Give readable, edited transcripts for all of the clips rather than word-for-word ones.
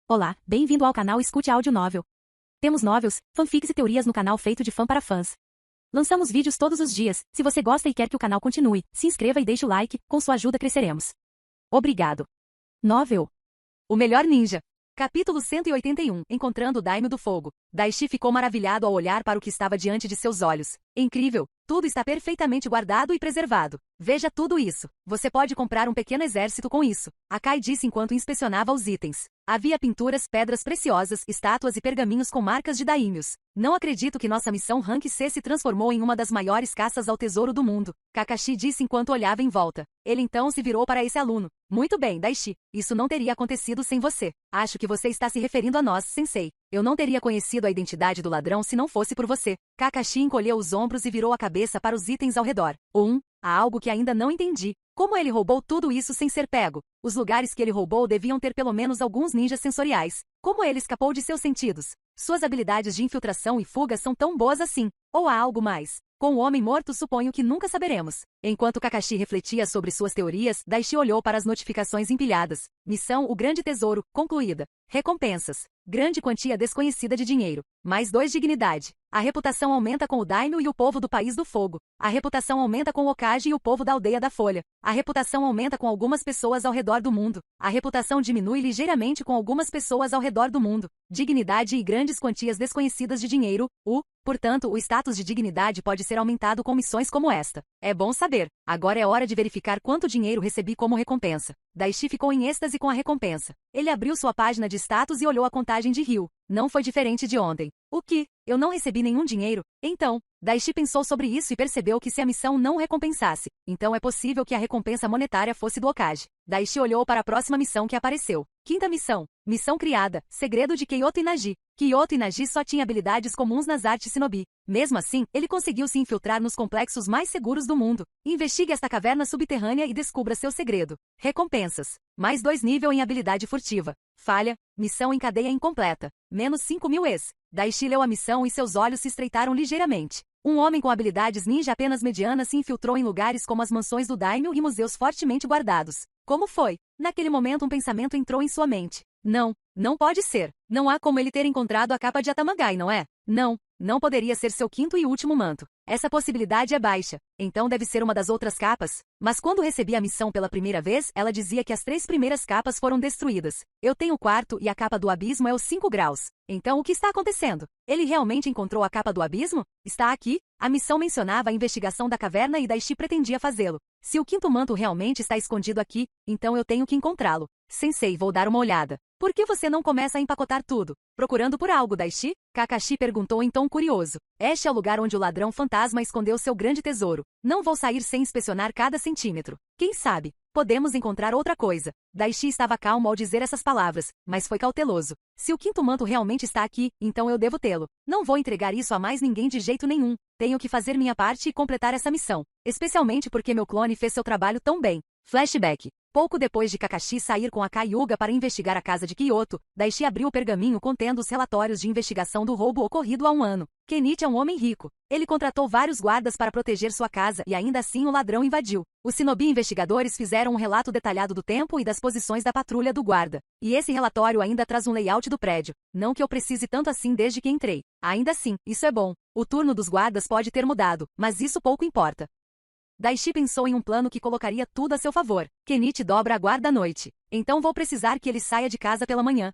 Olá, bem-vindo ao canal Escute Áudio Novel. Temos novels, fanfics e teorias no canal feito de fã para fãs. Lançamos vídeos todos os dias. Se você gosta e quer que o canal continue, se inscreva e deixe o like, com sua ajuda cresceremos. Obrigado. Novel. O melhor ninja. Capítulo 181. Encontrando o Daimyo do Fogo. Daishi ficou maravilhado ao olhar para o que estava diante de seus olhos. Incrível! Tudo está perfeitamente guardado e preservado. Veja tudo isso. Você pode comprar um pequeno exército com isso. Akai disse enquanto inspecionava os itens. Havia pinturas, pedras preciosas, estátuas e pergaminhos com marcas de daímios. Não acredito que nossa missão Rank C se transformou em uma das maiores caças ao tesouro do mundo. Kakashi disse enquanto olhava em volta. Ele então se virou para esse aluno. Muito bem, Daishi. Isso não teria acontecido sem você. Acho que você está se referindo a nós, sensei. Eu não teria conhecido a identidade do ladrão se não fosse por você. Kakashi encolheu os ombros e virou a cabeça para os itens ao redor. Há algo que ainda não entendi. Como ele roubou tudo isso sem ser pego? Os lugares que ele roubou deviam ter pelo menos alguns ninjas sensoriais. Como ele escapou de seus sentidos? Suas habilidades de infiltração e fuga são tão boas assim. Ou há algo mais? Com o homem morto suponho que nunca saberemos. Enquanto Kakashi refletia sobre suas teorias, Daishi olhou para as notificações empilhadas. Missão O Grande Tesouro, concluída. Recompensas. Grande quantia desconhecida de dinheiro. Mais 2 dignidade. A reputação aumenta com o Daimyo e o povo do País do Fogo. A reputação aumenta com o Okage e o povo da Aldeia da Folha. A reputação aumenta com algumas pessoas ao redor do mundo. A reputação diminui ligeiramente com algumas pessoas ao redor do mundo. Dignidade e grandes quantias desconhecidas de dinheiro. Portanto, o status de dignidade pode ser aumentado com missões como esta. É bom saber. Agora é hora de verificar quanto dinheiro recebi como recompensa. Daishi ficou em êxtase com a recompensa. Ele abriu sua página de status e olhou a contagem de Ryu. Não foi diferente de ontem. O que? Eu não recebi nenhum dinheiro? Então, Daishi pensou sobre isso e percebeu que se a missão não o recompensasse, então é possível que a recompensa monetária fosse do Okage. Daishi olhou para a próxima missão que apareceu. Quinta missão. Missão criada. Segredo de Kyoto Inaji. Kyoto Inaji só tinha habilidades comuns nas artes shinobi. Mesmo assim, ele conseguiu se infiltrar nos complexos mais seguros do mundo. Investigue esta caverna subterrânea e descubra seu segredo. Recompensas. Mais 2 nível em habilidade furtiva. Falha. Missão em cadeia incompleta. Menos 5.000 ES. Daishi leu a missão e seus olhos se estreitaram ligeiramente. Um homem com habilidades ninja apenas medianas se infiltrou em lugares como as mansões do Daimyo e museus fortemente guardados. Como foi? Naquele momento um pensamento entrou em sua mente. Não pode ser. Não há como ele ter encontrado a capa de Atamagai, não é? Não poderia ser seu quinto e último manto. Essa possibilidade é baixa. Então deve ser uma das outras capas. Mas quando recebi a missão pela primeira vez, ela dizia que as 3 primeiras capas foram destruídas. Eu tenho o quarto e a capa do abismo é os 5 graus. Então o que está acontecendo? Ele realmente encontrou a capa do abismo? Está aqui? A missão mencionava a investigação da caverna e Daishi pretendia fazê-lo. Se o quinto manto realmente está escondido aqui, então eu tenho que encontrá-lo. Sensei, vou dar uma olhada. Por que você não começa a empacotar tudo? Procurando por algo, Daishi? Kakashi perguntou em tom curioso. Este é o lugar onde o ladrão fantasma escondeu seu grande tesouro. Não vou sair sem inspecionar cada centímetro. Quem sabe? Podemos encontrar outra coisa. Daishi estava calmo ao dizer essas palavras, mas foi cauteloso. Se o quinto manto realmente está aqui, então eu devo tê-lo. Não vou entregar isso a mais ninguém de jeito nenhum. Tenho que fazer minha parte e completar essa missão. Especialmente porque meu clone fez seu trabalho tão bem. Flashback. Pouco depois de Kakashi sair com Akai Yuga para investigar a casa de Kyoto, Daishi abriu o pergaminho contendo os relatórios de investigação do roubo ocorrido há um ano. Kenichi é um homem rico. Ele contratou vários guardas para proteger sua casa e ainda assim o ladrão invadiu. Os shinobi investigadores fizeram um relato detalhado do tempo e das posições da patrulha do guarda. E esse relatório ainda traz um layout do prédio. Não que eu precise tanto assim desde que entrei. Ainda assim, isso é bom. O turno dos guardas pode ter mudado, mas isso pouco importa. Daishi pensou em um plano que colocaria tudo a seu favor. Kenichi dobra a guarda à noite. Então vou precisar que ele saia de casa pela manhã.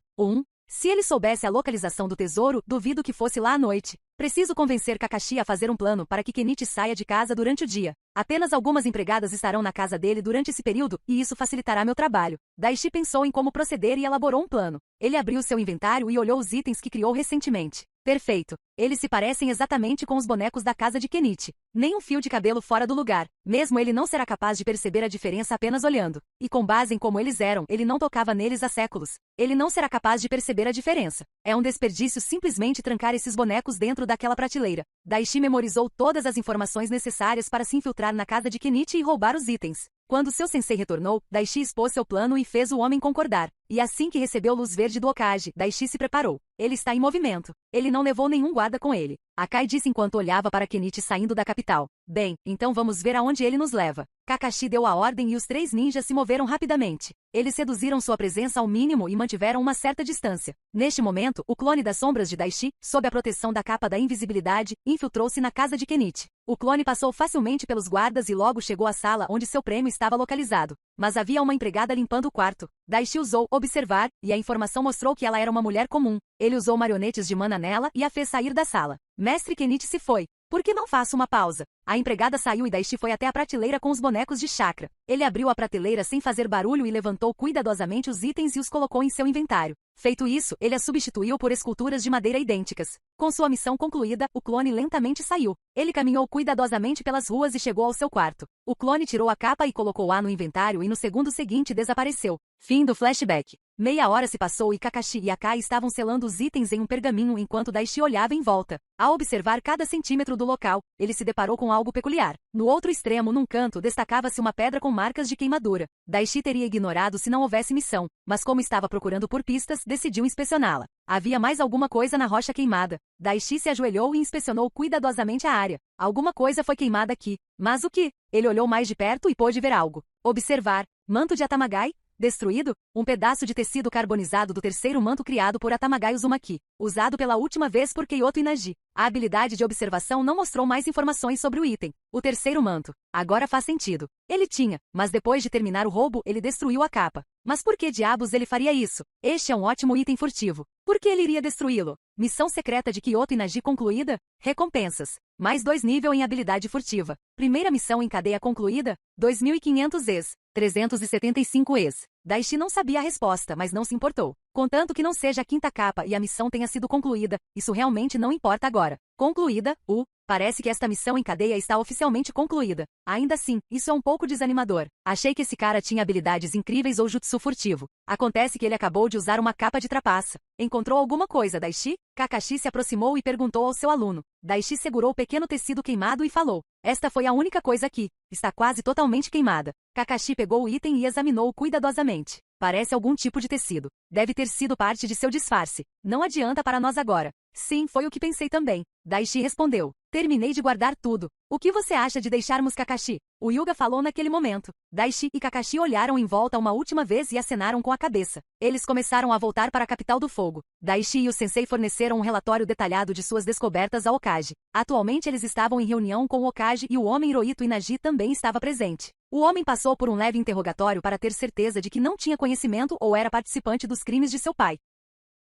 Se ele soubesse a localização do tesouro, duvido que fosse lá à noite. Preciso convencer Kakashi a fazer um plano para que Kenichi saia de casa durante o dia. Apenas algumas empregadas estarão na casa dele durante esse período, e isso facilitará meu trabalho. Daishi pensou em como proceder e elaborou um plano. Ele abriu seu inventário e olhou os itens que criou recentemente. Perfeito. Eles se parecem exatamente com os bonecos da casa de Kenichi. Nem um fio de cabelo fora do lugar. Mesmo ele não será capaz de perceber a diferença apenas olhando. E com base em como eles eram, ele não tocava neles há séculos. Ele não será capaz de perceber a diferença. É um desperdício simplesmente trancar esses bonecos dentro daquela prateleira. Daishi memorizou todas as informações necessárias para se infiltrar na casa de Kenichi e roubar os itens. Quando seu sensei retornou, Daishi expôs seu plano e fez o homem concordar. E assim que recebeu luz verde do Okage, Daishi se preparou. ele está em movimento. Ele não levou nenhum guarda com ele. Akai disse enquanto olhava para Kenichi saindo da capital. Bem, então vamos ver aonde ele nos leva. Kakashi deu a ordem e os 3 ninjas se moveram rapidamente. Eles reduziram sua presença ao mínimo e mantiveram uma certa distância. Neste momento, o clone das sombras de Daishi, sob a proteção da capa da invisibilidade, infiltrou-se na casa de Kenichi. O clone passou facilmente pelos guardas e logo chegou à sala onde seu prêmio estava localizado. Mas havia uma empregada limpando o quarto. Daishi usou observar, e a informação mostrou que ela era uma mulher comum. Ele usou marionetes de mana nela e a fez sair da sala. Mestre Kenichi se foi. Por que não faço uma pausa? A empregada saiu e Daishi foi até a prateleira com os bonecos de chakra. Ele abriu a prateleira sem fazer barulho e levantou cuidadosamente os itens e os colocou em seu inventário. Feito isso, ele as substituiu por esculturas de madeira idênticas. Com sua missão concluída, o clone lentamente saiu. Ele caminhou cuidadosamente pelas ruas e chegou ao seu quarto. O clone tirou a capa e colocou-a no inventário e no segundo seguinte desapareceu. Fim do flashback. Meia hora se passou e Kakashi e Akai estavam selando os itens em um pergaminho enquanto Daishi olhava em volta. Ao observar cada centímetro do local, ele se deparou com algo peculiar. No outro extremo, num canto, destacava-se uma pedra com marcas de queimadura. Daishi teria ignorado se não houvesse missão, mas como estava procurando por pistas, decidiu inspecioná-la. Havia mais alguma coisa na rocha queimada. Daishi se ajoelhou e inspecionou cuidadosamente a área. Alguma coisa foi queimada aqui. Mas o que? Ele olhou mais de perto e pôde ver algo. Observar. Manto de Atamagai? Destruído? Um pedaço de tecido carbonizado do terceiro manto criado por Atamagai Uzumaki, usado pela última vez por Keiyoto Inaji. A habilidade de observação não mostrou mais informações sobre o item. O terceiro manto. Agora faz sentido. Ele tinha, mas depois de terminar o roubo, ele destruiu a capa. Mas por que diabos ele faria isso? Este é um ótimo item furtivo. Por que ele iria destruí-lo? Missão secreta de Keiyoto Inaji concluída? Recompensas. Mais 2 nível em habilidade furtiva. Primeira missão em cadeia concluída? 2.500 ES. 375 ES. Daishi não sabia a resposta, mas não se importou. Contanto que não seja a 5ª capa e a missão tenha sido concluída, isso realmente não importa agora. Concluída, parece que esta missão em cadeia está oficialmente concluída. Ainda assim, isso é um pouco desanimador. Achei que esse cara tinha habilidades incríveis ou jutsu furtivo. Acontece que ele acabou de usar uma capa de trapaça. Encontrou alguma coisa, Daishi? Kakashi se aproximou e perguntou ao seu aluno. Daishi segurou o pequeno tecido queimado e falou. Esta foi a única coisa aqui. Está quase totalmente queimada. Kakashi pegou o item e examinou-o cuidadosamente. Parece algum tipo de tecido. Deve ter sido parte de seu disfarce. Não adianta para nós agora. Sim, foi o que pensei também. Daishi respondeu. Terminei de guardar tudo. O que você acha de deixarmos Kakashi? O Hyuga falou naquele momento. Daishi e Kakashi olharam em volta uma última vez e acenaram com a cabeça. Eles começaram a voltar para a capital do fogo. Daishi e o sensei forneceram um relatório detalhado de suas descobertas ao Hokage. Atualmente eles estavam em reunião com o Hokage e o homem Hirohito Inaji também estava presente. O homem passou por um leve interrogatório para ter certeza de que não tinha conhecimento ou era participante dos crimes de seu pai.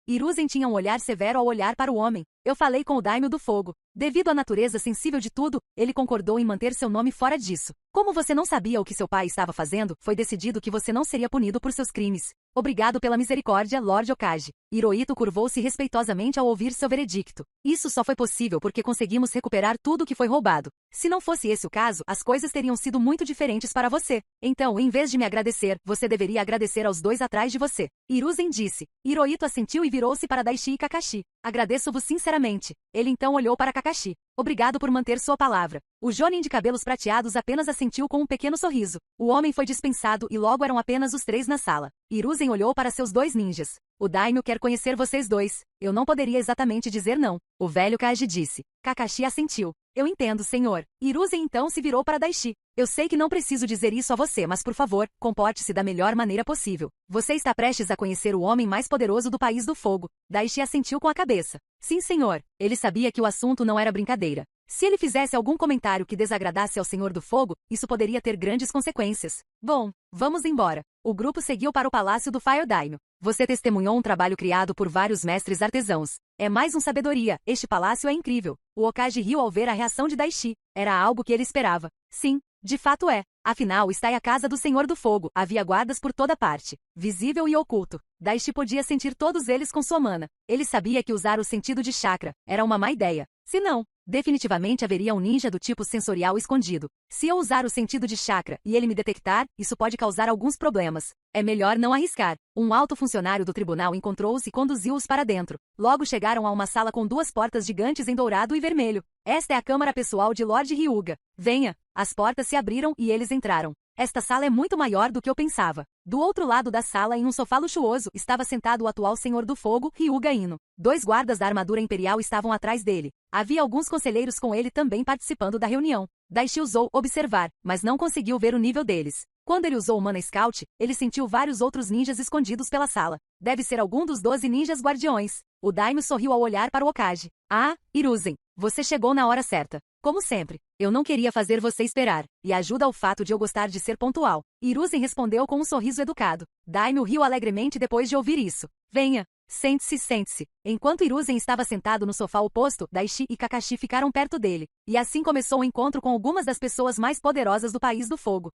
Hiruzen tinha um olhar severo ao olhar para o homem. Eu falei com o Daimyo do Fogo. Devido à natureza sensível de tudo, ele concordou em manter seu nome fora disso. Como você não sabia o que seu pai estava fazendo, foi decidido que você não seria punido por seus crimes. Obrigado pela misericórdia, Lord Hokage. Hirohito curvou-se respeitosamente ao ouvir seu veredicto. Isso só foi possível porque conseguimos recuperar tudo o que foi roubado. Se não fosse esse o caso, as coisas teriam sido muito diferentes para você. Então, em vez de me agradecer, você deveria agradecer aos 2 atrás de você. Hiruzen disse. Hirohito assentiu e virou-se para Daishi e Kakashi. Agradeço-vos sinceramente. Ele então olhou para Kakashi. Obrigado por manter sua palavra. O Jonin de cabelos prateados apenas assentiu com um pequeno sorriso. O homem foi dispensado e logo eram apenas os 3 na sala. Hiruzen olhou para seus 2 ninjas. O Daimyo quer conhecer vocês 2. Eu não poderia exatamente dizer não. O velho Kaji disse. Kakashi assentiu. Eu entendo, senhor. Hiruzen então se virou para Daishi. Eu sei que não preciso dizer isso a você, mas por favor, comporte-se da melhor maneira possível. Você está prestes a conhecer o homem mais poderoso do País do Fogo. Daishi assentiu com a cabeça. Sim, senhor. Ele sabia que o assunto não era brincadeira. Se ele fizesse algum comentário que desagradasse ao Senhor do Fogo, isso poderia ter grandes consequências. Bom, vamos embora. O grupo seguiu para o palácio do Fire Daimyo. Você testemunhou um trabalho criado por vários mestres artesãos. É mais um sabedoria, este palácio é incrível. O Hokage riu ao ver a reação de Daishi. Era algo que ele esperava. Sim, de fato é. Afinal, está aí a casa do Senhor do Fogo. Havia guardas por toda parte, visível e oculto. Daishi podia sentir todos eles com sua mana. Ele sabia que usar o sentido de chakra era uma má ideia. Se não, definitivamente haveria um ninja do tipo sensorial escondido. Se eu usar o sentido de chakra e ele me detectar, isso pode causar alguns problemas. É melhor não arriscar. Um alto funcionário do tribunal encontrou-os e conduziu-os para dentro. Logo chegaram a uma sala com 2 portas gigantes em dourado e vermelho. Esta é a câmara pessoal de Lord Hyuga. Venha. As portas se abriram e eles entraram. Esta sala é muito maior do que eu pensava. Do outro lado da sala, em um sofá luxuoso, estava sentado o atual Senhor do Fogo, Hyuga Ino. 2 guardas da armadura imperial estavam atrás dele. Havia alguns conselheiros com ele também participando da reunião. Daishi usou observar, mas não conseguiu ver o nível deles. Quando ele usou o Mana Scout, ele sentiu vários outros ninjas escondidos pela sala. Deve ser algum dos 12 ninjas guardiões. O Daimyo sorriu ao olhar para o Hokage. Ah, Hiruzen, você chegou na hora certa. Como sempre, eu não queria fazer você esperar, e ajuda ao fato de eu gostar de ser pontual. Hiruzen respondeu com um sorriso educado. Daimyo riu alegremente depois de ouvir isso. Venha, sente-se, sente-se. Enquanto Hiruzen estava sentado no sofá oposto, Daishi e Kakashi ficaram perto dele, e assim começou o encontro com algumas das pessoas mais poderosas do País do Fogo.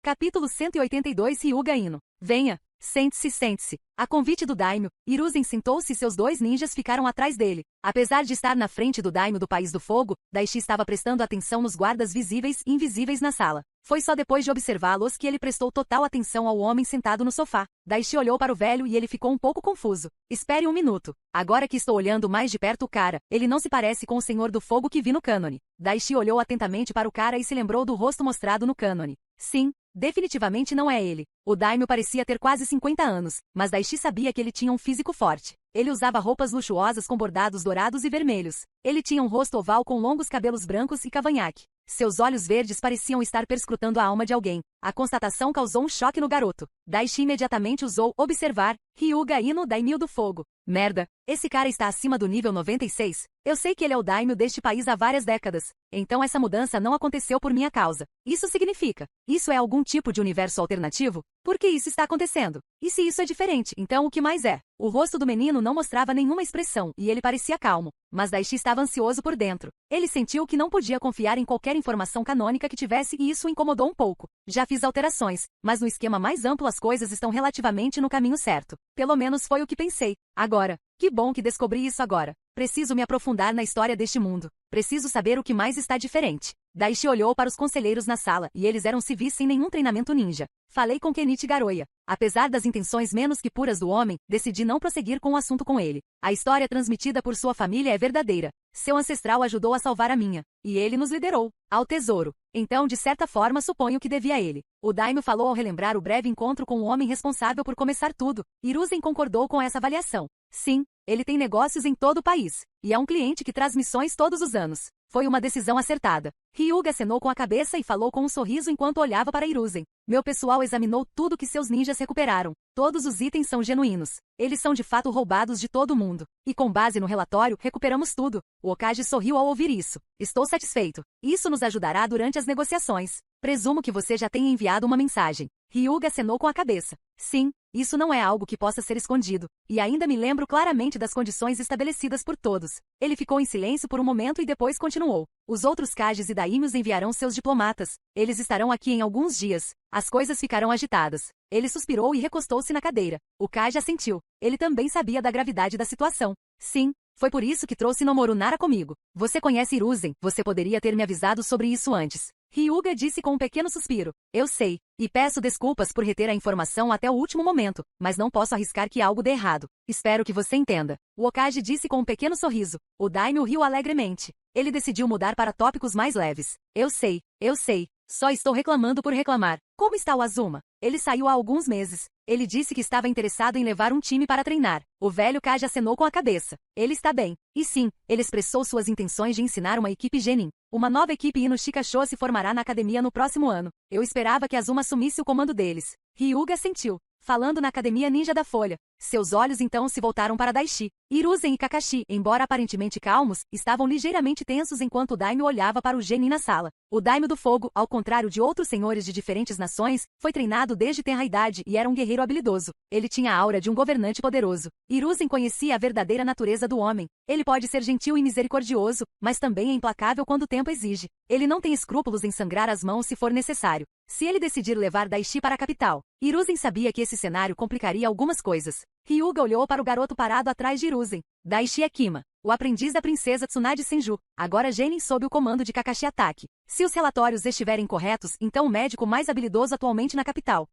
Capítulo 182 Hyuga Ino. Venha, sente-se, sente-se. A convite do Daimyo, Hiruzen sentou-se e seus 2 ninjas ficaram atrás dele. Apesar de estar na frente do Daimyo do País do Fogo, Daishi estava prestando atenção nos guardas visíveis e invisíveis na sala. Foi só depois de observá-los que ele prestou total atenção ao homem sentado no sofá. Daishi olhou para o velho e ele ficou um pouco confuso. Espere um minuto. Agora que estou olhando mais de perto o cara, ele não se parece com o Senhor do Fogo que vi no cânone. Daishi olhou atentamente para o cara e se lembrou do rosto mostrado no cânone. Sim, definitivamente não é ele. O Daimyo parecia ter quase 50 anos, mas Daishi sabia que ele tinha um físico forte. Ele usava roupas luxuosas com bordados dourados e vermelhos. Ele tinha um rosto oval com longos cabelos brancos e cavanhaque. Seus olhos verdes pareciam estar perscrutando a alma de alguém. A constatação causou um choque no garoto. Daishi imediatamente usou observar, Hyuga Ino Daimyo do Fogo. Merda, esse cara está acima do nível 96. Eu sei que ele é o Daimyo deste país há várias décadas. Então essa mudança não aconteceu por minha causa. Isso significa, isso é algum tipo de universo alternativo? Por que isso está acontecendo? E se isso é diferente, então o que mais é? O rosto do menino não mostrava nenhuma expressão e ele parecia calmo, mas Daishi estava ansioso por dentro. Ele sentiu que não podia confiar em qualquer informação canônica que tivesse e isso o incomodou um pouco. Já fiz alterações, mas no esquema mais amplo as coisas estão relativamente no caminho certo. Pelo menos foi o que pensei. Agora, que bom que descobri isso agora. Preciso me aprofundar na história deste mundo. Preciso saber o que mais está diferente. Daishi olhou para os conselheiros na sala, e eles eram civis sem nenhum treinamento ninja. Falei com Kenichi Garoya. Apesar das intenções menos que puras do homem, decidi não prosseguir com o assunto com ele. A história transmitida por sua família é verdadeira. Seu ancestral ajudou a salvar a minha, e ele nos liderou ao tesouro. Então, de certa forma, suponho que devia a ele. O Daimyo falou ao relembrar o breve encontro com o homem responsável por começar tudo. Hiruzen concordou com essa avaliação. Sim, ele tem negócios em todo o país, e é um cliente que traz missões todos os anos. Foi uma decisão acertada. Hyuga acenou com a cabeça e falou com um sorriso enquanto olhava para Hiruzen. Meu pessoal examinou tudo que seus ninjas recuperaram. Todos os itens são genuínos. Eles são de fato roubados de todo mundo. E com base no relatório, recuperamos tudo. O Hokage sorriu ao ouvir isso. Estou satisfeito. Isso nos ajudará durante as negociações. Presumo que você já tenha enviado uma mensagem. Hyuga acenou com a cabeça. Sim, isso não é algo que possa ser escondido. E ainda me lembro claramente das condições estabelecidas por todos. Ele ficou em silêncio por um momento e depois continuou. Os outros Kages e Daimyos enviarão seus diplomatas. Eles estarão aqui em alguns dias. As coisas ficarão agitadas. Ele suspirou e recostou-se na cadeira. O Kage assentiu. Ele também sabia da gravidade da situação. Sim, foi por isso que trouxe Nomoru Nara comigo. Você conhece Hiruzen, você poderia ter me avisado sobre isso antes. Hyuga disse com um pequeno suspiro. Eu sei, e peço desculpas por reter a informação até o último momento, mas não posso arriscar que algo dê errado. Espero que você entenda. O Hokage disse com um pequeno sorriso. O Daimyo riu alegremente. Ele decidiu mudar para tópicos mais leves. Eu sei, eu sei. Só estou reclamando por reclamar. Como está o Azuma? Ele saiu há alguns meses. Ele disse que estava interessado em levar um time para treinar. O velho Kage acenou com a cabeça. Ele está bem. E sim, ele expressou suas intenções de ensinar uma equipe Genin. Uma nova equipe Ino Shikasho se formará na academia no próximo ano. Eu esperava que Azuma assumisse o comando deles. Hyuga sentiu. Falando na Academia Ninja da Folha. Seus olhos então se voltaram para Daishi. Hiruzen e Kakashi, embora aparentemente calmos, estavam ligeiramente tensos enquanto o Daimyo olhava para o Genin na sala. O Daimyo do Fogo, ao contrário de outros senhores de diferentes nações, foi treinado desde tenra idade e era um guerreiro habilidoso. Ele tinha a aura de um governante poderoso. Hiruzen conhecia a verdadeira natureza do homem. Ele pode ser gentil e misericordioso, mas também é implacável quando o tempo exige. Ele não tem escrúpulos em sangrar as mãos se for necessário. Se ele decidir levar Daishi para a capital, Hiruzen sabia que esse cenário complicaria algumas coisas. Hyuga olhou para o garoto parado atrás de Hiruzen. Daishi é Kima, o aprendiz da princesa Tsunade Senju. Agora Genin sob o comando de Kakashi Atake. Se os relatórios estiverem corretos, então o médico mais habilidoso atualmente na capital.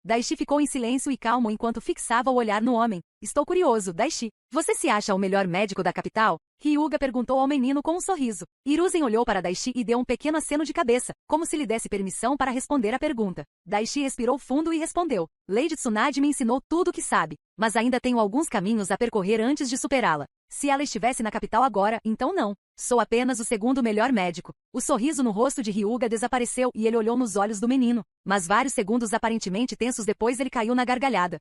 Daishi ficou em silêncio e calmo enquanto fixava o olhar no homem. Estou curioso, Daishi. Você se acha o melhor médico da capital? Hyuga perguntou ao menino com um sorriso. Hiruzen olhou para Daishi e deu um pequeno aceno de cabeça, como se lhe desse permissão para responder a pergunta. Daishi respirou fundo e respondeu. Lady Tsunade me ensinou tudo o que sabe, mas ainda tenho alguns caminhos a percorrer antes de superá-la. Se ela estivesse na capital agora, então não. Sou apenas o segundo melhor médico. O sorriso no rosto de Hyuga desapareceu e ele olhou nos olhos do menino. Mas vários segundos aparentemente tensos depois ele caiu na gargalhada.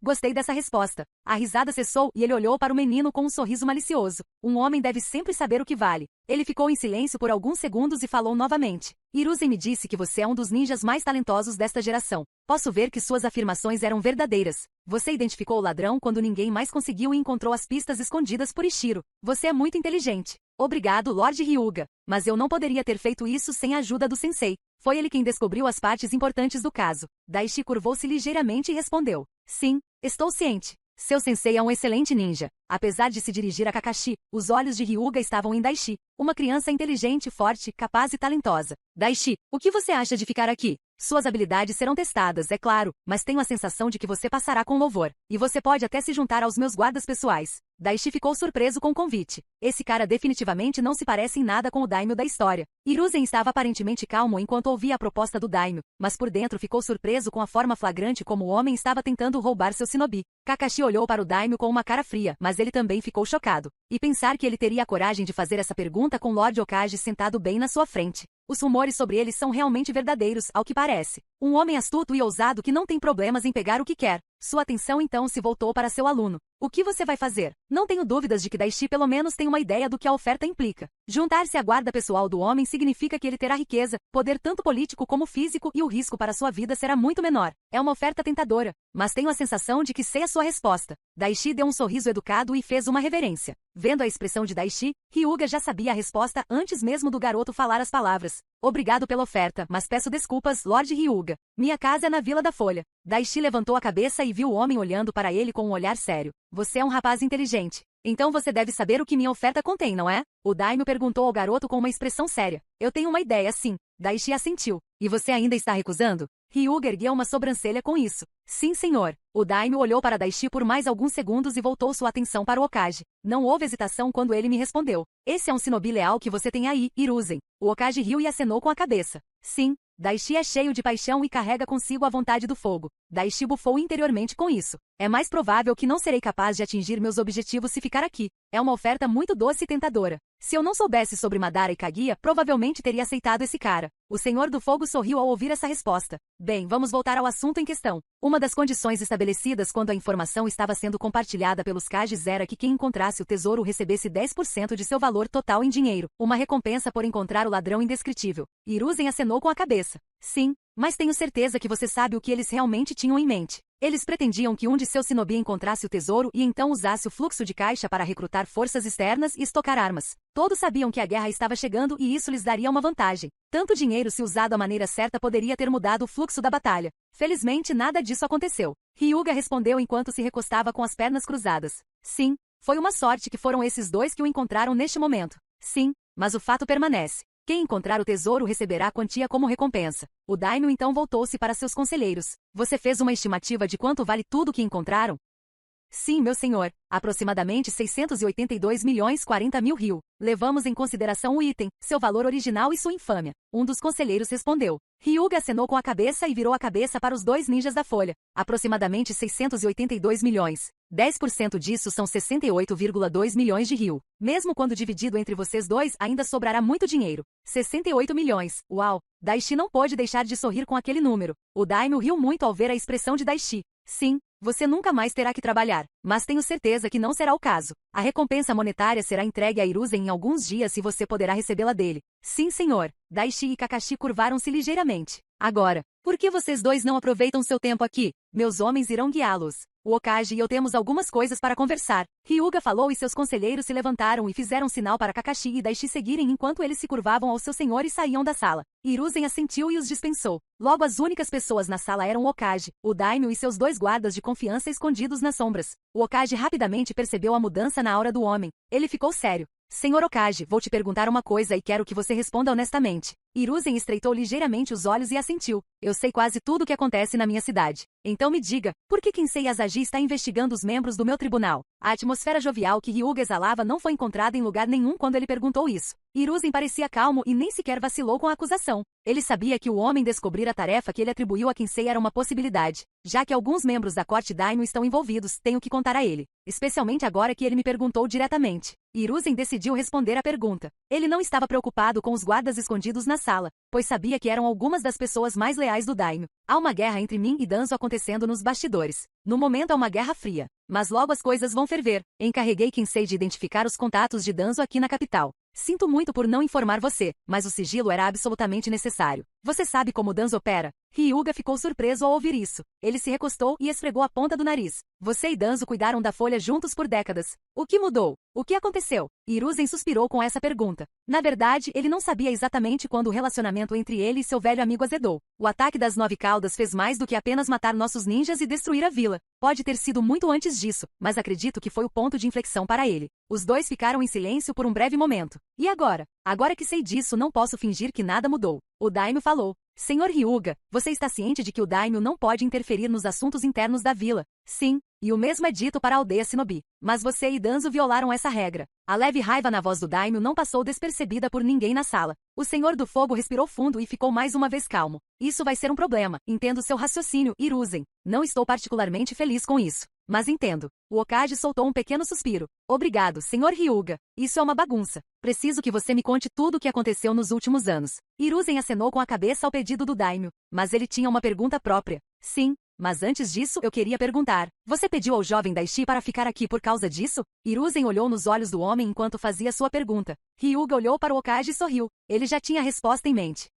Gostei dessa resposta. A risada cessou e ele olhou para o menino com um sorriso malicioso. Um homem deve sempre saber o que vale. Ele ficou em silêncio por alguns segundos e falou novamente. Hiruzen me disse que você é um dos ninjas mais talentosos desta geração. Posso ver que suas afirmações eram verdadeiras. Você identificou o ladrão quando ninguém mais conseguiu e encontrou as pistas escondidas por Ishiro. Você é muito inteligente. Obrigado, Lord Hyuga. Mas eu não poderia ter feito isso sem a ajuda do sensei. Foi ele quem descobriu as partes importantes do caso. Daishi curvou-se ligeiramente e respondeu. Sim, estou ciente. Seu sensei é um excelente ninja. Apesar de se dirigir a Kakashi, os olhos de Hyuga estavam em Daishi, uma criança inteligente, forte, capaz e talentosa. Daishi, o que você acha de ficar aqui? Suas habilidades serão testadas, é claro, mas tenho a sensação de que você passará com louvor. E você pode até se juntar aos meus guardas pessoais. Daishi ficou surpreso com o convite. Esse cara definitivamente não se parece em nada com o daimyo da história. Hiruzen estava aparentemente calmo enquanto ouvia a proposta do daimyo, mas por dentro ficou surpreso com a forma flagrante como o homem estava tentando roubar seu shinobi. Kakashi olhou para o daimyo com uma cara fria, mas ele também ficou chocado. E pensar que ele teria a coragem de fazer essa pergunta com Lord Okage sentado bem na sua frente. Os rumores sobre ele são realmente verdadeiros, ao que parece. Um homem astuto e ousado que não tem problemas em pegar o que quer. Sua atenção então se voltou para seu aluno. O que você vai fazer? Não tenho dúvidas de que Daishi pelo menos tem uma ideia do que a oferta implica. Juntar-se à guarda pessoal do homem significa que ele terá riqueza, poder tanto político como físico e o risco para sua vida será muito menor. É uma oferta tentadora, mas tenho a sensação de que sei a sua resposta. Daishi deu um sorriso educado e fez uma reverência. Vendo a expressão de Daishi, Hyuga já sabia a resposta antes mesmo do garoto falar as palavras. Obrigado pela oferta, mas peço desculpas, Lord Hyuga. Minha casa é na Vila da Folha. Daishi levantou a cabeça e viu o homem olhando para ele com um olhar sério. Você é um rapaz inteligente. Então você deve saber o que minha oferta contém, não é? O daimyo perguntou ao garoto com uma expressão séria. Eu tenho uma ideia, sim. Daishi assentiu. E você ainda está recusando? Hyuga ergueu uma sobrancelha com isso. Sim, senhor. O daimyo olhou para Daishi por mais alguns segundos e voltou sua atenção para o Okage. Não houve hesitação quando ele me respondeu. Esse é um shinobi leal que você tem aí, Hiruzen. O Okage riu e acenou com a cabeça. Sim. Daishi é cheio de paixão e carrega consigo a vontade do fogo. Daishi bufou interiormente com isso. É mais provável que não serei capaz de atingir meus objetivos se ficar aqui. É uma oferta muito doce e tentadora. Se eu não soubesse sobre Madara e Kaguya, provavelmente teria aceitado esse cara. O Senhor do Fogo sorriu ao ouvir essa resposta. Bem, vamos voltar ao assunto em questão. Uma das condições estabelecidas quando a informação estava sendo compartilhada pelos Kages era que quem encontrasse o tesouro recebesse 10% de seu valor total em dinheiro, uma recompensa por encontrar o ladrão indescritível. Hiruzen acenou com a cabeça. Sim, mas tenho certeza que você sabe o que eles realmente tinham em mente. Eles pretendiam que um de seus shinobi encontrasse o tesouro e então usasse o fluxo de caixa para recrutar forças externas e estocar armas. Todos sabiam que a guerra estava chegando e isso lhes daria uma vantagem. Tanto dinheiro se usado da maneira certa poderia ter mudado o fluxo da batalha. Felizmente nada disso aconteceu. Hyuga respondeu enquanto se recostava com as pernas cruzadas. Sim, foi uma sorte que foram esses dois que o encontraram neste momento. Sim, mas o fato permanece. Quem encontrar o tesouro receberá a quantia como recompensa. O daimyo então voltou-se para seus conselheiros. Você fez uma estimativa de quanto vale tudo que encontraram? Sim, meu senhor. Aproximadamente 682.040.000 ryu. Levamos em consideração o item, seu valor original e sua infâmia. Um dos conselheiros respondeu. Hyuga acenou com a cabeça e virou a cabeça para os dois ninjas da folha. Aproximadamente 682 milhões. 10% disso são 68,2 milhões de ryu. Mesmo quando dividido entre vocês dois, ainda sobrará muito dinheiro. 68 milhões. Uau! Daishi não pôde deixar de sorrir com aquele número. O daimyo riu muito ao ver a expressão de Daishi. Sim, você nunca mais terá que trabalhar, mas tenho certeza que não será o caso. A recompensa monetária será entregue a Hiruzen em alguns dias e você poderá recebê-la dele. Sim, senhor. Daishi e Kakashi curvaram-se ligeiramente. Agora, por que vocês dois não aproveitam seu tempo aqui? Meus homens irão guiá-los. O Okage e eu temos algumas coisas para conversar. Hyuga falou e seus conselheiros se levantaram e fizeram sinal para Kakashi e Daishi seguirem enquanto eles se curvavam ao seu senhor e saíam da sala. Hiruzen assentiu e os dispensou. Logo as únicas pessoas na sala eram o Okage, o daimyo e seus dois guardas de confiança escondidos nas sombras. O Okage rapidamente percebeu a mudança na aura do homem. Ele ficou sério. Senhor Okage, vou te perguntar uma coisa e quero que você responda honestamente. Hiruzen estreitou ligeiramente os olhos e assentiu. Eu sei quase tudo o que acontece na minha cidade. Então me diga, por que Kensei Asagi está investigando os membros do meu tribunal? A atmosfera jovial que Hyuga exalava não foi encontrada em lugar nenhum quando ele perguntou isso. Hiruzen parecia calmo e nem sequer vacilou com a acusação. Ele sabia que o homem descobrir a tarefa que ele atribuiu a Kensei era uma possibilidade. Já que alguns membros da corte Daimyo estão envolvidos, tenho que contar a ele. Especialmente agora que ele me perguntou diretamente. Hiruzen decidiu responder a pergunta. Ele não estava preocupado com os guardas escondidos na sala, pois sabia que eram algumas das pessoas mais leais do Daimyo. Há uma guerra entre mim e Danzo acontecendo nos bastidores. No momento é uma guerra fria. Mas logo as coisas vão ferver. Encarreguei Kensei de identificar os contatos de Danzo aqui na capital. Sinto muito por não informar você, mas o sigilo era absolutamente necessário. Você sabe como Danzo opera? Hyuga ficou surpreso ao ouvir isso. Ele se recostou e esfregou a ponta do nariz. Você e Danzo cuidaram da folha juntos por décadas. O que mudou? O que aconteceu? Hiruzen suspirou com essa pergunta. Na verdade, ele não sabia exatamente quando o relacionamento entre ele e seu velho amigo azedou. O ataque das 9 caudas fez mais do que apenas matar nossos ninjas e destruir a vila. Pode ter sido muito antes disso, mas acredito que foi o ponto de inflexão para ele. Os dois ficaram em silêncio por um breve momento. E agora? Agora que sei disso, não posso fingir que nada mudou. O Daimyo falou. Senhor Hyuga, você está ciente de que o Daimyo não pode interferir nos assuntos internos da vila? Sim, e o mesmo é dito para a aldeia Shinobi. Mas você e Danzo violaram essa regra. A leve raiva na voz do Daimyo não passou despercebida por ninguém na sala. O Senhor do Fogo respirou fundo e ficou mais uma vez calmo. Isso vai ser um problema. Entendo seu raciocínio, Hiruzen. Não estou particularmente feliz com isso. Mas entendo. O Hokage soltou um pequeno suspiro. Obrigado, Senhor Hyuga. Isso é uma bagunça. Preciso que você me conte tudo o que aconteceu nos últimos anos. Hiruzen acenou com a cabeça ao pedido do Daimyo. Mas ele tinha uma pergunta própria. Sim. Mas antes disso, eu queria perguntar. Você pediu ao jovem Daishi para ficar aqui por causa disso? Hiruzen olhou nos olhos do homem enquanto fazia sua pergunta. Hyuga olhou para o Hokage e sorriu. Ele já tinha a resposta em mente.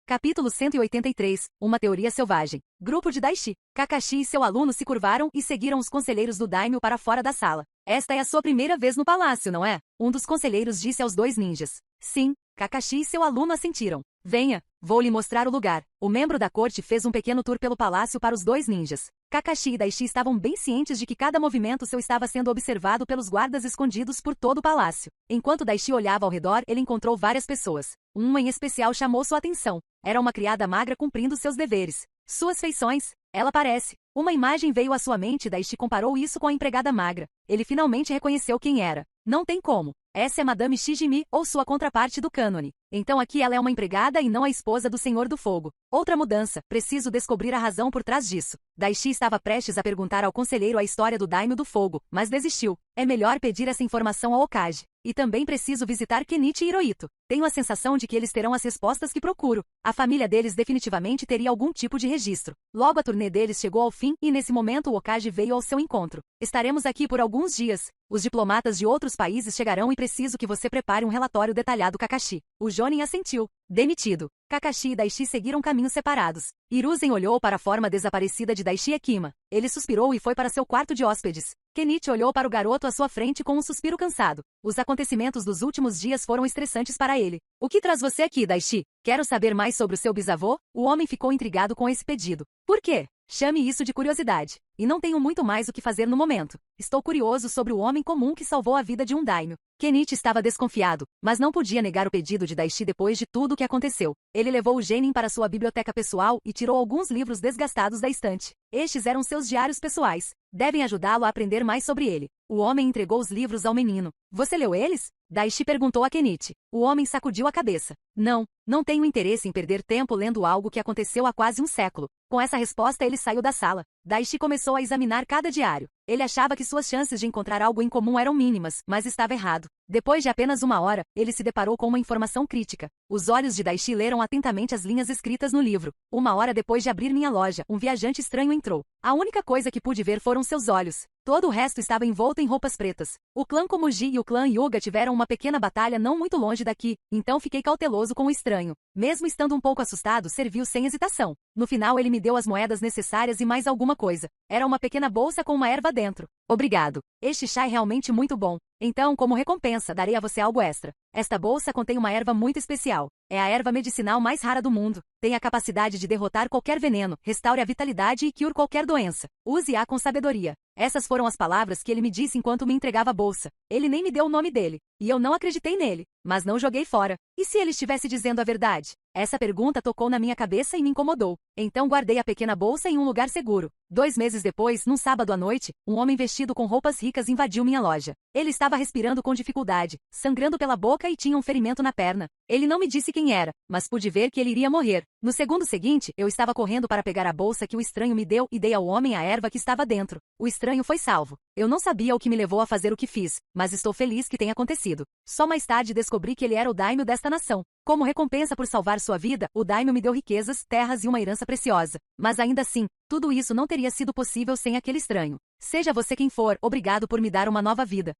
Capítulo 183. Uma teoria selvagem. Grupo de Daishi. Kakashi e seu aluno se curvaram e seguiram os conselheiros do Daimyo para fora da sala. Esta é a sua primeira vez no palácio, não é? Um dos conselheiros disse aos dois ninjas. Sim. Kakashi e seu aluno assentiram. Venha, vou lhe mostrar o lugar. O membro da corte fez um pequeno tour pelo palácio para os dois ninjas. Kakashi e Daishi estavam bem cientes de que cada movimento seu estava sendo observado pelos guardas escondidos por todo o palácio. Enquanto Daishi olhava ao redor, ele encontrou várias pessoas. Uma em especial chamou sua atenção. Era uma criada magra cumprindo seus deveres. Suas feições? Ela parece. Uma imagem veio à sua mente e Daishi comparou isso com a empregada magra. Ele finalmente reconheceu quem era. Não tem como. Essa é Madame Shijimi, ou sua contraparte do cânone. Então aqui ela é uma empregada e não a esposa do Senhor do Fogo. Outra mudança, preciso descobrir a razão por trás disso. Daishi estava prestes a perguntar ao conselheiro a história do Daimyo do Fogo, mas desistiu. É melhor pedir essa informação ao Hokage. E também preciso visitar Kenichi e Hirohito. Tenho a sensação de que eles terão as respostas que procuro. A família deles definitivamente teria algum tipo de registro. Logo a turnê deles chegou ao fim e nesse momento o Hokage veio ao seu encontro. Estaremos aqui por alguns dias. Os diplomatas de outros países chegarão e preciso que você prepare um relatório detalhado, Kakashi. O Jonin assentiu. Demitido. Kakashi e Daishi seguiram caminhos separados. Hiruzen olhou para a forma desaparecida de Daishi Ekima. Ele suspirou e foi para seu quarto de hóspedes. Kenichi olhou para o garoto à sua frente com um suspiro cansado. Os acontecimentos dos últimos dias foram estressantes para ele. O que traz você aqui, Daishi? Quero saber mais sobre o seu bisavô? O homem ficou intrigado com esse pedido. Por quê? Chame isso de curiosidade. E não tenho muito mais o que fazer no momento. Estou curioso sobre o homem comum que salvou a vida de um Daimyo. Kenichi estava desconfiado, mas não podia negar o pedido de Daishi depois de tudo o que aconteceu. Ele levou o genin para sua biblioteca pessoal e tirou alguns livros desgastados da estante. Estes eram seus diários pessoais. Devem ajudá-lo a aprender mais sobre ele. O homem entregou os livros ao menino. Você leu eles? Daishi perguntou a Kenichi. O homem sacudiu a cabeça. Não tenho interesse em perder tempo lendo algo que aconteceu há quase um século. Com essa resposta ele saiu da sala. Daishi começou a examinar cada diário. Ele achava que suas chances de encontrar algo em comum eram mínimas, mas estava errado. Depois de apenas uma hora, ele se deparou com uma informação crítica. Os olhos de Daishi leram atentamente as linhas escritas no livro. Uma hora depois de abrir minha loja, um viajante estranho entrou. A única coisa que pude ver foram seus olhos. Todo o resto estava envolto em roupas pretas. O clã Komuji e o clã Hyuga tiveram uma pequena batalha não muito longe daqui, então fiquei cauteloso com o estranho. Mesmo estando um pouco assustado, serviu sem hesitação. No final ele me deu as moedas necessárias e mais alguma coisa. Era uma pequena bolsa com uma erva dentro. Obrigado. Este chá é realmente muito bom. Então, como recompensa, darei a você algo extra. Esta bolsa contém uma erva muito especial. É a erva medicinal mais rara do mundo. Tem a capacidade de derrotar qualquer veneno, restaure a vitalidade e cure qualquer doença. Use-a com sabedoria. Essas foram as palavras que ele me disse enquanto me entregava a bolsa. Ele nem me deu o nome dele. E eu não acreditei nele. mas não joguei fora. E se ele estivesse dizendo a verdade? Essa pergunta tocou na minha cabeça e me incomodou. Então guardei a pequena bolsa em um lugar seguro. 2 meses depois, num sábado à noite, um homem vestido com roupas ricas invadiu minha loja. Ele estava respirando com dificuldade, sangrando pela boca e tinha um ferimento na perna. Ele não me disse quem era, mas pude ver que ele iria morrer. No segundo seguinte, eu estava correndo para pegar a bolsa que o estranho me deu e dei ao homem a erva que estava dentro. O estranho foi salvo. Eu não sabia o que me levou a fazer o que fiz, mas estou feliz que tenha acontecido. Só mais tarde descobri que ele era o daimyo desta nação. Como recompensa por salvar sua vida, o daimyo me deu riquezas, terras e uma herança preciosa. Mas ainda assim, tudo isso não teria sido possível sem aquele estranho. Seja você quem for, obrigado por me dar uma nova vida.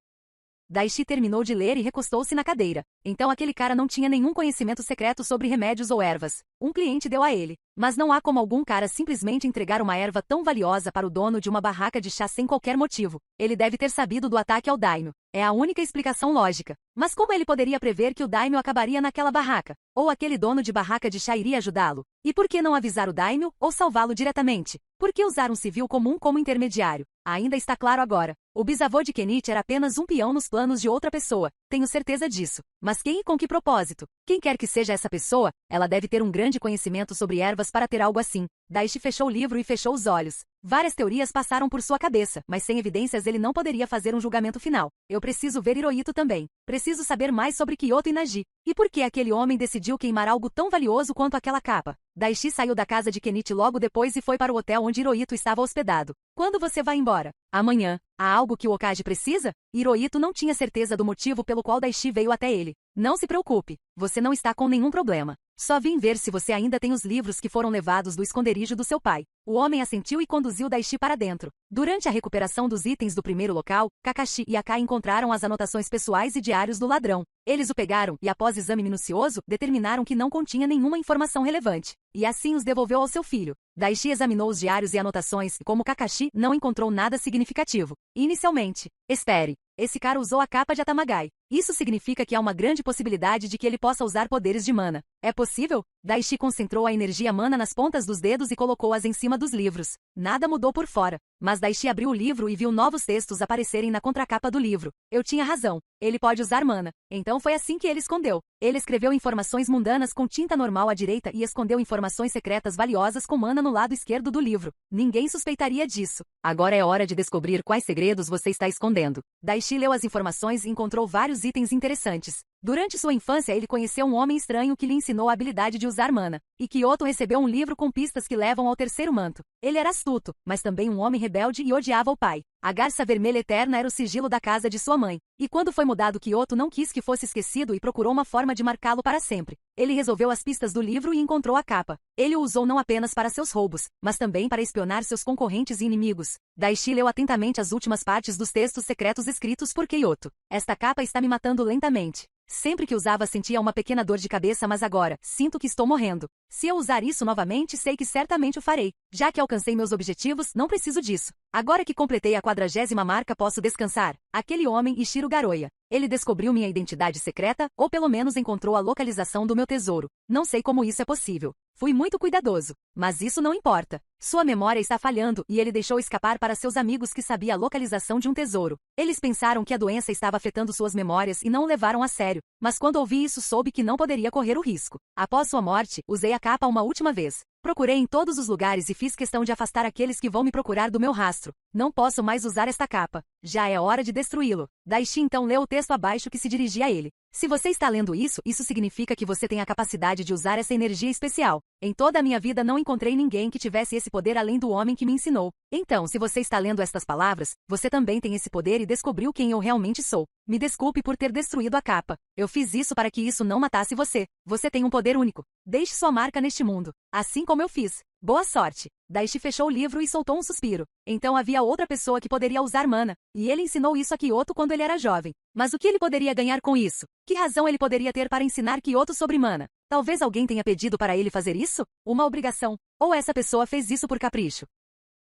Daishi terminou de ler e recostou-se na cadeira. Então aquele cara não tinha nenhum conhecimento secreto sobre remédios ou ervas. Um cliente deu a ele. Mas não há como algum cara simplesmente entregar uma erva tão valiosa para o dono de uma barraca de chá sem qualquer motivo. Ele deve ter sabido do ataque ao daimyo. É a única explicação lógica. Mas como ele poderia prever que o daimyo acabaria naquela barraca? Ou aquele dono de barraca de chá iria ajudá-lo? E por que não avisar o daimyo ou salvá-lo diretamente? Por que usar um civil comum como intermediário? Ainda está claro agora. O bisavô de Kenichi era apenas um peão nos planos de outra pessoa. Tenho certeza disso. Mas quem e com que propósito? Quem quer que seja essa pessoa, ela deve ter um grande conhecimento sobre ervas para ter algo assim. Daishi fechou o livro e fechou os olhos. Várias teorias passaram por sua cabeça, mas sem evidências ele não poderia fazer um julgamento final. Eu preciso ver Hirohito também. Preciso saber mais sobre Kyoto e Naji. E por que aquele homem decidiu queimar algo tão valioso quanto aquela capa? Daishi saiu da casa de Kenichi logo depois e foi para o hotel onde Hirohito estava hospedado. Quando você vai embora? Amanhã. Há algo que o Okage precisa? Hirohito não tinha certeza do motivo pelo qual Daishi veio até ele. Não se preocupe. Você não está com nenhum problema. Só vim ver se você ainda tem os livros que foram levados do esconderijo do seu pai. O homem assentiu e conduziu Daishi para dentro. Durante a recuperação dos itens do primeiro local, Kakashi e Akai encontraram as anotações pessoais e diários do ladrão. Eles o pegaram e, após exame minucioso, determinaram que não continha nenhuma informação relevante. E assim os devolveu ao seu filho. Daishi examinou os diários e anotações e, como Kakashi, não encontrou nada significativo. Inicialmente, espere. Esse cara usou a capa de Atamagai. Isso significa que há uma grande possibilidade de que ele possa usar poderes de mana. É possível? Daishi concentrou a energia mana nas pontas dos dedos e colocou-as em cima dos livros. Nada mudou por fora. Mas Daishi abriu o livro e viu novos textos aparecerem na contracapa do livro. Eu tinha razão. Ele pode usar mana. Então foi assim que ele escondeu. Ele escreveu informações mundanas com tinta normal à direita e escondeu informações secretas valiosas com mana no lado esquerdo do livro. Ninguém suspeitaria disso. Agora é hora de descobrir quais segredos você está escondendo. Daishi leu as informações e encontrou vários itens interessantes. Durante sua infância, ele conheceu um homem estranho que lhe ensinou a habilidade de usar mana. E Kyoto recebeu um livro com pistas que levam ao terceiro manto. Ele era astuto, mas também um homem rebelde e odiava o pai. A garça vermelha eterna era o sigilo da casa de sua mãe. E quando foi mudado, Kyoto não quis que fosse esquecido e procurou uma forma de marcá-lo para sempre. Ele resolveu as pistas do livro e encontrou a capa. Ele o usou não apenas para seus roubos, mas também para espionar seus concorrentes e inimigos. Daishi leu atentamente as últimas partes dos textos secretos escritos por Kyoto. Esta capa está me matando lentamente. Sempre que usava sentia uma pequena dor de cabeça, mas agora, sinto que estou morrendo. Se eu usar isso novamente, sei que certamente o farei. Já que alcancei meus objetivos, não preciso disso. Agora que completei a 40ª marca, posso descansar. Aquele homem, Ishiro Garoya. Ele descobriu minha identidade secreta, ou pelo menos encontrou a localização do meu tesouro. Não sei como isso é possível. Fui muito cuidadoso. Mas isso não importa. Sua memória está falhando e ele deixou escapar para seus amigos que sabia a localização de um tesouro. Eles pensaram que a doença estava afetando suas memórias e não o levaram a sério. Mas quando ouvi isso, soube que não poderia correr o risco. Após sua morte, usei a capa uma última vez. Procurei em todos os lugares e fiz questão de afastar aqueles que vão me procurar do meu rastro. Não posso mais usar esta capa. Já é hora de destruí-lo. Daishi então leu o texto abaixo que se dirigia a ele. Se você está lendo isso, isso significa que você tem a capacidade de usar essa energia especial. Em toda a minha vida não encontrei ninguém que tivesse esse poder além do homem que me ensinou. Então, se você está lendo estas palavras, você também tem esse poder e descobriu quem eu realmente sou. Me desculpe por ter destruído a capa. Eu fiz isso para que isso não matasse você. Você tem um poder único. Deixe sua marca neste mundo. Assim como eu fiz. Boa sorte. Daishi fechou o livro e soltou um suspiro. Então havia outra pessoa que poderia usar mana. E ele ensinou isso a Kyoto quando ele era jovem. Mas o que ele poderia ganhar com isso? Que razão ele poderia ter para ensinar Kyoto sobre mana? Talvez alguém tenha pedido para ele fazer isso? Uma obrigação. Ou essa pessoa fez isso por capricho?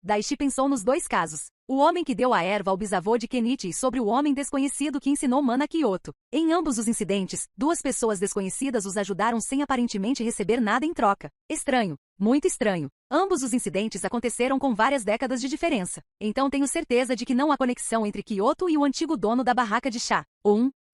Daishi pensou nos dois casos. O homem que deu a erva ao bisavô de Kenichi e sobre o homem desconhecido que ensinou mana a Kyoto. Em ambos os incidentes, duas pessoas desconhecidas os ajudaram sem aparentemente receber nada em troca. Estranho. Muito estranho. Ambos os incidentes aconteceram com várias décadas de diferença. Então tenho certeza de que não há conexão entre Kyoto e o antigo dono da barraca de chá.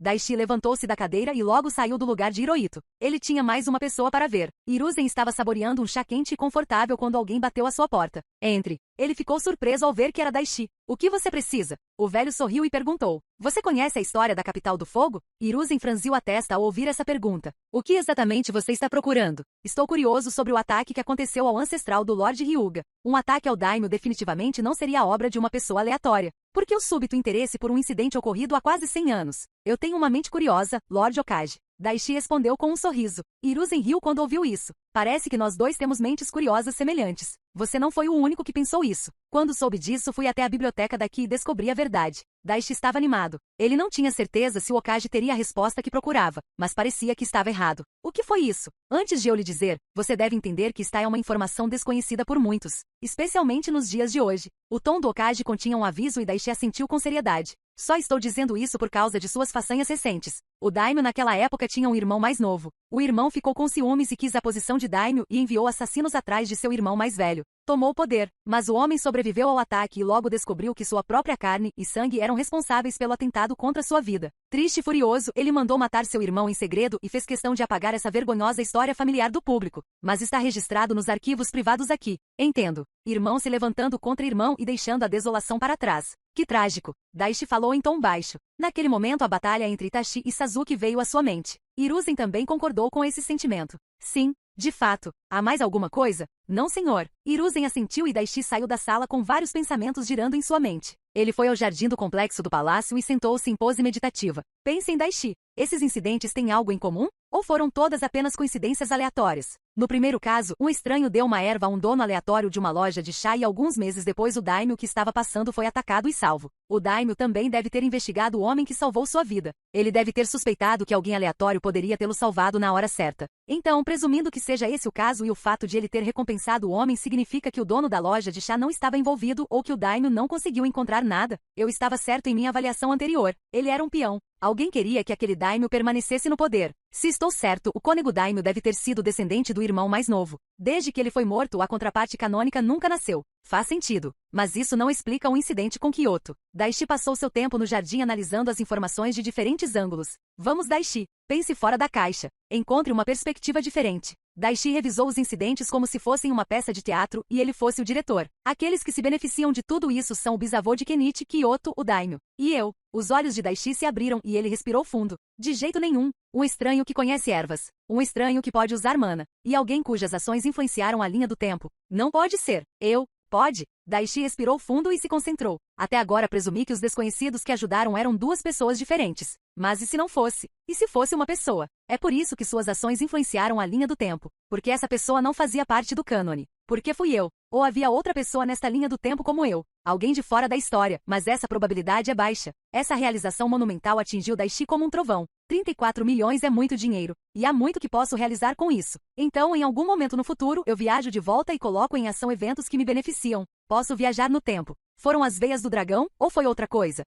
Daishi levantou-se da cadeira e logo saiu do lugar de Hirohito. Ele tinha mais uma pessoa para ver. Hiruzen estava saboreando um chá quente e confortável quando alguém bateu à sua porta. Entre. Ele ficou surpreso ao ver que era Daishi. O que você precisa? O velho sorriu e perguntou. Você conhece a história da capital do fogo? Hiruzen franziu a testa ao ouvir essa pergunta. O que exatamente você está procurando? Estou curioso sobre o ataque que aconteceu ao ancestral do Lord Hyuga. Um ataque ao daimyo definitivamente não seria a obra de uma pessoa aleatória. Por que o súbito interesse por um incidente ocorrido há quase 100 anos? Eu tenho uma mente curiosa, Lord Okage. Daishi respondeu com um sorriso. Hiruzen riu quando ouviu isso. Parece que nós dois temos mentes curiosas semelhantes. Você não foi o único que pensou isso. Quando soube disso, fui até a biblioteca daqui e descobri a verdade. Daishi estava animado. Ele não tinha certeza se o Okage teria a resposta que procurava, mas parecia que estava errado. O que foi isso? Antes de eu lhe dizer, você deve entender que esta é uma informação desconhecida por muitos, especialmente nos dias de hoje. O tom do Okage continha um aviso e Daishi assentiu com seriedade. Só estou dizendo isso por causa de suas façanhas recentes. O daimyo naquela época tinha um irmão mais novo. O irmão ficou com ciúmes e quis a posição de daimyo e enviou assassinos atrás de seu irmão mais velho. Tomou o poder, mas o homem sobreviveu ao ataque e logo descobriu que sua própria carne e sangue eram responsáveis pelo atentado contra sua vida. Triste e furioso, ele mandou matar seu irmão em segredo e fez questão de apagar essa vergonhosa história familiar do público. Mas está registrado nos arquivos privados aqui. Entendo. Irmão se levantando contra irmão e deixando a desolação para trás. Que trágico. Daishi falou em tom baixo. Naquele momento a batalha entre Itachi e Sasuke veio à sua mente. Hiruzen também concordou com esse sentimento. Sim. De fato, há mais alguma coisa? Não, senhor. Hiruzen assentiu e Daishi saiu da sala com vários pensamentos girando em sua mente. Ele foi ao jardim do complexo do palácio e sentou-se em pose meditativa. Pense em Daishi. Esses incidentes têm algo em comum? Ou foram todas apenas coincidências aleatórias? No primeiro caso, um estranho deu uma erva a um dono aleatório de uma loja de chá e alguns meses depois o daimyo que estava passando foi atacado e salvo. O daimyo também deve ter investigado o homem que salvou sua vida. Ele deve ter suspeitado que alguém aleatório poderia tê-lo salvado na hora certa. Então, presumindo que seja esse o caso e o fato de ele ter recompensado o homem significa que o dono da loja de chá não estava envolvido ou que o daimyo não conseguiu encontrar nada, eu estava certo em minha avaliação anterior. Ele era um peão. Alguém queria que aquele daimyo permanecesse no poder. Se estou certo, o cônego daimyo deve ter sido descendente do irmão mais novo. Desde que ele foi morto, a contraparte canônica nunca nasceu. Faz sentido. Mas isso não explica o incidente com Kyoto. Daishi passou seu tempo no jardim analisando as informações de diferentes ângulos. Vamos, Daishi. Pense fora da caixa. Encontre uma perspectiva diferente. Daishi revisou os incidentes como se fossem uma peça de teatro e ele fosse o diretor. Aqueles que se beneficiam de tudo isso são o bisavô de Kenichi, Kyoto, o daimyo. E eu. Os olhos de Daishi se abriram e ele respirou fundo. De jeito nenhum. Um estranho que conhece ervas. Um estranho que pode usar mana. E alguém cujas ações influenciaram a linha do tempo. Não pode ser. Eu. Pode? Daishi respirou fundo e se concentrou. Até agora presumi que os desconhecidos que ajudaram eram duas pessoas diferentes. Mas e se não fosse? E se fosse uma pessoa? É por isso que suas ações influenciaram a linha do tempo. Porque essa pessoa não fazia parte do cânone. Porque fui eu. Ou havia outra pessoa nesta linha do tempo como eu. Alguém de fora da história, mas essa probabilidade é baixa. Essa realização monumental atingiu Daishi como um trovão. 34 milhões é muito dinheiro. E há muito que posso realizar com isso. Então, em algum momento no futuro, eu viajo de volta e coloco em ação eventos que me beneficiam. Posso viajar no tempo. Foram as veias do dragão, ou foi outra coisa?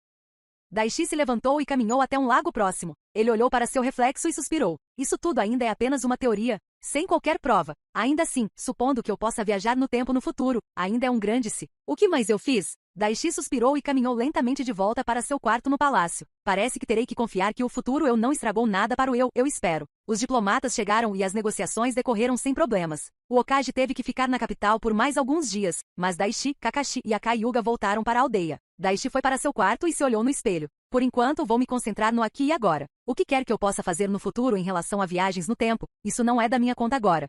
Daishi se levantou e caminhou até um lago próximo. Ele olhou para seu reflexo e suspirou. Isso tudo ainda é apenas uma teoria, sem qualquer prova. Ainda assim, supondo que eu possa viajar no tempo no futuro, ainda é um grande se. O que mais eu fiz? Daishi suspirou e caminhou lentamente de volta para seu quarto no palácio. Parece que terei que confiar que o futuro eu não estragou nada para o eu espero. Os diplomatas chegaram e as negociações decorreram sem problemas. O Okage teve que ficar na capital por mais alguns dias, mas Daishi, Kakashi e Akai Hyuga voltaram para a aldeia. Daishi foi para seu quarto e se olhou no espelho. Por enquanto vou me concentrar no aqui e agora. O que quer que eu possa fazer no futuro em relação a viagens no tempo, isso não é da minha conta agora.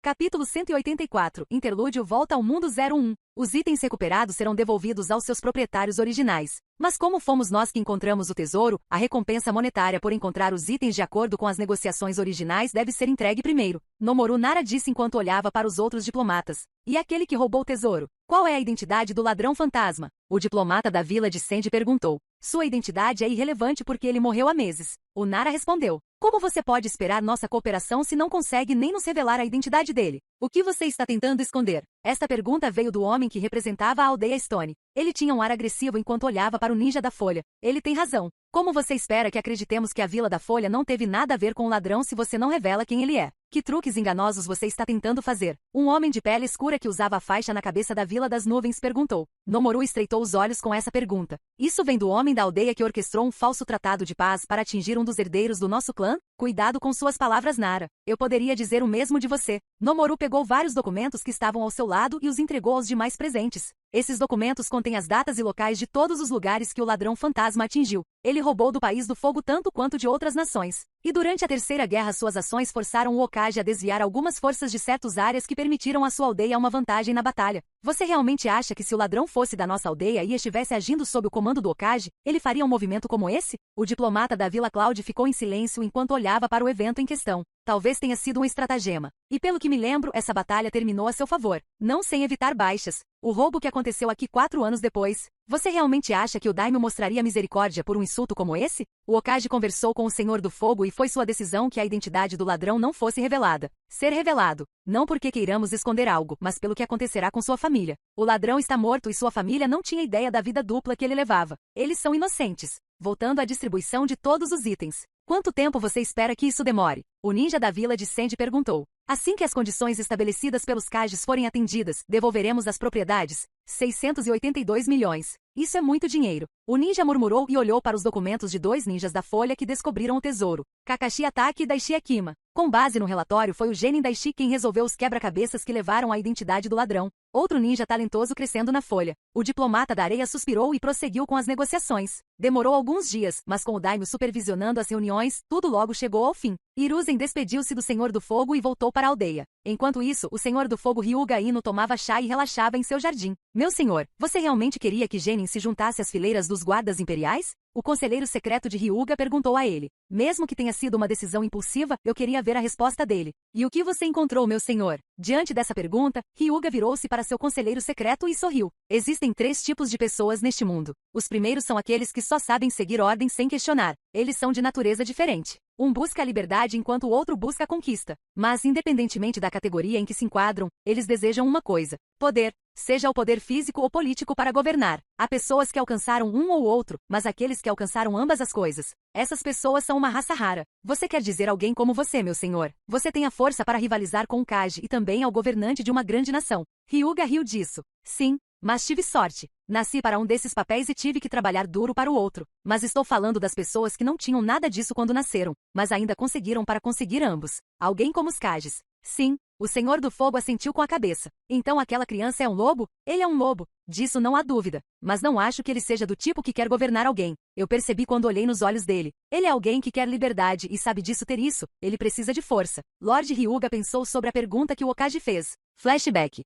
Capítulo 184, Interlúdio volta ao mundo 01. Os itens recuperados serão devolvidos aos seus proprietários originais. Mas como fomos nós que encontramos o tesouro, a recompensa monetária por encontrar os itens de acordo com as negociações originais deve ser entregue primeiro. Nomoru Nara disse enquanto olhava para os outros diplomatas. E aquele que roubou o tesouro? Qual é a identidade do ladrão fantasma? O diplomata da vila de Sandy perguntou. Sua identidade é irrelevante porque ele morreu há meses. O Nara respondeu. Como você pode esperar nossa cooperação se não consegue nem nos revelar a identidade dele? O que você está tentando esconder? Esta pergunta veio do homem que representava a aldeia Stone. Ele tinha um ar agressivo enquanto olhava para o ninja da Folha. Ele tem razão. Como você espera que acreditemos que a Vila da Folha não teve nada a ver com o ladrão se você não revela quem ele é? Que truques enganosos você está tentando fazer? Um homem de pele escura que usava a faixa na cabeça da Vila das Nuvens perguntou. Nomoru estreitou os olhos com essa pergunta. Isso vem do homem da aldeia que orquestrou um falso tratado de paz para atingir um dos herdeiros do nosso clã? Cuidado com suas palavras, Nara. Eu poderia dizer o mesmo de você. Nomoru pegou vários documentos que estavam ao seu lado e os entregou aos demais presentes. Esses documentos contêm as datas e locais de todos os lugares que o ladrão fantasma atingiu. Ele roubou do País do Fogo tanto quanto de outras nações. E durante a Terceira Guerra suas ações forçaram o Hokage a desviar algumas forças de certas áreas que permitiram à sua aldeia uma vantagem na batalha. Você realmente acha que se o ladrão fosse da nossa aldeia e estivesse agindo sob o comando do Hokage, ele faria um movimento como esse? O diplomata da Vila Cloud ficou em silêncio enquanto olhava para o evento em questão. Talvez tenha sido um estratagema. E pelo que me lembro, essa batalha terminou a seu favor. Não sem evitar baixas. O roubo que aconteceu aqui 4 anos depois. Você realmente acha que o Daimyo mostraria misericórdia por um insulto como esse? O Hokage conversou com o Senhor do Fogo e foi sua decisão que a identidade do ladrão não fosse revelada. Ser revelado. Não porque queiramos esconder algo, mas pelo que acontecerá com sua família. O ladrão está morto e sua família não tinha ideia da vida dupla que ele levava. Eles são inocentes. Voltando à distribuição de todos os itens. Quanto tempo você espera que isso demore? O ninja da vila de Sandy perguntou. Assim que as condições estabelecidas pelos Kages forem atendidas, devolveremos as propriedades. 682 milhões. Isso é muito dinheiro. O ninja murmurou e olhou para os documentos de 2 ninjas da Folha que descobriram o tesouro. Kakashi Atake e Daishi Akima. Com base no relatório, foi o Genin Daishi quem resolveu os quebra-cabeças que levaram à identidade do ladrão. Outro ninja talentoso crescendo na Folha. O diplomata da areia suspirou e prosseguiu com as negociações. Demorou alguns dias, mas com o Daimyo supervisionando as reuniões, tudo logo chegou ao fim. Hiruzen despediu-se do Senhor do Fogo e voltou para a aldeia. Enquanto isso, o Senhor do Fogo Ryuga Ino tomava chá e relaxava em seu jardim. Meu senhor, você realmente queria que Genin se juntasse às fileiras dos guardas imperiais? O conselheiro secreto de Ryuga perguntou a ele. Mesmo que tenha sido uma decisão impulsiva, eu queria ver a resposta dele. E o que você encontrou, meu senhor? Diante dessa pergunta, Ryuga virou-se para seu conselheiro secreto e sorriu. Existem 3 tipos de pessoas neste mundo. Os primeiros são aqueles que só sabem seguir ordens sem questionar. Eles são de natureza diferente. Um busca a liberdade enquanto o outro busca a conquista. Mas, independentemente da categoria em que se enquadram, eles desejam uma coisa: poder. Seja o poder físico ou político para governar. Há pessoas que alcançaram um ou outro, mas aqueles que alcançaram ambas as coisas. Essas pessoas são uma raça rara. Você quer dizer alguém como você, meu senhor. Você tem a força para rivalizar com o Kage e também é o governante de uma grande nação. Ryuga riu disso. Sim, mas tive sorte. Nasci para um desses papéis e tive que trabalhar duro para o outro. Mas estou falando das pessoas que não tinham nada disso quando nasceram, mas ainda conseguiram para conseguir ambos. Alguém como os Kages. Sim, o Senhor do Fogo assentiu com a cabeça. Então aquela criança é um lobo? Ele é um lobo. Disso não há dúvida. Mas não acho que ele seja do tipo que quer governar alguém. Eu percebi quando olhei nos olhos dele. Ele é alguém que quer liberdade e sabe disso ter isso. Ele precisa de força. Lord Ryuga pensou sobre a pergunta que o Hokage fez. Flashback.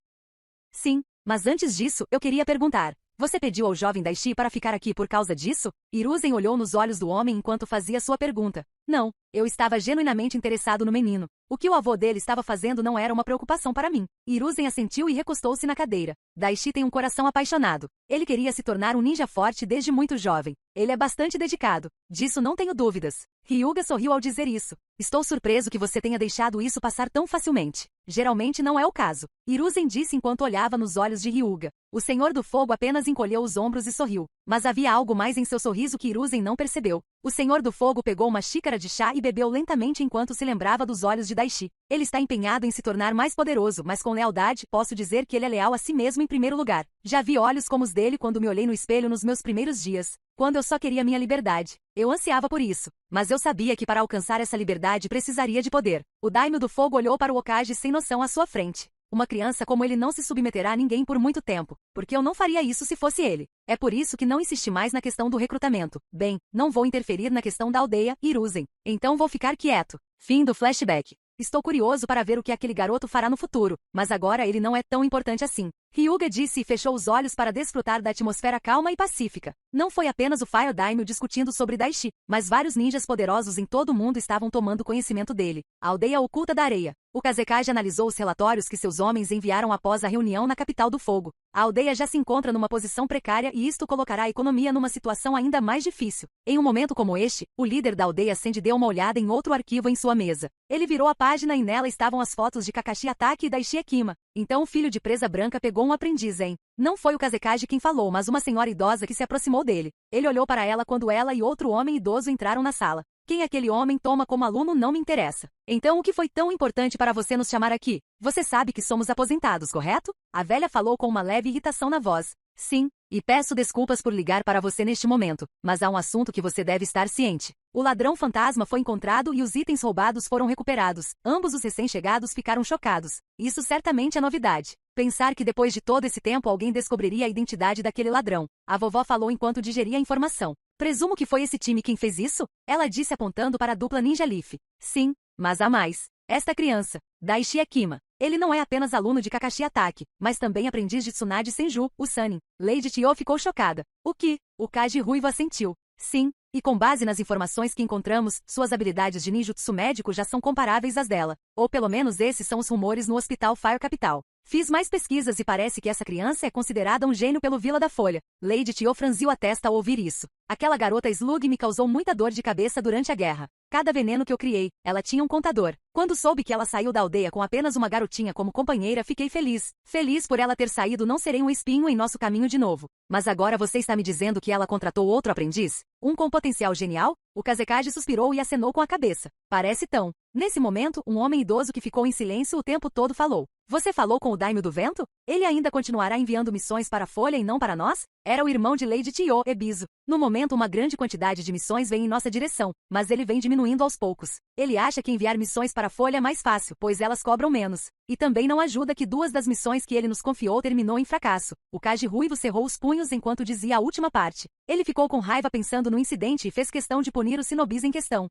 Sim, mas antes disso, eu queria perguntar. Você pediu ao jovem Daishi para ficar aqui por causa disso? Hiruzen olhou nos olhos do homem enquanto fazia sua pergunta. Não, eu estava genuinamente interessado no menino. O que o avô dele estava fazendo não era uma preocupação para mim. Hiruzen assentiu e recostou-se na cadeira. Daishi tem um coração apaixonado. Ele queria se tornar um ninja forte desde muito jovem. Ele é bastante dedicado. Disso não tenho dúvidas. Ryuga sorriu ao dizer isso. Estou surpreso que você tenha deixado isso passar tão facilmente. Geralmente não é o caso. Hiruzen disse enquanto olhava nos olhos de Ryuga. O Senhor do Fogo apenas encolheu os ombros e sorriu. Mas havia algo mais em seu sorriso que Hiruzen não percebeu. O Senhor do Fogo pegou uma xícara de chá e bebeu lentamente enquanto se lembrava dos olhos de Daishi. Ele está empenhado em se tornar mais poderoso, mas com lealdade, posso dizer que ele é leal a si mesmo em primeiro lugar. Já vi olhos como os dele quando me olhei no espelho nos meus primeiros dias. Quando eu só queria minha liberdade. Eu ansiava por isso. Mas eu sabia que para alcançar essa liberdade precisaria de poder. O Daimyo do Fogo olhou para o Hokage sem noção à sua frente. Uma criança como ele não se submeterá a ninguém por muito tempo, porque eu não faria isso se fosse ele. É por isso que não insisti mais na questão do recrutamento. Bem, não vou interferir na questão da aldeia, Hiruzen. Então vou ficar quieto. Fim do flashback. Estou curioso para ver o que aquele garoto fará no futuro, mas agora ele não é tão importante assim. Hyuga disse e fechou os olhos para desfrutar da atmosfera calma e pacífica. Não foi apenas o Fire Daimyo discutindo sobre Daishi, mas vários ninjas poderosos em todo o mundo estavam tomando conhecimento dele. A aldeia oculta da areia. O Kazekage analisou os relatórios que seus homens enviaram após a reunião na capital do fogo. A aldeia já se encontra numa posição precária e isto colocará a economia numa situação ainda mais difícil. Em um momento como este, o líder da aldeia Sandy deu uma olhada em outro arquivo em sua mesa. Ele virou a página e nela estavam as fotos de Kakashi Atake e Daishi Ekima. Então o filho de Presa Branca pegou um aprendiz, hein? Não foi o Kazekage quem falou, mas uma senhora idosa que se aproximou dele. Ele olhou para ela quando ela e outro homem idoso entraram na sala. Quem aquele homem toma como aluno não me interessa. Então o que foi tão importante para você nos chamar aqui? Você sabe que somos aposentados, correto? A velha falou com uma leve irritação na voz. Sim, e peço desculpas por ligar para você neste momento, mas há um assunto que você deve estar ciente. O ladrão fantasma foi encontrado e os itens roubados foram recuperados. Ambos os recém-chegados ficaram chocados. Isso certamente é novidade. Pensar que depois de todo esse tempo alguém descobriria a identidade daquele ladrão. A vovó falou enquanto digeria a informação. Presumo que foi esse time quem fez isso? Ela disse apontando para a dupla Ninja Leaf. Sim, mas há mais. Esta criança, Daishi Ekima. Ele não é apenas aluno de Kakashi Atake, mas também aprendiz de Tsunade Senju, o Sanin. Lady Tio ficou chocada. O que? O Kage Ruivo assentiu. Sim, e com base nas informações que encontramos, suas habilidades de ninjutsu médico já são comparáveis às dela. Ou pelo menos esses são os rumores no Hospital Fire Capital. Fiz mais pesquisas e parece que essa criança é considerada um gênio pelo Vila da Folha. Lady Tio franziu a testa ao ouvir isso. Aquela garota Slug me causou muita dor de cabeça durante a guerra. Cada veneno que eu criei, ela tinha um contador. Quando soube que ela saiu da aldeia com apenas uma garotinha como companheira, fiquei feliz. Feliz por ela ter saído, não serei um espinho em nosso caminho de novo. Mas agora você está me dizendo que ela contratou outro aprendiz? Um com potencial genial? O Kazekage suspirou e acenou com a cabeça. Parece tão. Nesse momento, um homem idoso que ficou em silêncio o tempo todo falou. Você falou com o Daimyo do Vento? Ele ainda continuará enviando missões para a Folha e não para nós? Era o irmão de Lady Tio, Ebizo. No momento uma grande quantidade de missões vem em nossa direção, mas ele vem diminuindo aos poucos. Ele acha que enviar missões para a Folha é mais fácil, pois elas cobram menos. E também não ajuda que 2 das missões que ele nos confiou terminou em fracasso. O Kage Ruivo cerrou os punhos enquanto dizia a última parte. Ele ficou com raiva pensando no incidente e fez questão de punir os shinobis em questão.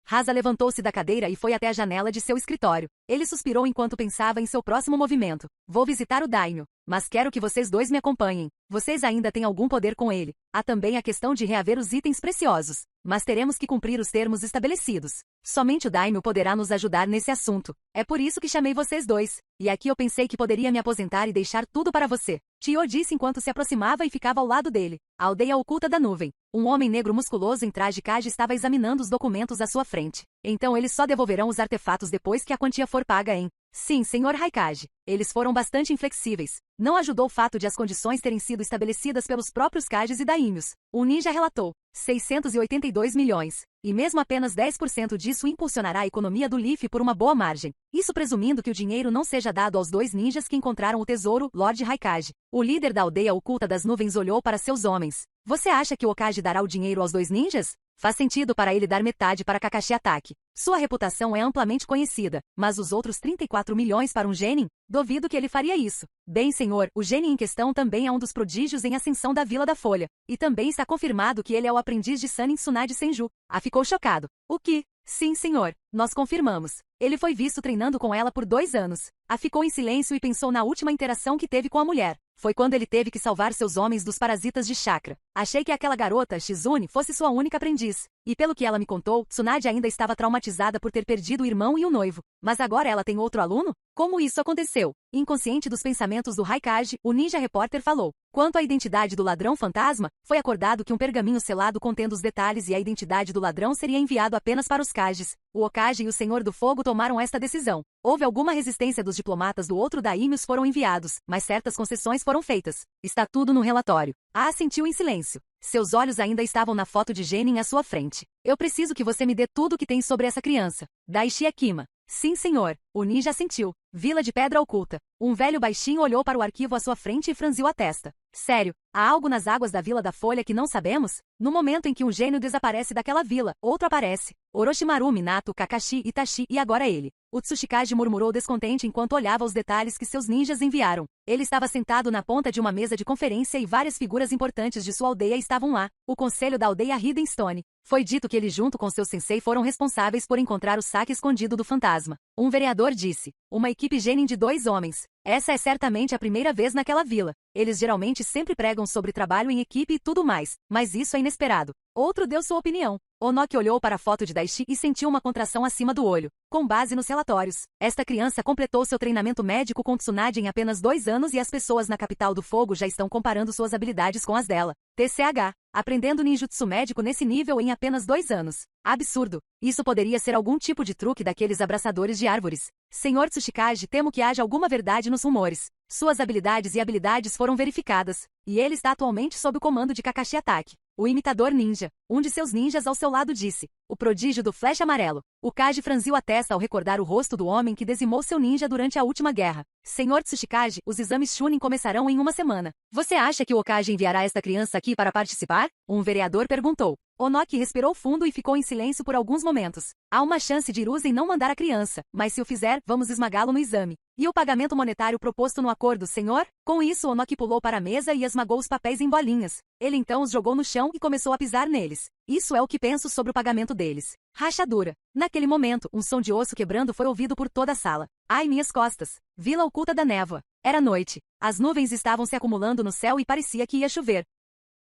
Rasa levantou-se da cadeira e foi até a janela de seu escritório. Ele suspirou enquanto pensava em seu próximo movimento. Vou visitar o Daimyo, mas quero que vocês dois me acompanhem. Vocês ainda têm algum poder com ele. Há também a questão de reaver os itens preciosos. Mas teremos que cumprir os termos estabelecidos. Somente o Daimyo poderá nos ajudar nesse assunto. É por isso que chamei vocês dois. E aqui eu pensei que poderia me aposentar e deixar tudo para você. Tio disse enquanto se aproximava e ficava ao lado dele. A aldeia oculta da nuvem. Um homem negro musculoso em traje Kage estava examinando os documentos à sua frente. Então eles só devolverão os artefatos depois que a quantia for paga, hein? Sim, senhor Raikage. Eles foram bastante inflexíveis. Não ajudou o fato de as condições terem sido estabelecidas pelos próprios Kages e Daimyos. O ninja relatou. 682 milhões. E mesmo apenas 10% disso impulsionará a economia do Leaf por uma boa margem. Isso presumindo que o dinheiro não seja dado aos 2 ninjas que encontraram o tesouro, Lord Raikage. O líder da aldeia oculta das nuvens olhou para seus homens. Você acha que o Okage dará o dinheiro aos 2 ninjas? Faz sentido para ele dar metade para Kakashi Atake. Sua reputação é amplamente conhecida, mas os outros 34 milhões para um genin? Duvido que ele faria isso. Bem, senhor, o genin em questão também é um dos prodígios em ascensão da Vila da Folha. E também está confirmado que ele é o aprendiz de Sanin Tsunade Senju. Ficou chocado. O que? Sim, senhor. Nós confirmamos. Ele foi visto treinando com ela por 2 anos. Ficou em silêncio e pensou na última interação que teve com a mulher. Foi quando ele teve que salvar seus homens dos parasitas de chakra. Achei que aquela garota, Shizune, fosse sua única aprendiz. E pelo que ela me contou, Tsunade ainda estava traumatizada por ter perdido o irmão e o noivo. Mas agora ela tem outro aluno? Como isso aconteceu? Inconsciente dos pensamentos do Raikage, o ninja repórter falou. Quanto à identidade do ladrão fantasma, foi acordado que um pergaminho selado contendo os detalhes e a identidade do ladrão seria enviado apenas para os Kages. O Okage e o Senhor do Fogo tomaram esta decisão. Houve alguma resistência dos diplomatas do outro Daimyos foram enviados, mas certas concessões foram feitas. Está tudo no relatório. Assentiu em silêncio. Seus olhos ainda estavam na foto de Genin à sua frente. Eu preciso que você me dê tudo o que tem sobre essa criança. Daishi Ekima. Sim, senhor. O ninja assentiu. Vila de Pedra Oculta. Um velho baixinho olhou para o arquivo à sua frente e franziu a testa. Sério, há algo nas águas da Vila da Folha que não sabemos? No momento em que um gênio desaparece daquela vila, outro aparece. Orochimaru, Minato, Kakashi, Itachi e agora ele. O Tsuchikage murmurou descontente enquanto olhava os detalhes que seus ninjas enviaram. Ele estava sentado na ponta de uma mesa de conferência e várias figuras importantes de sua aldeia estavam lá. O conselho da aldeia Hidden Stone. Foi dito que ele junto com seu sensei foram responsáveis por encontrar o saque escondido do fantasma. Um vereador disse. Uma equipe genin de 2 homens. Essa é certamente a primeira vez naquela vila. Eles geralmente sempre pregam sobre trabalho em equipe e tudo mais, mas isso é inesperado. Outro deu sua opinião. Onoki olhou para a foto de Daishi e sentiu uma contração acima do olho. Com base nos relatórios, esta criança completou seu treinamento médico com Tsunade em apenas 2 anos e as pessoas na capital do fogo já estão comparando suas habilidades com as dela. TCH. Aprendendo ninjutsu médico nesse nível em apenas 2 anos. Absurdo. Isso poderia ser algum tipo de truque daqueles abraçadores de árvores. Senhor Tsuchikage, temo que haja alguma verdade nos rumores. Suas habilidades foram verificadas, e ele está atualmente sob o comando de Kakashi Attack, o imitador ninja. Um de seus ninjas ao seu lado disse, o prodígio do flash amarelo. O Kage franziu a testa ao recordar o rosto do homem que dizimou seu ninja durante a última guerra. Senhor Tsuchikage, os exames Chunin começarão em uma semana. Você acha que o Kage enviará esta criança aqui para participar? Um vereador perguntou. Onoki respirou fundo e ficou em silêncio por alguns momentos. Há uma chance de Hiruzen não mandar a criança, mas se o fizer, vamos esmagá-lo no exame. E o pagamento monetário proposto no acordo, senhor? Com isso, Onoki pulou para a mesa e esmagou os papéis em bolinhas. Ele então os jogou no chão e começou a pisar neles. Isso é o que penso sobre o pagamento deles. Rachadura. Naquele momento, um som de osso quebrando foi ouvido por toda a sala. Ai, minhas costas. Vila oculta da névoa. Era noite. As nuvens estavam se acumulando no céu e parecia que ia chover.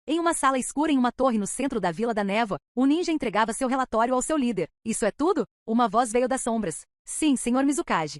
Em uma sala escura em uma torre no centro da Vila da Névoa, o ninja entregava seu relatório ao seu líder. Isso é tudo? Uma voz veio das sombras. Sim, senhor Mizukage.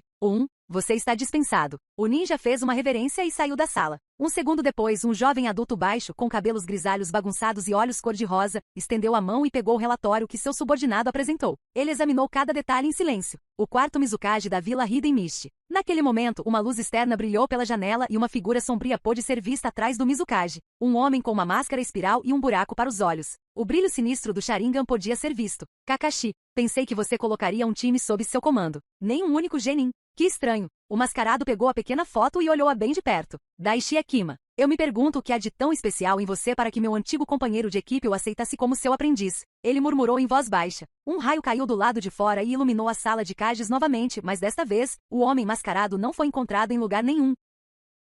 Você está dispensado. O ninja fez uma reverência e saiu da sala. Um segundo depois, um jovem adulto baixo, com cabelos grisalhos bagunçados e olhos cor-de-rosa, estendeu a mão e pegou o relatório que seu subordinado apresentou. Ele examinou cada detalhe em silêncio. O quarto Mizukage da Vila Hiden Mist. Naquele momento, uma luz externa brilhou pela janela e uma figura sombria pôde ser vista atrás do Mizukage. Um homem com uma máscara espiral e um buraco para os olhos. O brilho sinistro do Sharingan podia ser visto. Kakashi, pensei que você colocaria um time sob seu comando. Nem um único genin. Que estranho. O mascarado pegou a pequena foto e olhou-a bem de perto. Daishi Akima. Eu me pergunto o que há de tão especial em você para que meu antigo companheiro de equipe o aceitasse como seu aprendiz. Ele murmurou em voz baixa. Um raio caiu do lado de fora e iluminou a sala de Kages novamente, mas desta vez, o homem mascarado não foi encontrado em lugar nenhum.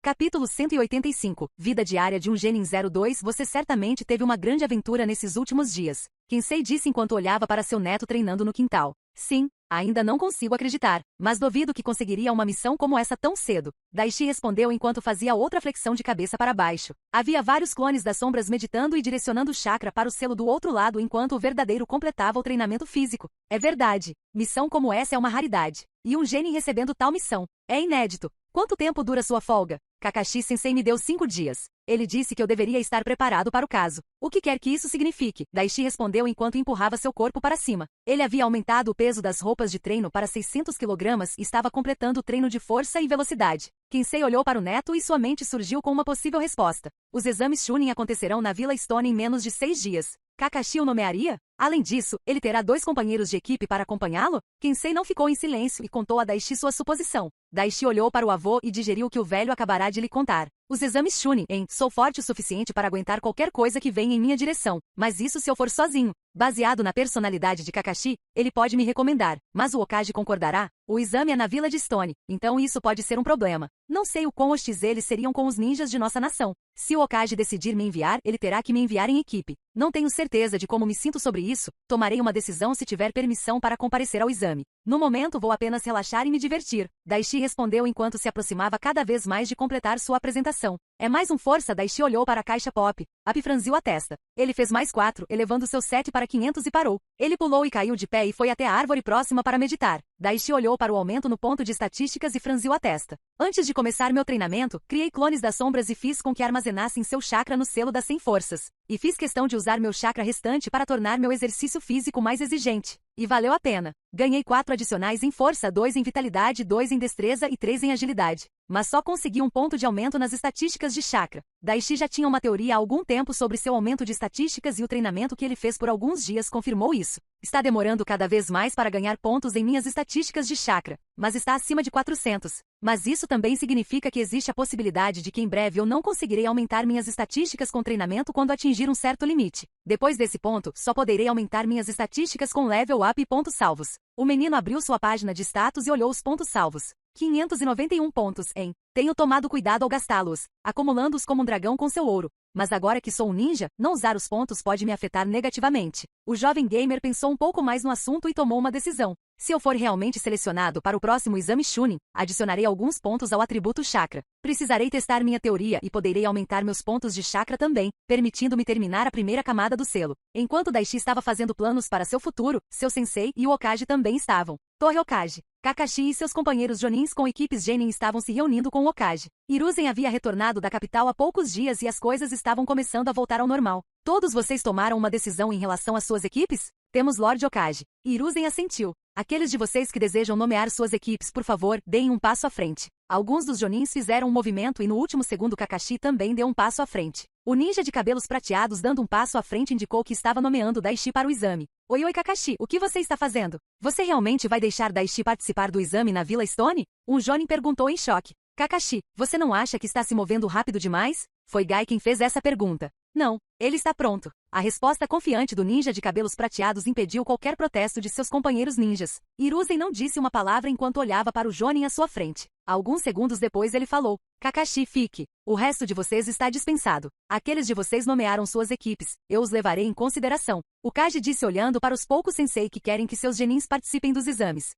Capítulo 185. Vida diária de um Genin 02. Você certamente teve uma grande aventura nesses últimos dias. Kensei disse enquanto olhava para seu neto treinando no quintal. Sim, ainda não consigo acreditar, mas duvido que conseguiria uma missão como essa tão cedo. Daishi respondeu enquanto fazia outra flexão de cabeça para baixo. Havia vários clones das sombras meditando e direcionando o chakra para o selo do outro lado enquanto o verdadeiro completava o treinamento físico. É verdade. Missão como essa é uma raridade. E um Genin recebendo tal missão. É inédito. Quanto tempo dura sua folga? Kakashi-sensei me deu 5 dias. Ele disse que eu deveria estar preparado para o caso. O que quer que isso signifique? Daishi respondeu enquanto empurrava seu corpo para cima. Ele havia aumentado o peso das roupas de treino para 600 kg e estava completando o treino de força e velocidade. Kensei olhou para o neto e sua mente surgiu com uma possível resposta. Os exames Chunin acontecerão na Vila Stone em menos de 6 dias. Kakashi o nomearia? Além disso, ele terá 2 companheiros de equipe para acompanhá-lo? Kensei não ficou em silêncio e contou a Daishi sua suposição. Daishi olhou para o avô e digeriu o que o velho acabará de lhe contar. Os exames Chunin, sou forte o suficiente para aguentar qualquer coisa que venha em minha direção, mas isso se eu for sozinho. Baseado na personalidade de Kakashi, ele pode me recomendar, mas o Hokage concordará? O exame é na Vila de Stone, então isso pode ser um problema. Não sei o quão hostis eles seriam com os ninjas de nossa nação. Se o Hokage decidir me enviar, ele terá que me enviar em equipe. Não tenho certeza de como me sinto sobre isso, tomarei uma decisão se tiver permissão para comparecer ao exame. No momento vou apenas relaxar e me divertir. Daishi respondeu enquanto se aproximava cada vez mais de completar sua apresentação. É mais um força. Daishi olhou para a caixa pop. Api franziu a testa. Ele fez mais 4, elevando seu 7 para 500 e parou. Ele pulou e caiu de pé e foi até a árvore próxima para meditar. Daishi olhou para o aumento no ponto de estatísticas e franziu a testa. Antes de começar meu treinamento, criei clones das sombras e fiz com que armazenassem seu chakra no selo das 100 forças. E fiz questão de usar meu chakra restante para tornar meu exercício físico mais exigente. E valeu a pena. Ganhei 4 adicionais em força, 2 em vitalidade, 2 em destreza e 3 em agilidade. Mas só consegui um ponto de aumento nas estatísticas de chakra. Daishi já tinha uma teoria há algum tempo sobre seu aumento de estatísticas e o treinamento que ele fez por alguns dias confirmou isso. Está demorando cada vez mais para ganhar pontos em minhas estatísticas de chakra, mas está acima de 400. Mas isso também significa que existe a possibilidade de que em breve eu não conseguirei aumentar minhas estatísticas com treinamento quando atingir um certo limite. Depois desse ponto, só poderei aumentar minhas estatísticas com level up e pontos salvos. O menino abriu sua página de status e olhou os pontos salvos. 591 pontos em. Tenho tomado cuidado ao gastá-los, acumulando-os como um dragão com seu ouro. Mas agora que sou um ninja, não usar os pontos pode me afetar negativamente. O jovem gamer pensou um pouco mais no assunto e tomou uma decisão. Se eu for realmente selecionado para o próximo exame Chunin, adicionarei alguns pontos ao atributo chakra. Precisarei testar minha teoria e poderei aumentar meus pontos de chakra também, permitindo-me terminar a primeira camada do selo. Enquanto Daishi estava fazendo planos para seu futuro, seu sensei e o Hokage também estavam. Torre Hokage. Kakashi e seus companheiros Jonins com equipes Genin estavam se reunindo com o Hokage. Hiruzen havia retornado da capital há poucos dias e as coisas estavam começando a voltar ao normal. Todos vocês tomaram uma decisão em relação às suas equipes? Temos Lord Hokage. Hiruzen assentiu. Aqueles de vocês que desejam nomear suas equipes, por favor, deem um passo à frente. Alguns dos Jonins fizeram um movimento e no último segundo Kakashi também deu um passo à frente. O ninja de cabelos prateados dando um passo à frente indicou que estava nomeando Daishi para o exame. Oi Kakashi, o que você está fazendo? Você realmente vai deixar Daishi participar do exame na Vila Stone? Um Jonin perguntou em choque. Kakashi, você não acha que está se movendo rápido demais? Foi Gai quem fez essa pergunta. Não, ele está pronto. A resposta confiante do ninja de cabelos prateados impediu qualquer protesto de seus companheiros ninjas. Hiruzen não disse uma palavra enquanto olhava para o Jonin à sua frente. Alguns segundos depois ele falou. Kakashi, fique. O resto de vocês está dispensado. Aqueles de vocês nomearam suas equipes. Eu os levarei em consideração. O Kage disse olhando para os poucos sensei que querem que seus genins participem dos exames.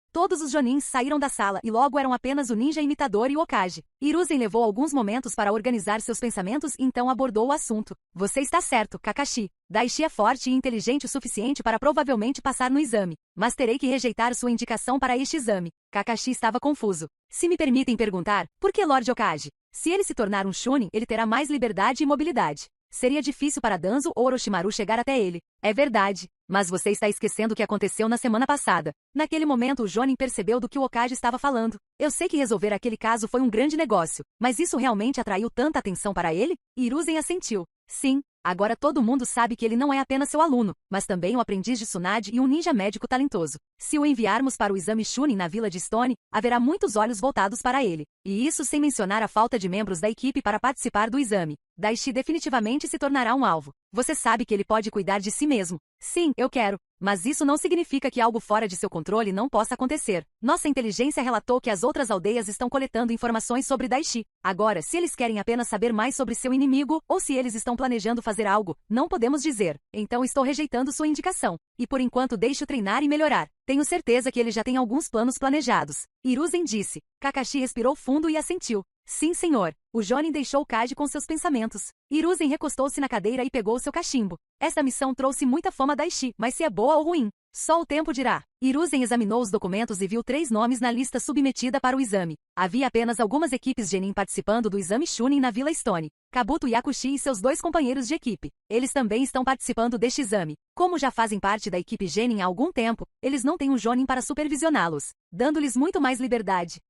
Todos os Jonins saíram da sala e logo eram apenas o ninja imitador e o Hokage. Hiruzen levou alguns momentos para organizar seus pensamentos e então abordou o assunto. Você está certo, Kakashi. Daishi é forte e inteligente o suficiente para provavelmente passar no exame, mas terei que rejeitar sua indicação para este exame. Kakashi estava confuso. Se me permitem perguntar, por que Lord Hokage? Se ele se tornar um Chunin, ele terá mais liberdade e mobilidade. Seria difícil para Danzo ou Orochimaru chegar até ele. É verdade. Mas você está esquecendo o que aconteceu na semana passada. Naquele momento o Jonin percebeu do que o Hokage estava falando. Eu sei que resolver aquele caso foi um grande negócio, mas isso realmente atraiu tanta atenção para ele? Hiruzen assentiu. Sim. Agora todo mundo sabe que ele não é apenas seu aluno, mas também um aprendiz de Tsunade e um ninja médico talentoso. Se o enviarmos para o exame Chunin na Vila de Stone, haverá muitos olhos voltados para ele. E isso sem mencionar a falta de membros da equipe para participar do exame. Daishi definitivamente se tornará um alvo. Você sabe que ele pode cuidar de si mesmo. Sim, eu quero. Mas isso não significa que algo fora de seu controle não possa acontecer. Nossa inteligência relatou que as outras aldeias estão coletando informações sobre Daishi. Agora, se eles querem apenas saber mais sobre seu inimigo, ou se eles estão planejando fazer algo, não podemos dizer. Então estou rejeitando sua indicação. E por enquanto deixe-o treinar e melhorar. Tenho certeza que ele já tem alguns planos planejados. Hiruzen disse. Kakashi respirou fundo e assentiu. Sim, senhor. O Jonin deixou o Kage com seus pensamentos. Hiruzen recostou-se na cadeira e pegou seu cachimbo. Esta missão trouxe muita fama a Daishi, mas se é boa ou ruim, só o tempo dirá. Hiruzen examinou os documentos e viu 3 nomes na lista submetida para o exame. Havia apenas algumas equipes Genin participando do exame Chunin na Vila Stone. Kabuto Yakushi e seus 2 companheiros de equipe. Eles também estão participando deste exame. Como já fazem parte da equipe Genin há algum tempo, eles não têm um Jonin para supervisioná-los, dando-lhes muito mais liberdade.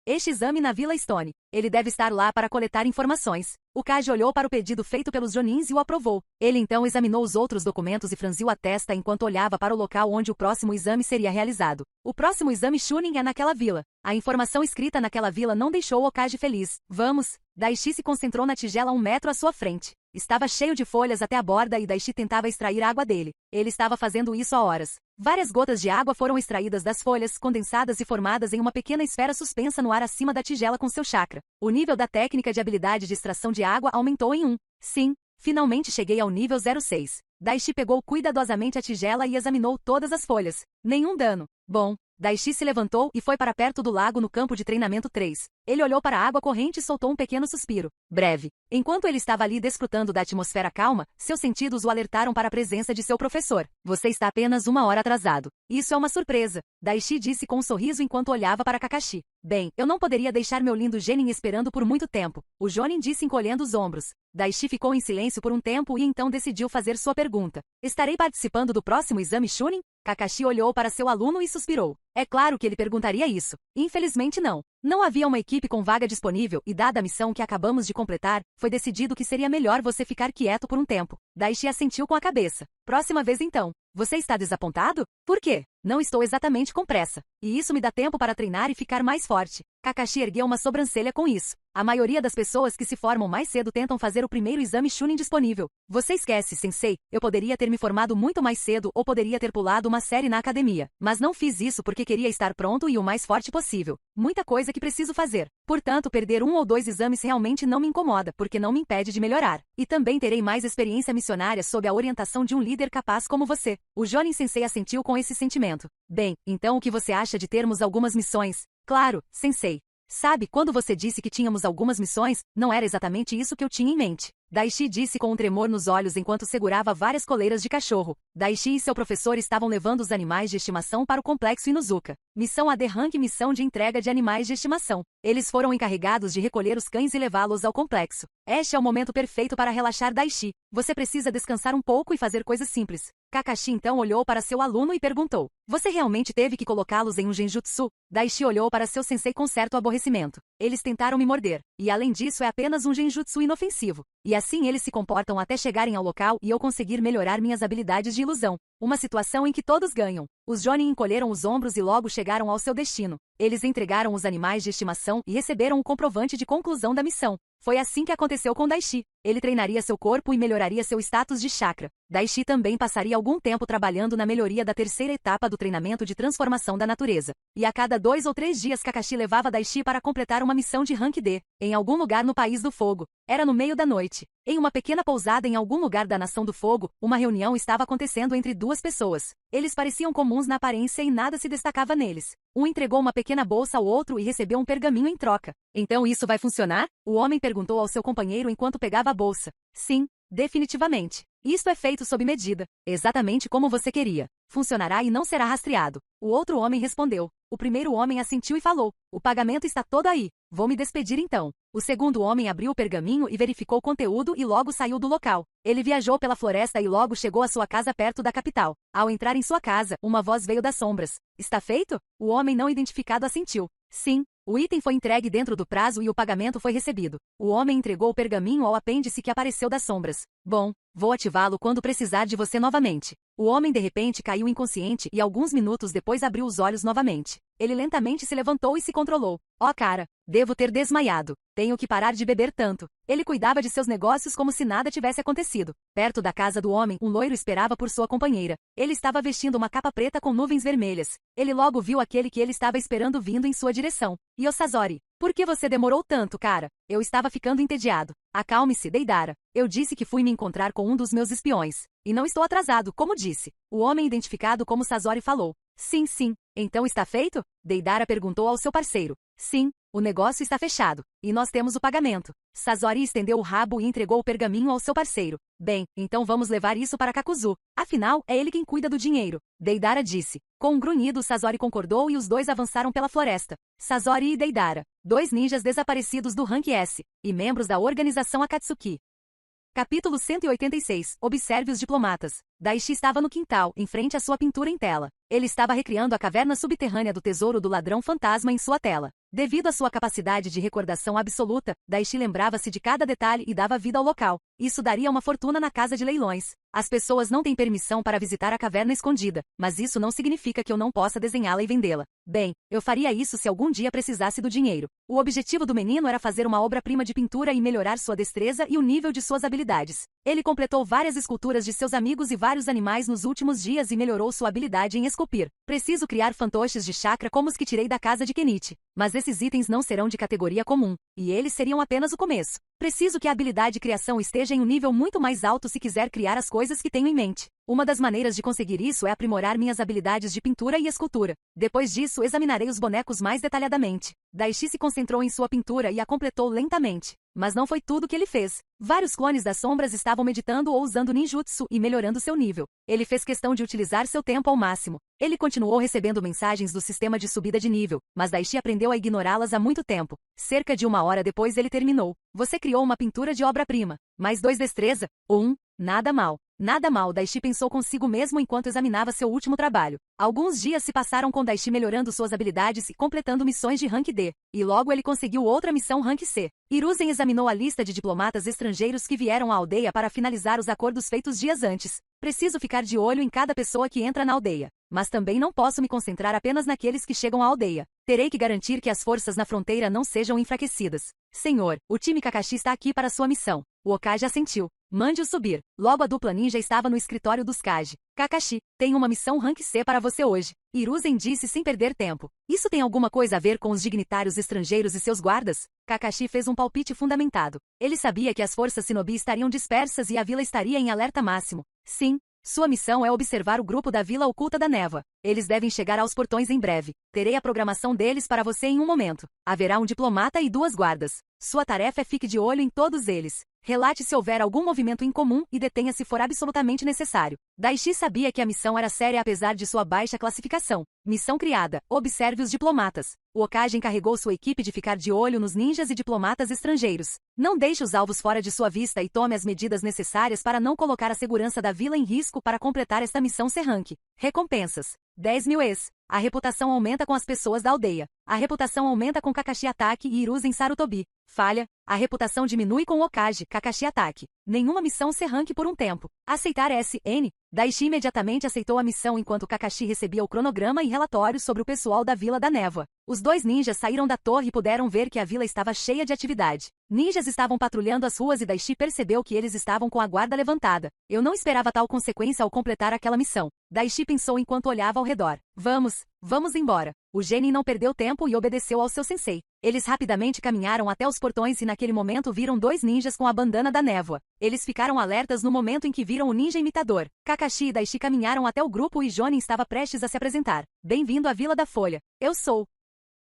Este exame na Vila Stone. Ele deve estar lá para coletar informações. O Kage olhou para o pedido feito pelos Jonins e o aprovou. Ele então examinou os outros documentos e franziu a testa enquanto olhava para o local onde o próximo exame seria realizado. O próximo exame Chunin é naquela vila. A informação escrita naquela vila não deixou o Kage feliz. Vamos! Daishi se concentrou na tigela a 1 metro à sua frente. Estava cheio de folhas até a borda e Daishi tentava extrair água dele. Ele estava fazendo isso há horas. Várias gotas de água foram extraídas das folhas, condensadas e formadas em uma pequena esfera suspensa no ar acima da tigela com seu chakra. O nível da técnica de habilidade de extração de água aumentou em 1. Sim, finalmente cheguei ao nível 06. Daishi pegou cuidadosamente a tigela e examinou todas as folhas. Nenhum dano. Bom. Daishi se levantou e foi para perto do lago no campo de treinamento 3. Ele olhou para a água corrente e soltou um pequeno suspiro. Breve. Enquanto ele estava ali desfrutando da atmosfera calma, seus sentidos o alertaram para a presença de seu professor. Você está apenas 1 hora atrasado. Isso é uma surpresa. Daishi disse com um sorriso enquanto olhava para Kakashi. Bem, eu não poderia deixar meu lindo Genin esperando por muito tempo. O Jonin disse encolhendo os ombros. Daishi ficou em silêncio por um tempo e então decidiu fazer sua pergunta. Estarei participando do próximo exame Chunin? Kakashi olhou para seu aluno e suspirou. É claro que ele perguntaria isso. Infelizmente não. Não havia uma equipe com vaga disponível e dada a missão que acabamos de completar, foi decidido que seria melhor você ficar quieto por um tempo. Daishi assentiu com a cabeça. Próxima vez então. Você está desapontado? Por quê? Não estou exatamente com pressa. E isso me dá tempo para treinar e ficar mais forte. Kakashi ergueu uma sobrancelha com isso. A maioria das pessoas que se formam mais cedo tentam fazer o primeiro exame Chunin disponível. Você esquece, sensei, eu poderia ter me formado muito mais cedo ou poderia ter pulado uma série na academia. Mas não fiz isso porque queria estar pronto e o mais forte possível. Muita coisa que preciso fazer. Portanto, perder 1 ou 2 exames realmente não me incomoda, porque não me impede de melhorar. E também terei mais experiência missionária sob a orientação de um líder capaz como você. O Jonin Sensei assentiu com esse sentimento. Bem, então o que você acha de termos algumas missões? Claro, sensei. Sabe, quando você disse que tínhamos algumas missões, não era exatamente isso que eu tinha em mente. Daishi disse com um tremor nos olhos enquanto segurava várias coleiras de cachorro. Daishi e seu professor estavam levando os animais de estimação para o complexo Inuzuka. Missão AD Rank Missão de entrega de animais de estimação. Eles foram encarregados de recolher os cães e levá-los ao complexo. Este é o momento perfeito para relaxar, Daishi. Você precisa descansar um pouco e fazer coisas simples. Kakashi então olhou para seu aluno e perguntou: você realmente teve que colocá-los em um genjutsu? Daishi olhou para seu sensei com certo aborrecimento. Eles tentaram me morder. E além disso é apenas um genjutsu inofensivo. E assim eles se comportam até chegarem ao local e eu conseguir melhorar minhas habilidades de ilusão. Uma situação em que todos ganham. Os Jonin encolheram os ombros e logo chegaram ao seu destino. Eles entregaram os animais de estimação e receberam o comprovante de conclusão da missão. Foi assim que aconteceu com Daishi. Ele treinaria seu corpo e melhoraria seu status de chakra. Daishi também passaria algum tempo trabalhando na melhoria da terceira etapa do treinamento de transformação da natureza. E a cada 2 ou 3 dias Kakashi levava Daishi para completar uma missão de Rank D, em algum lugar no País do Fogo. Era no meio da noite. Em uma pequena pousada em algum lugar da Nação do Fogo, uma reunião estava acontecendo entre 2 pessoas. Eles pareciam comuns na aparência e nada se destacava neles. Um entregou uma pequena bolsa ao outro e recebeu um pergaminho em troca. Então isso vai funcionar? O homem perguntou ao seu companheiro enquanto pegava a bolsa. Sim, definitivamente. Isto é feito sob medida, exatamente como você queria. Funcionará e não será rastreado. O outro homem respondeu. O primeiro homem assentiu e falou: o pagamento está todo aí. Vou me despedir então. O segundo homem abriu o pergaminho e verificou o conteúdo e logo saiu do local. Ele viajou pela floresta e logo chegou à sua casa perto da capital. Ao entrar em sua casa, uma voz veio das sombras. Está feito? O homem não identificado assentiu. Sim. O item foi entregue dentro do prazo e o pagamento foi recebido. O homem entregou o pergaminho ao apêndice que apareceu das sombras. Bom, vou ativá-lo quando precisar de você novamente. O homem de repente caiu inconsciente e alguns minutos depois abriu os olhos novamente. Ele lentamente se levantou e se controlou. Oh cara, devo ter desmaiado. Tenho que parar de beber tanto. Ele cuidava de seus negócios como se nada tivesse acontecido. Perto da casa do homem, um loiro esperava por sua companheira. Ele estava vestindo uma capa preta com nuvens vermelhas. Ele logo viu aquele que ele estava esperando vindo em sua direção. Yosazori, por que você demorou tanto, cara? Eu estava ficando entediado. Acalme-se, Deidara. Eu disse que fui me encontrar com um dos meus espiões. E não estou atrasado, como disse. O homem identificado como Sazori falou. Sim, sim. Então está feito? Deidara perguntou ao seu parceiro. Sim, o negócio está fechado. E nós temos o pagamento. Sazori estendeu o rabo e entregou o pergaminho ao seu parceiro. Bem, então vamos levar isso para Kakuzu. Afinal, é ele quem cuida do dinheiro. Deidara disse. Com um grunhido, Sazori concordou e os dois avançaram pela floresta. Sazori e Deidara, 2 ninjas desaparecidos do Rank S, e membros da organização Akatsuki. Capítulo 186. Observe os diplomatas. Daishi estava no quintal, em frente à sua pintura em tela. Ele estava recriando a caverna subterrânea do tesouro do ladrão fantasma em sua tela. Devido à sua capacidade de recordação absoluta, Daishi lembrava-se de cada detalhe e dava vida ao local. Isso daria uma fortuna na casa de leilões. As pessoas não têm permissão para visitar a caverna escondida, mas isso não significa que eu não possa desenhá-la e vendê-la. Bem, eu faria isso se algum dia precisasse do dinheiro. O objetivo do menino era fazer uma obra-prima de pintura e melhorar sua destreza e o nível de suas habilidades. Ele completou várias esculturas de seus amigos e vários animais nos últimos dias e melhorou sua habilidade em esculpir. Preciso criar fantoches de chakra como os que tirei da casa de Kenichi. Mas esses itens não serão de categoria comum, e eles seriam apenas o começo. Preciso que a habilidade de criação esteja em um nível muito mais alto se quiser criar as coisas que tenho em mente. Uma das maneiras de conseguir isso é aprimorar minhas habilidades de pintura e escultura. Depois disso, examinarei os bonecos mais detalhadamente. Daishi se concentrou em sua pintura e a completou lentamente. Mas não foi tudo que ele fez. Vários clones das sombras estavam meditando ou usando ninjutsu e melhorando seu nível. Ele fez questão de utilizar seu tempo ao máximo. Ele continuou recebendo mensagens do sistema de subida de nível, mas Daishi aprendeu a ignorá-las há muito tempo. Cerca de 1 hora depois ele terminou. Você criou uma pintura de obra-prima. Mais 2 destreza? 1. Nada mal. Nada mal, Daishi pensou consigo mesmo enquanto examinava seu último trabalho. Alguns dias se passaram com Daishi melhorando suas habilidades e completando missões de Rank D. E logo ele conseguiu outra missão Rank C. Hiruzen examinou a lista de diplomatas estrangeiros que vieram à aldeia para finalizar os acordos feitos dias antes. Preciso ficar de olho em cada pessoa que entra na aldeia. mas também não posso me concentrar apenas naqueles que chegam à aldeia. Terei que garantir que as forças na fronteira não sejam enfraquecidas. Senhor, o time Kakashi está aqui para sua missão. O Hokage assentiu. Mande-o subir. Logo a dupla ninja estava no escritório dos Kage. Kakashi, tenho uma missão Rank C para você hoje. Hiruzen disse sem perder tempo. Isso tem alguma coisa a ver com os dignitários estrangeiros e seus guardas? Kakashi fez um palpite fundamentado. Ele sabia que as forças shinobi estariam dispersas e a vila estaria em alerta máximo. Sim. Sua missão é observar o grupo da Vila Oculta da Névoa. Eles devem chegar aos portões em breve. Terei a programação deles para você em um momento. Haverá um diplomata e 2 guardas. Sua tarefa é fique de olho em todos eles. Relate se houver algum movimento incomum e detenha se for absolutamente necessário. Daishi sabia que a missão era séria apesar de sua baixa classificação. Missão criada. Observe os diplomatas. O Hokage encarregou sua equipe de ficar de olho nos ninjas e diplomatas estrangeiros. Não deixe os alvos fora de sua vista e tome as medidas necessárias para não colocar a segurança da vila em risco para completar esta missão C-Rank. Recompensas. 10.000 ES. A reputação aumenta com as pessoas da aldeia. A reputação aumenta com Kakashi Ataque e Hiruzen Sarutobi. Falha. A reputação diminui com o Hokage, Kakashi Ataque. Nenhuma missão C-Rank por um tempo. Aceitar SN. Daishi imediatamente aceitou a missão enquanto Kakashi recebia o cronograma e relatórios sobre o pessoal da Vila da Névoa. Os 2 ninjas saíram da torre e puderam ver que a vila estava cheia de atividade. Ninjas estavam patrulhando as ruas e Daishi percebeu que eles estavam com a guarda levantada. Eu não esperava tal consequência ao completar aquela missão. Daishi pensou enquanto olhava ao redor. Vamos embora. O genin não perdeu tempo e obedeceu ao seu sensei. Eles rapidamente caminharam até os portões e naquele momento viram 2 ninjas com a bandana da névoa. Eles ficaram alertas no momento em que viram o ninja imitador. Kakashi e Daishi caminharam até o grupo e Jonin estava prestes a se apresentar. Bem-vindo à Vila da Folha. Eu sou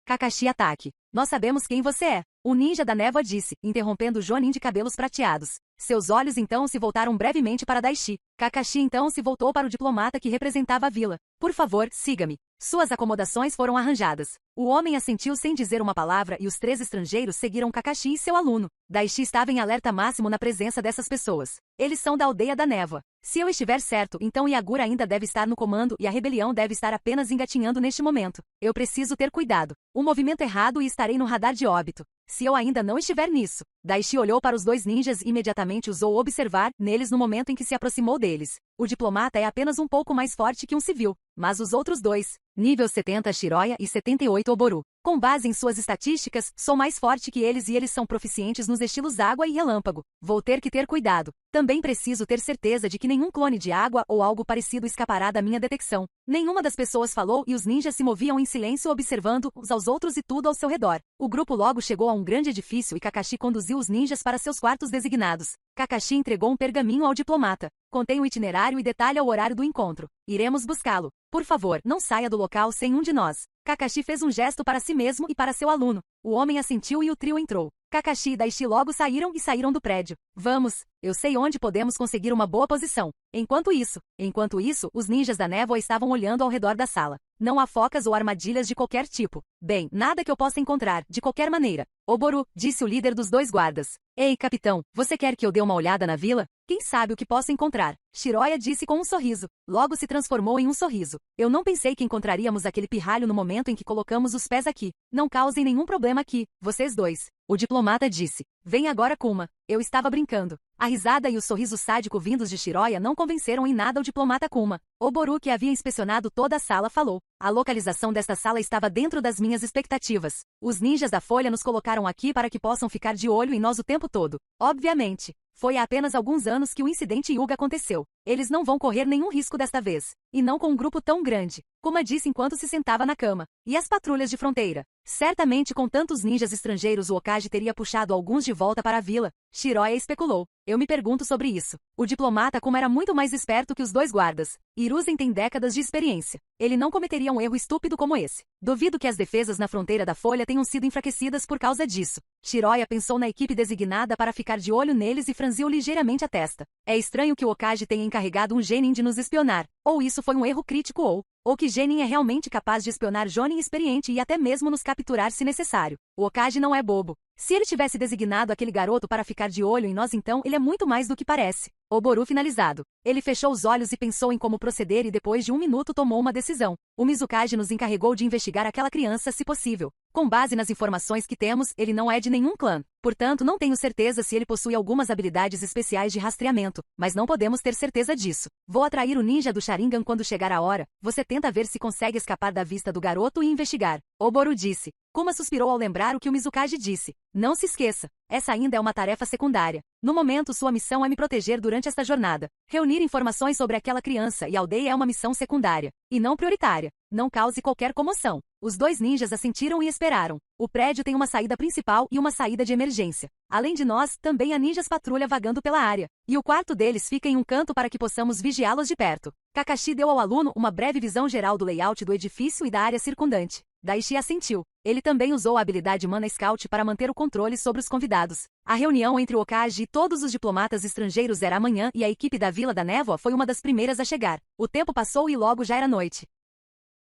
Kakashi Ataque. Nós sabemos quem você é. O ninja da névoa disse, interrompendo Jonin de cabelos prateados. Seus olhos então se voltaram brevemente para Daishi. Kakashi então se voltou para o diplomata que representava a vila. Por favor, siga-me. Suas acomodações foram arranjadas. O homem assentiu sem dizer uma palavra e os 3 estrangeiros seguiram Kakashi e seu aluno. Daishi estava em alerta máximo na presença dessas pessoas. Eles são da aldeia da névoa. Se eu estiver certo, então Yagura ainda deve estar no comando e a rebelião deve estar apenas engatinhando neste momento. Eu preciso ter cuidado. Um movimento errado e estarei no radar de óbito. Se eu ainda não estiver nisso. Daishi olhou para os 2 ninjas e imediatamente usou observar neles no momento em que se aproximou deles. O diplomata é apenas um pouco mais forte que um civil, mas os outros 2, nível 70 Shiroya e 78 Oboru. Com base em suas estatísticas, sou mais forte que eles e eles são proficientes nos estilos água e relâmpago. Vou ter que ter cuidado. Também preciso ter certeza de que nenhum clone de água ou algo parecido escapará da minha detecção. Nenhuma das pessoas falou e os ninjas se moviam em silêncio observando uns aos outros e tudo ao seu redor. O grupo logo chegou a um grande edifício e Kakashi conduziu os ninjas para seus quartos designados. Kakashi entregou um pergaminho ao diplomata. Contém o itinerário e detalha o horário do encontro. Iremos buscá-lo. Por favor, não saia do local sem um de nós. Kakashi fez um gesto para si mesmo e para seu aluno. O homem assentiu e o trio entrou. Kakashi e Daishi logo saíram do prédio. Vamos, eu sei onde podemos conseguir uma boa posição. Enquanto isso, os ninjas da névoa estavam olhando ao redor da sala. Não há focas ou armadilhas de qualquer tipo. Bem, nada que eu possa encontrar, de qualquer maneira. Oboru, disse o líder dos 2 guardas. Ei, capitão, você quer que eu dê uma olhada na vila? Quem sabe o que posso encontrar? Shiroya disse com um sorriso. Logo se transformou em um sorriso. Eu não pensei que encontraríamos aquele pirralho no momento em que colocamos os pés aqui. Não causem nenhum problema aqui, vocês 2. O diplomata disse. Vem agora, Kuma. Eu estava brincando. A risada e o sorriso sádico vindos de Shiroya não convenceram em nada o diplomata Kuma. Oboru, que havia inspecionado toda a sala, falou. A localização desta sala estava dentro das minhas expectativas. Os ninjas da Folha nos colocaram aqui para que possam ficar de olho em nós o tempo todo. Obviamente. Foi há apenas alguns anos que o incidente Yuga aconteceu. Eles não vão correr nenhum risco desta vez. E não com um grupo tão grande. Kuma disse enquanto se sentava na cama. E as patrulhas de fronteira? Certamente com tantos ninjas estrangeiros o Hokage teria puxado alguns de volta para a vila. Shiroya especulou. Eu me pergunto sobre isso. O diplomata Kuma era muito mais esperto que os 2 guardas. Hiruzen tem décadas de experiência. Ele não cometeria um erro estúpido como esse. Duvido que as defesas na fronteira da Folha tenham sido enfraquecidas por causa disso. Shiroya pensou na equipe designada para ficar de olho neles e franziu ligeiramente a testa. É estranho que o Hokage tenha encarregado um genin de nos espionar. Ou isso foi um erro crítico ou que genin é realmente capaz de espionar jonin experiente e até mesmo nos capturar se necessário. O Hokage não é bobo. Se ele tivesse designado aquele garoto para ficar de olho em nós então ele é muito mais do que parece. Oboru finalizado. Ele fechou os olhos e pensou em como proceder e depois de 1 minuto tomou uma decisão. O Mizukage nos encarregou de investigar aquela criança se possível. Com base nas informações que temos, ele não é de nenhum clã. Portanto, não tenho certeza se ele possui algumas habilidades especiais de rastreamento, mas não podemos ter certeza disso. Vou atrair o ninja do Sharingan quando chegar a hora. Você tenta ver se consegue escapar da vista do garoto e investigar. Oboru disse. Kuma suspirou ao lembrar o que o Mizukage disse. Não se esqueça, essa ainda é uma tarefa secundária. No momento, sua missão é me proteger durante esta jornada. Reunir informações sobre aquela criança e aldeia é uma missão secundária, e não prioritária. Não cause qualquer comoção. Os 2 ninjas assentiram e esperaram. O prédio tem uma saída principal e uma saída de emergência. Além de nós, também há ninjas patrulha vagando pela área. E o quarto deles fica em um canto para que possamos vigiá-los de perto. Kakashi deu ao aluno uma breve visão geral do layout do edifício e da área circundante. Daishi assentiu. Ele também usou a habilidade Mana Scout para manter o controle sobre os convidados. A reunião entre o Hokage e todos os diplomatas estrangeiros era amanhã e a equipe da Vila da Névoa foi uma das primeiras a chegar. O tempo passou e logo já era noite.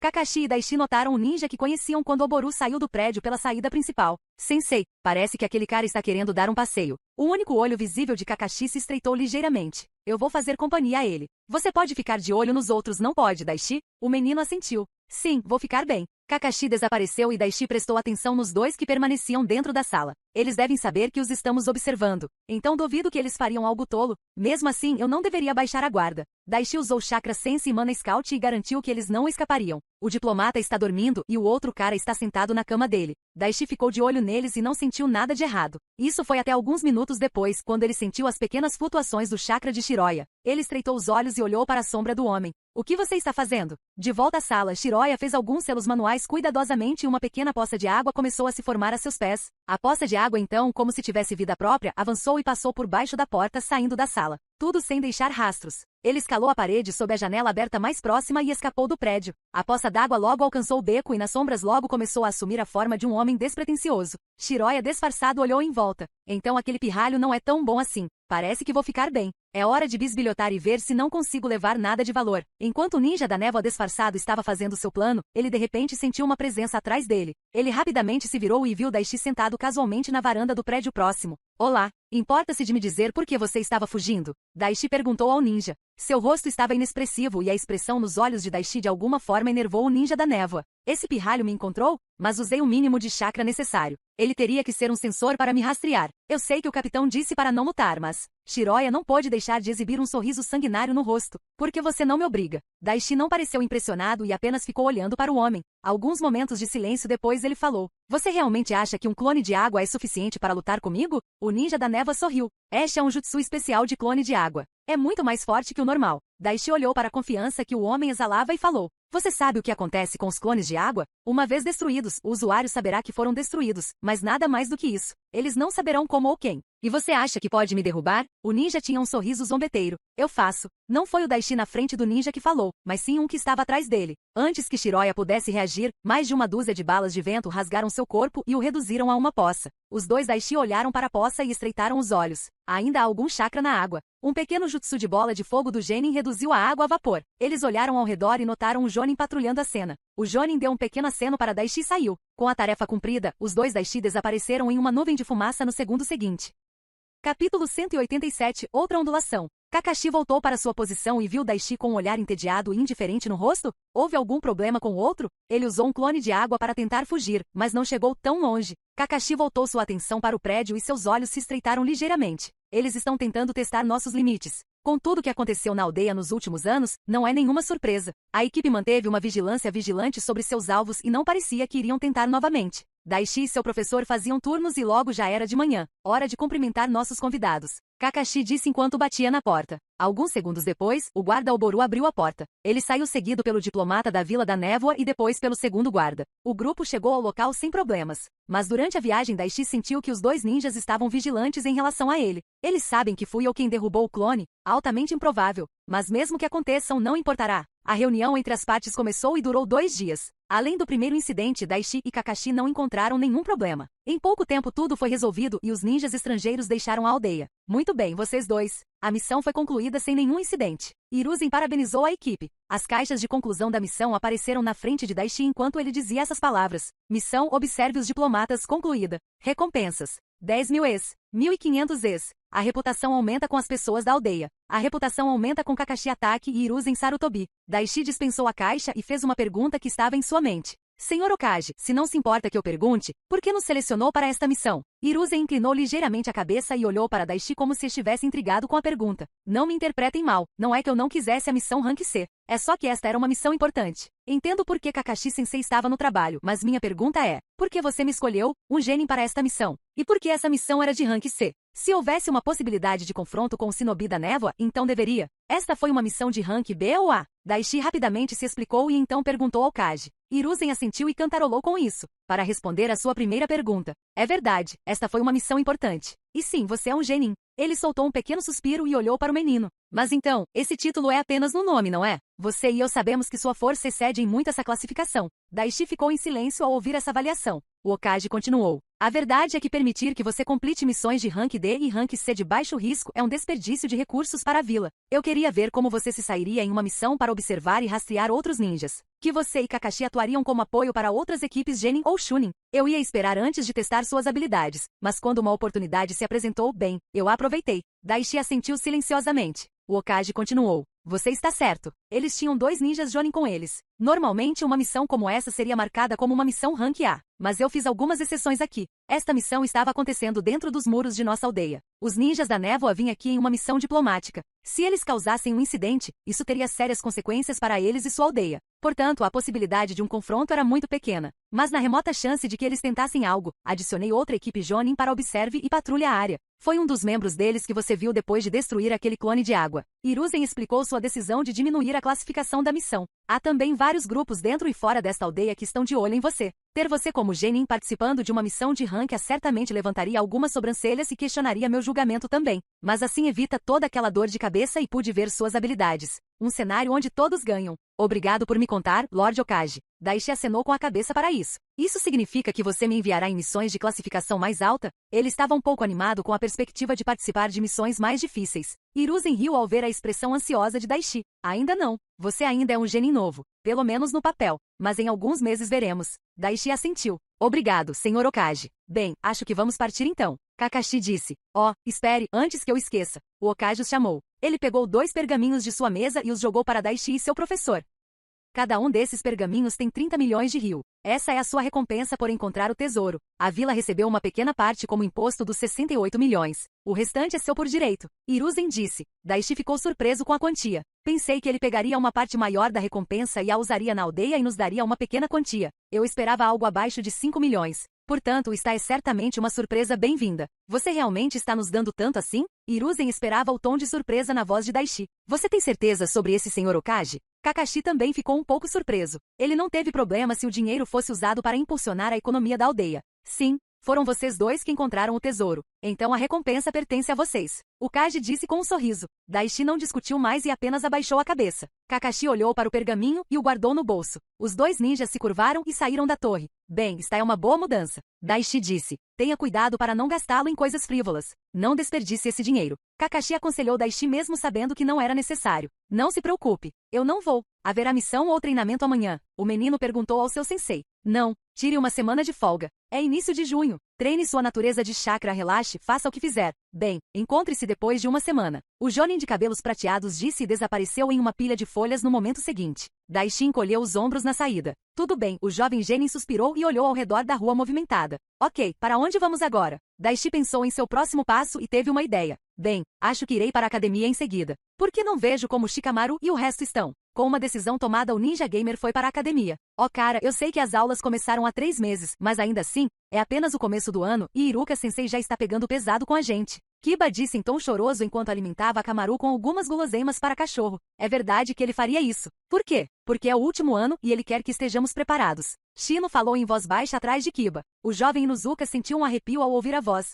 Kakashi e Daishi notaram o ninja que conheciam quando Oboru saiu do prédio pela saída principal. Sensei, parece que aquele cara está querendo dar um passeio. O único olho visível de Kakashi se estreitou ligeiramente. Eu vou fazer companhia a ele. Você pode ficar de olho nos outros, não pode, Daishi? O menino assentiu. Sim, vou ficar bem. Kakashi desapareceu e Daishi prestou atenção nos 2 que permaneciam dentro da sala. Eles devem saber que os estamos observando. Então duvido que eles fariam algo tolo. Mesmo assim, eu não deveria baixar a guarda. Daishi usou Chakra Sense e Mana Scout e garantiu que eles não escapariam. O diplomata está dormindo e o outro cara está sentado na cama dele. Daishi ficou de olho neles e não sentiu nada de errado. Isso foi até alguns minutos depois, quando ele sentiu as pequenas flutuações do chakra de Shiroya. Ele estreitou os olhos e olhou para a sombra do homem. O que você está fazendo? De volta à sala, Shiroya fez alguns selos manuais cuidadosamente e uma pequena poça de água começou a se formar a seus pés. A poça de água então, como se tivesse vida própria, avançou e passou por baixo da porta, saindo da sala. Tudo sem deixar rastros. Ele escalou a parede sob a janela aberta mais próxima e escapou do prédio. A poça d'água logo alcançou o beco e nas sombras logo começou a assumir a forma de um homem despretensioso. Shiroya disfarçado olhou em volta. Então aquele pirralho não é tão bom assim. Parece que vou ficar bem. É hora de bisbilhotar e ver se não consigo levar nada de valor. Enquanto o ninja da névoa disfarçado estava fazendo seu plano, ele de repente sentiu uma presença atrás dele. Ele rapidamente se virou e viu Daishi sentado casualmente na varanda do prédio próximo. Olá, importa-se de me dizer por que você estava fugindo? Daishi perguntou ao ninja. Seu rosto estava inexpressivo e a expressão nos olhos de Daishi de alguma forma enervou o ninja da névoa. Esse pirralho me encontrou? Mas usei o mínimo de chakra necessário. Ele teria que ser um sensor para me rastrear. Eu sei que o capitão disse para não lutar, mas... Shiroya não pôde deixar de exibir um sorriso sanguinário no rosto. Por que você não me obriga? Daishi não pareceu impressionado e apenas ficou olhando para o homem. Alguns momentos de silêncio depois ele falou. Você realmente acha que um clone de água é suficiente para lutar comigo? O ninja da névoa sorriu. Este é um jutsu especial de clone de água. É muito mais forte que o normal. Daishi olhou para a confiança que o homem exalava e falou. Você sabe o que acontece com os clones de água? Uma vez destruídos, o usuário saberá que foram destruídos, mas nada mais do que isso. Eles não saberão como ou quem. E você acha que pode me derrubar? O ninja tinha um sorriso zombeteiro. Eu faço. Não foi o Daishi na frente do ninja que falou, mas sim um que estava atrás dele. Antes que Shiroya pudesse reagir, mais de uma dúzia de balas de vento rasgaram seu corpo e o reduziram a uma poça. Os 2 Daishi olharam para a poça e estreitaram os olhos. Ainda há algum chakra na água. Um pequeno jutsu de bola de fogo do Genin reduziu a água a vapor. Eles olharam ao redor e notaram o Jonin patrulhando a cena. O Jonin deu um pequeno aceno para Daishi e saiu. Com a tarefa cumprida, os 2 Daishi desapareceram em uma nuvem de fumaça no segundo seguinte. Capítulo 187 – Outra ondulação. Kakashi voltou para sua posição e viu Daishi com um olhar entediado e indiferente no rosto? Houve algum problema com o outro? Ele usou um clone de água para tentar fugir, mas não chegou tão longe. Kakashi voltou sua atenção para o prédio e seus olhos se estreitaram ligeiramente. Eles estão tentando testar nossos limites. Com tudo o que aconteceu na aldeia nos últimos anos, não é nenhuma surpresa. A equipe manteve uma vigilância vigilante sobre seus alvos e não parecia que iriam tentar novamente. Daishi e seu professor faziam turnos e logo já era de manhã. Hora de cumprimentar nossos convidados. Kakashi disse enquanto batia na porta. Alguns segundos depois, o guarda Oboru abriu a porta. Ele saiu seguido pelo diplomata da Vila da Névoa e depois pelo segundo guarda. O grupo chegou ao local sem problemas. Mas durante a viagem Daishi sentiu que os 2 ninjas estavam vigilantes em relação a ele. Eles sabem que fui eu quem derrubou o clone? Altamente improvável. Mas mesmo que aconteçam, não importará. A reunião entre as partes começou e durou 2 dias. Além do primeiro incidente, Daishi e Kakashi não encontraram nenhum problema. Em pouco tempo tudo foi resolvido e os ninjas estrangeiros deixaram a aldeia. Muito bem, vocês 2. A missão foi concluída sem nenhum incidente. Hiruzen parabenizou a equipe. As caixas de conclusão da missão apareceram na frente de Daishi enquanto ele dizia essas palavras. Missão observe os diplomatas concluída. Recompensas. 10.000 Es. 1.500 Es. A reputação aumenta com as pessoas da aldeia. A reputação aumenta com Kakashi Atake e Hiruzen Sarutobi. Daishi dispensou a caixa e fez uma pergunta que estava em sua mente. Senhor Okage, se não se importa que eu pergunte, por que nos selecionou para esta missão? Hiruzen inclinou ligeiramente a cabeça e olhou para Daishi como se estivesse intrigado com a pergunta. Não me interpretem mal, não é que eu não quisesse a missão Rank C. É só que esta era uma missão importante. Entendo por que Kakashi-sensei estava no trabalho, mas minha pergunta é, por que você me escolheu, um genin para esta missão? E por que essa missão era de Rank C? Se houvesse uma possibilidade de confronto com o Shinobi da Névoa, então deveria. Esta foi uma missão de Rank B ou A? Daishi rapidamente se explicou e então perguntou ao Kage. Hiruzen assentiu e cantarolou com isso, para responder à sua primeira pergunta. É verdade, esta foi uma missão importante. E sim, você é um genin. Ele soltou um pequeno suspiro e olhou para o menino. Mas então, esse título é apenas no nome, não é? Você e eu sabemos que sua força excede em muito essa classificação. Daishi ficou em silêncio ao ouvir essa avaliação. O Okage continuou. A verdade é que permitir que você complete missões de Rank D e Rank C de baixo risco é um desperdício de recursos para a vila. Eu queria ver como você se sairia em uma missão para observar e rastrear outros ninjas. Que você e Kakashi atuariam como apoio para outras equipes Genin ou Chunin. Eu ia esperar antes de testar suas habilidades, mas quando uma oportunidade se apresentou, bem, eu a aproveitei. Daishi assentiu silenciosamente. O Okage continuou. Você está certo. Eles tinham 2 ninjas Jonin com eles. Normalmente uma missão como essa seria marcada como uma missão Rank A. Mas eu fiz algumas exceções aqui. Esta missão estava acontecendo dentro dos muros de nossa aldeia. Os ninjas da névoa vinham aqui em uma missão diplomática. Se eles causassem um incidente, isso teria sérias consequências para eles e sua aldeia. Portanto, a possibilidade de um confronto era muito pequena. Mas na remota chance de que eles tentassem algo, adicionei outra equipe Jonin para observe e patrulhe a área. Foi um dos membros deles que você viu depois de destruir aquele clone de água. Hiruzen explicou sua decisão de diminuir a classificação da missão. Há também vários grupos dentro e fora desta aldeia que estão de olho em você. Ter você como genin participando de uma missão de rank certamente levantaria algumas sobrancelhas e questionaria meu julgamento também. Mas assim evita toda aquela dor de cabeça e pude ver suas habilidades. Um cenário onde todos ganham. Obrigado por me contar, Lord Okage. Daishi acenou com a cabeça para isso. Isso significa que você me enviará em missões de classificação mais alta? Ele estava um pouco animado com a perspectiva de participar de missões mais difíceis. Hiruzen riu ao ver a expressão ansiosa de Daishi. Ainda não. Você ainda é um genin novo. Pelo menos no papel. Mas em alguns meses veremos. Daishi assentiu. Obrigado, Sr. Okage. Bem, acho que vamos partir então. Kakashi disse. Espere, antes que eu esqueça. O Okage os chamou. Ele pegou 2 pergaminhos de sua mesa e os jogou para Daishi e seu professor. Cada um desses pergaminhos tem 30 milhões de ryu. Essa é a sua recompensa por encontrar o tesouro. A vila recebeu uma pequena parte como imposto dos 68 milhões. O restante é seu por direito. Hiruzen disse. Daishi ficou surpreso com a quantia. Pensei que ele pegaria uma parte maior da recompensa e a usaria na aldeia e nos daria uma pequena quantia. Eu esperava algo abaixo de 5 milhões. Portanto, esta é certamente uma surpresa bem-vinda. Você realmente está nos dando tanto assim? Hiruzen esperava o tom de surpresa na voz de Daishi. Você tem certeza sobre esse Sr. Okage? Kakashi também ficou um pouco surpreso. Ele não teve problema se o dinheiro fosse usado para impulsionar a economia da aldeia. Sim, foram vocês 2 que encontraram o tesouro. Então a recompensa pertence a vocês. O Kage disse com um sorriso. Daishi não discutiu mais e apenas abaixou a cabeça. Kakashi olhou para o pergaminho e o guardou no bolso. Os 2 ninjas se curvaram e saíram da torre. Bem, esta é uma boa mudança. Daishi disse. Tenha cuidado para não gastá-lo em coisas frívolas. Não desperdice esse dinheiro. Kakashi aconselhou Daishi mesmo sabendo que não era necessário. Não se preocupe. Eu não vou. Haverá missão ou treinamento amanhã? O menino perguntou ao seu sensei. Não. Tire uma semana de folga. É início de junho. Treine sua natureza de chakra, relaxe, faça o que fizer. Bem, encontre-se depois de uma semana. O Jonin de cabelos prateados disse e desapareceu em uma pilha de folhas no momento seguinte. Daishi encolheu os ombros na saída. Tudo bem, o jovem genin suspirou e olhou ao redor da rua movimentada. Ok, para onde vamos agora? Daishi pensou em seu próximo passo e teve uma ideia. Bem, acho que irei para a academia em seguida. Por que não vejo como Shikamaru e o resto estão? Com uma decisão tomada, o Ninja Gamer foi para a academia. Cara, eu sei que as aulas começaram há 3 meses, mas ainda assim, é apenas o começo do ano e Iruka-sensei já está pegando pesado com a gente. Kiba disse em tom choroso enquanto alimentava a Kamaru com algumas guloseimas para cachorro. É verdade que ele faria isso. Por quê? Porque é o último ano e ele quer que estejamos preparados. Shino falou em voz baixa atrás de Kiba. O jovem Inuzuka sentiu um arrepio ao ouvir a voz.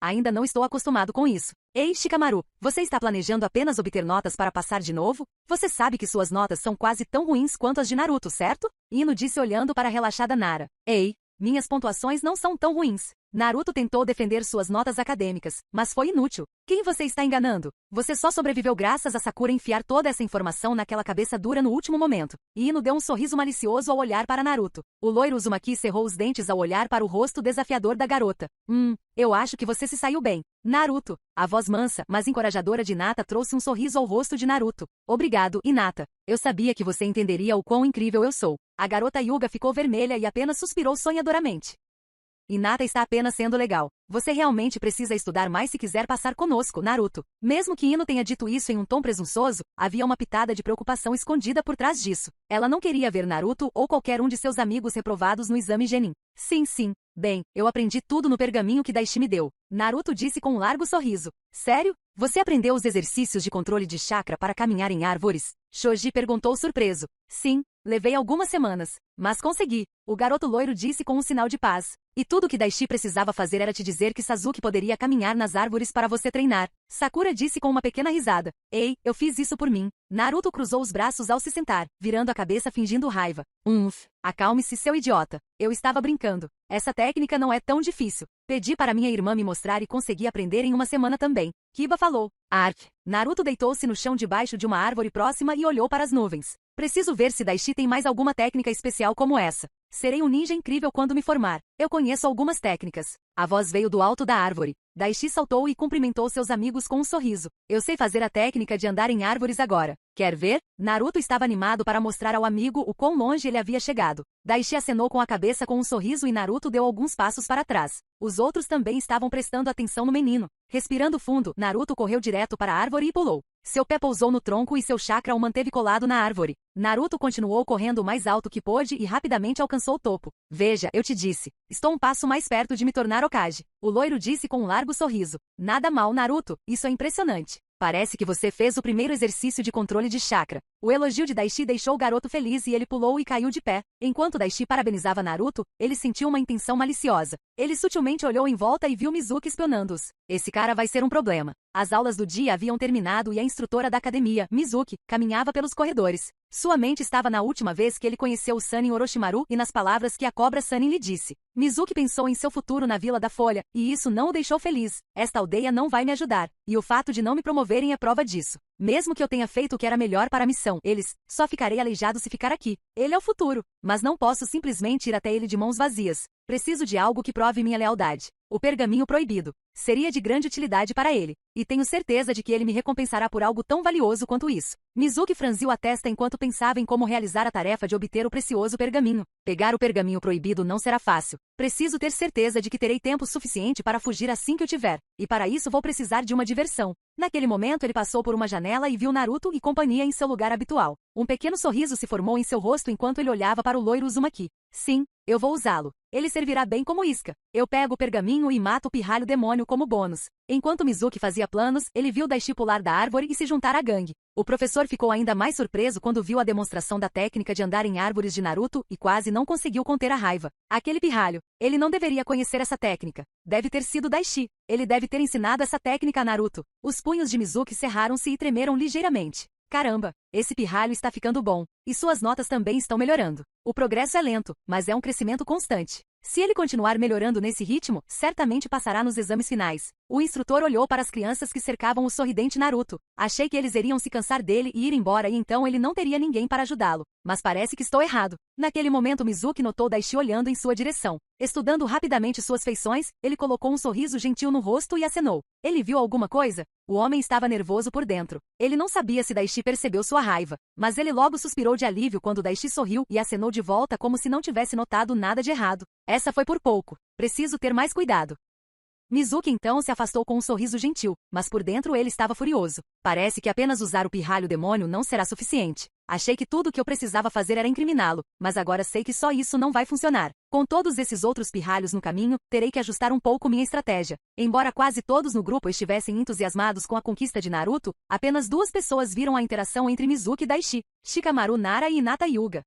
Ainda não estou acostumado com isso. Ei, Shikamaru, você está planejando apenas obter notas para passar de novo? Você sabe que suas notas são quase tão ruins quanto as de Naruto, certo? Ino disse olhando para a relaxada Nara. Ei, minhas pontuações não são tão ruins. Naruto tentou defender suas notas acadêmicas, mas foi inútil. Quem você está enganando? Você só sobreviveu graças a Sakura enfiar toda essa informação naquela cabeça dura no último momento. E Ino deu um sorriso malicioso ao olhar para Naruto. O loiro Uzumaki cerrou os dentes ao olhar para o rosto desafiador da garota. Eu acho que você se saiu bem. Naruto. A voz mansa, mas encorajadora de Hinata trouxe um sorriso ao rosto de Naruto. Obrigado, Hinata. Eu sabia que você entenderia o quão incrível eu sou. A garota Hyuga ficou vermelha e apenas suspirou sonhadoramente. Hinata está apenas sendo legal. Você realmente precisa estudar mais se quiser passar conosco, Naruto. Mesmo que Ino tenha dito isso em um tom presunçoso, havia uma pitada de preocupação escondida por trás disso. Ela não queria ver Naruto ou qualquer um de seus amigos reprovados no exame Genin. Sim. Bem, eu aprendi tudo no pergaminho que Daishi me deu. Naruto disse com um largo sorriso. Sério? Você aprendeu os exercícios de controle de chakra para caminhar em árvores? Shoji perguntou surpreso. Sim, levei algumas semanas, mas consegui. O garoto loiro disse com um sinal de paz. E tudo que Daishi precisava fazer era te dizer que Sasuke poderia caminhar nas árvores para você treinar. Sakura disse com uma pequena risada. Ei, eu fiz isso por mim. Naruto cruzou os braços ao se sentar, virando a cabeça fingindo raiva. Acalme-se, seu idiota. Eu estava brincando. Essa técnica não é tão difícil. Pedi para minha irmã me mostrar e consegui aprender em uma semana também. Kiba falou. Naruto deitou-se no chão debaixo de uma árvore próxima e olhou para as nuvens. Preciso ver se Daishi tem mais alguma técnica especial como essa. Serei um ninja incrível quando me formar. Eu conheço algumas técnicas. A voz veio do alto da árvore. Daishi saltou e cumprimentou seus amigos com um sorriso. Eu sei fazer a técnica de andar em árvores agora. Quer ver? Naruto estava animado para mostrar ao amigo o quão longe ele havia chegado. Daishi acenou com a cabeça com um sorriso e Naruto deu alguns passos para trás. Os outros também estavam prestando atenção no menino. Respirando fundo, Naruto correu direto para a árvore e pulou. Seu pé pousou no tronco e seu chakra o manteve colado na árvore. Naruto continuou correndo o mais alto que pôde e rapidamente alcançou o topo. Veja, eu te disse. Estou um passo mais perto de me tornar Hokage. O loiro disse com um largo sorriso. Nada mal, Naruto. Isso é impressionante. Parece que você fez o primeiro exercício de controle de chakra. O elogio de Daishi deixou o garoto feliz e ele pulou e caiu de pé. Enquanto Daishi parabenizava Naruto, ele sentiu uma intenção maliciosa. Ele sutilmente olhou em volta e viu Mizuki espionando-os. Esse cara vai ser um problema. As aulas do dia haviam terminado e a instrutora da academia, Mizuki, caminhava pelos corredores. Sua mente estava na última vez que ele conheceu o Sannin Orochimaru e nas palavras que a cobra Sannin lhe disse. Mizuki pensou em seu futuro na Vila da Folha, e isso não o deixou feliz. Esta aldeia não vai me ajudar, e o fato de não me promoverem é prova disso. Mesmo que eu tenha feito o que era melhor para a missão, só ficarei aleijado se ficar aqui. Ele é o futuro, mas não posso simplesmente ir até ele de mãos vazias. Preciso de algo que prove minha lealdade. O pergaminho proibido. Seria de grande utilidade para ele. E tenho certeza de que ele me recompensará por algo tão valioso quanto isso. Mizuki franziu a testa enquanto pensava em como realizar a tarefa de obter o precioso pergaminho. Pegar o pergaminho proibido não será fácil. Preciso ter certeza de que terei tempo suficiente para fugir assim que o tiver. E para isso vou precisar de uma diversão. Naquele momento ele passou por uma janela e viu Naruto e companhia em seu lugar habitual. Um pequeno sorriso se formou em seu rosto enquanto ele olhava para o loiro Uzumaki. Sim, eu vou usá-lo. Ele servirá bem como isca. Eu pego o pergaminho e mato o pirralho demônio como bônus. Enquanto Mizuki fazia planos, ele viu Daishi pular da árvore e se juntar à gangue. O professor ficou ainda mais surpreso quando viu a demonstração da técnica de andar em árvores de Naruto e quase não conseguiu conter a raiva. Aquele pirralho. Ele não deveria conhecer essa técnica. Deve ter sido Daishi. Ele deve ter ensinado essa técnica a Naruto. Os punhos de Mizuki cerraram-se e tremeram ligeiramente. Caramba, esse pirralho está ficando bom. E suas notas também estão melhorando. O progresso é lento, mas é um crescimento constante. Se ele continuar melhorando nesse ritmo, certamente passará nos exames finais. O instrutor olhou para as crianças que cercavam o sorridente Naruto. Achei que eles iriam se cansar dele e ir embora e então ele não teria ninguém para ajudá-lo. Mas parece que estou errado. Naquele momento Mizuki notou Daishi olhando em sua direção. Estudando rapidamente suas feições, ele colocou um sorriso gentil no rosto e acenou. Ele viu alguma coisa? O homem estava nervoso por dentro. Ele não sabia se Daishi percebeu sua raiva, mas ele logo suspirou de alívio quando Daishi sorriu e acenou de volta como se não tivesse notado nada de errado. Essa foi por pouco. Preciso ter mais cuidado. Mizuki então se afastou com um sorriso gentil, mas por dentro ele estava furioso. Parece que apenas usar o pirralho demônio não será suficiente. Achei que tudo o que eu precisava fazer era incriminá-lo, mas agora sei que só isso não vai funcionar. Com todos esses outros pirralhos no caminho, terei que ajustar um pouco minha estratégia. Embora quase todos no grupo estivessem entusiasmados com a conquista de Naruto, apenas 2 pessoas viram a interação entre Mizuki e Daishi, Shikamaru Nara e Hinata Hyuga.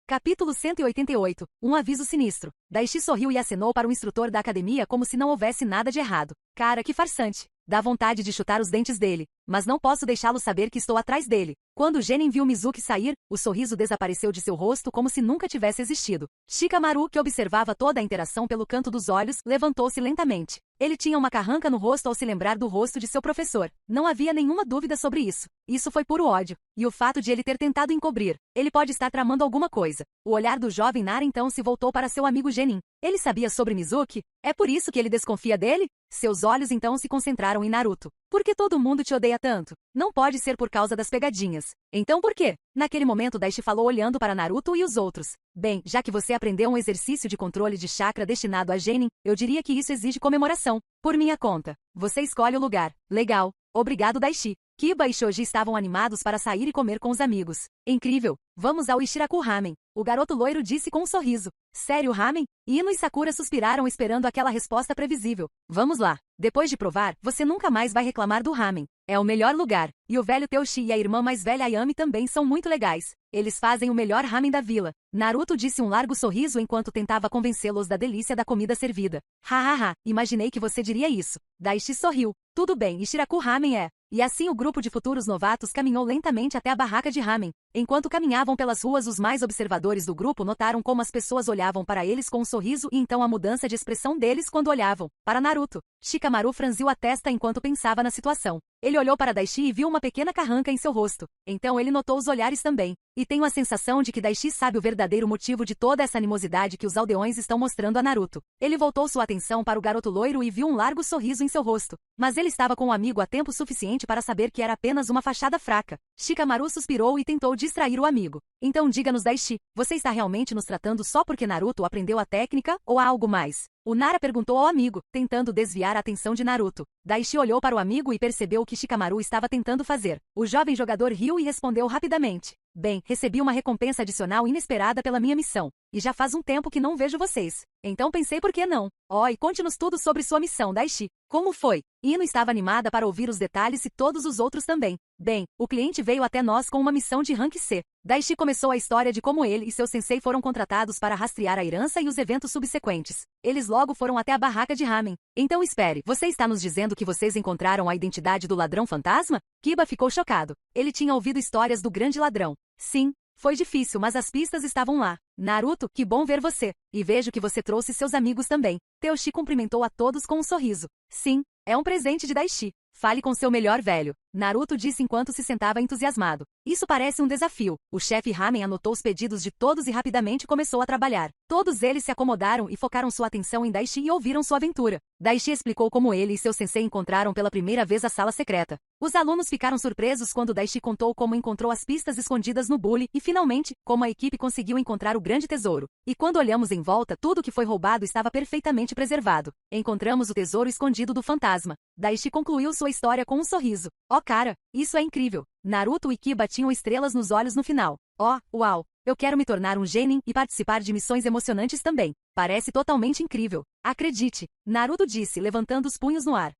Capítulo 188. Um aviso sinistro. Daishi sorriu e acenou para o instrutor da academia como se não houvesse nada de errado. Cara, que farsante. Dá vontade de chutar os dentes dele. Mas não posso deixá-lo saber que estou atrás dele. Quando Genin viu Mizuki sair, o sorriso desapareceu de seu rosto como se nunca tivesse existido. Shikamaru, que observava toda a interação pelo canto dos olhos, levantou-se lentamente. Ele tinha uma carranca no rosto ao se lembrar do rosto de seu professor. Não havia nenhuma dúvida sobre isso. Isso foi puro ódio. E o fato de ele ter tentado encobrir. Ele pode estar tramando alguma coisa. O olhar do jovem Nara então se voltou para seu amigo Genin. Ele sabia sobre Mizuki? É por isso que ele desconfia dele? Seus olhos então se concentraram em Naruto. Por que todo mundo te odeia tanto? Não pode ser por causa das pegadinhas. Então por quê? Naquele momento Daishi falou olhando para Naruto e os outros. Bem, já que você aprendeu um exercício de controle de chakra destinado a Genin, eu diria que isso exige comemoração. Por minha conta. Você escolhe o lugar. Legal. Obrigado, Daishi. Kiba e Shoji estavam animados para sair e comer com os amigos. Incrível! Vamos ao Ishiraku Ramen. O garoto loiro disse com um sorriso. Sério, ramen? Ino e Sakura suspiraram esperando aquela resposta previsível. Vamos lá. Depois de provar, você nunca mais vai reclamar do ramen. É o melhor lugar. E o velho Teuchi e a irmã mais velha Ayami também são muito legais. Eles fazem o melhor ramen da vila. Naruto disse um largo sorriso enquanto tentava convencê-los da delícia da comida servida. Hahaha, imaginei que você diria isso. Daishi sorriu. Tudo bem, Ishiraku Ramen é. E assim o grupo de futuros novatos caminhou lentamente até a barraca de ramen. Enquanto caminhavam pelas ruas, os mais observadores do grupo notaram como as pessoas olhavam para eles com um sorriso e então a mudança de expressão deles quando olhavam para Naruto. Shikamaru franziu a testa enquanto pensava na situação. Ele olhou para Daishi e viu uma pequena carranca em seu rosto. Então ele notou os olhares também. E tenho a sensação de que Daishi sabe o verdadeiro motivo de toda essa animosidade que os aldeões estão mostrando a Naruto. Ele voltou sua atenção para o garoto loiro e viu um largo sorriso em seu rosto. Mas ele estava com o amigo há tempo suficiente para saber que era apenas uma fachada fraca. Shikamaru suspirou e tentou distrair o amigo. Então diga-nos, Daishi, você está realmente nos tratando só porque Naruto aprendeu a técnica ou há algo mais? O Nara perguntou ao amigo, tentando desviar a atenção de Naruto. Daishi olhou para o amigo e percebeu o que Shikamaru estava tentando fazer. O jovem jogador riu e respondeu rapidamente. Bem, recebi uma recompensa adicional inesperada pela minha missão. E já faz um tempo que não vejo vocês. Então pensei por que não. Oh, e conte-nos tudo sobre sua missão, Daishi. Como foi? Ino estava animada para ouvir os detalhes e todos os outros também. Bem, o cliente veio até nós com uma missão de rank C. Daishi começou a história de como ele e seu sensei foram contratados para rastrear a herança e os eventos subsequentes. Eles logo foram até a barraca de ramen. Então espere, você está nos dizendo que vocês encontraram a identidade do ladrão fantasma? Kiba ficou chocado. Ele tinha ouvido histórias do grande ladrão. Sim, foi difícil, mas as pistas estavam lá. Naruto, que bom ver você. E vejo que você trouxe seus amigos também. Teuchi cumprimentou a todos com um sorriso. Sim, é um presente de Daishi. Fale com seu melhor velho. Naruto disse enquanto se sentava entusiasmado. Isso parece um desafio. O chefe Ramen anotou os pedidos de todos e rapidamente começou a trabalhar. Todos eles se acomodaram e focaram sua atenção em Daishi e ouviram sua aventura. Daishi explicou como ele e seu sensei encontraram pela primeira vez a sala secreta. Os alunos ficaram surpresos quando Daishi contou como encontrou as pistas escondidas no bully e, finalmente, como a equipe conseguiu encontrar o grande tesouro. E quando olhamos em volta, tudo que foi roubado estava perfeitamente preservado. Encontramos o tesouro escondido do fantasma. Daishi concluiu sua história com um sorriso. Oh cara, isso é incrível. Naruto e Kiba tinham estrelas nos olhos no final. Oh, uau! Eu quero me tornar um genin e participar de missões emocionantes também. Parece totalmente incrível. Acredite, Naruto disse, levantando os punhos no ar.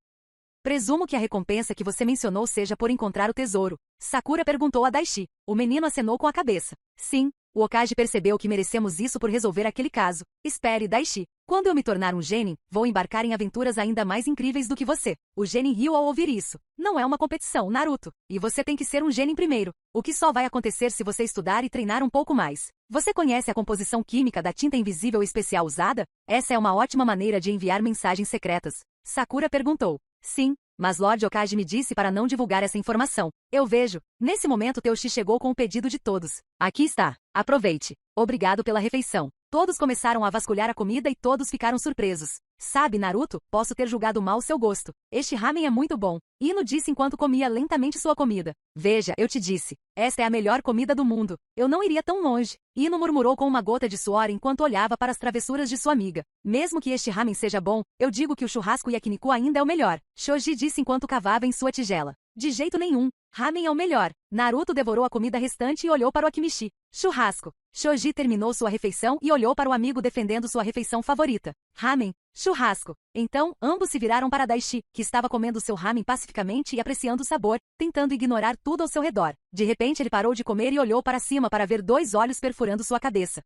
Presumo que a recompensa que você mencionou seja por encontrar o tesouro. Sakura perguntou a Daishi. O menino acenou com a cabeça. Sim, o Hokage percebeu que merecemos isso por resolver aquele caso. Espere, Daishi. Quando eu me tornar um genin, vou embarcar em aventuras ainda mais incríveis do que você. O genin riu ao ouvir isso. Não é uma competição, Naruto. E você tem que ser um genin primeiro. O que só vai acontecer se você estudar e treinar um pouco mais. Você conhece a composição química da tinta invisível especial usada? Essa é uma ótima maneira de enviar mensagens secretas. Sakura perguntou. Sim, mas Lord Hokage me disse para não divulgar essa informação. Eu vejo. Nesse momento Teuchi chegou com o pedido de todos. Aqui está. Aproveite. Obrigado pela refeição. Todos começaram a vasculhar a comida e todos ficaram surpresos. Sabe, Naruto, posso ter julgado mal seu gosto. Este ramen é muito bom. Ino disse enquanto comia lentamente sua comida. Veja, eu te disse. Esta é a melhor comida do mundo. Eu não iria tão longe. Ino murmurou com uma gota de suor enquanto olhava para as travessuras de sua amiga. Mesmo que este ramen seja bom, eu digo que o churrasco yakiniku ainda é o melhor. Shoji disse enquanto cavava em sua tigela. De jeito nenhum. Ramen é o melhor. Naruto devorou a comida restante e olhou para o Akimishi. Churrasco. Shoji terminou sua refeição e olhou para o amigo defendendo sua refeição favorita. Ramen. Churrasco. Então, ambos se viraram para Daishi, que estava comendo seu ramen pacificamente e apreciando o sabor, tentando ignorar tudo ao seu redor. De repente ele parou de comer e olhou para cima para ver dois olhos perfurando sua cabeça.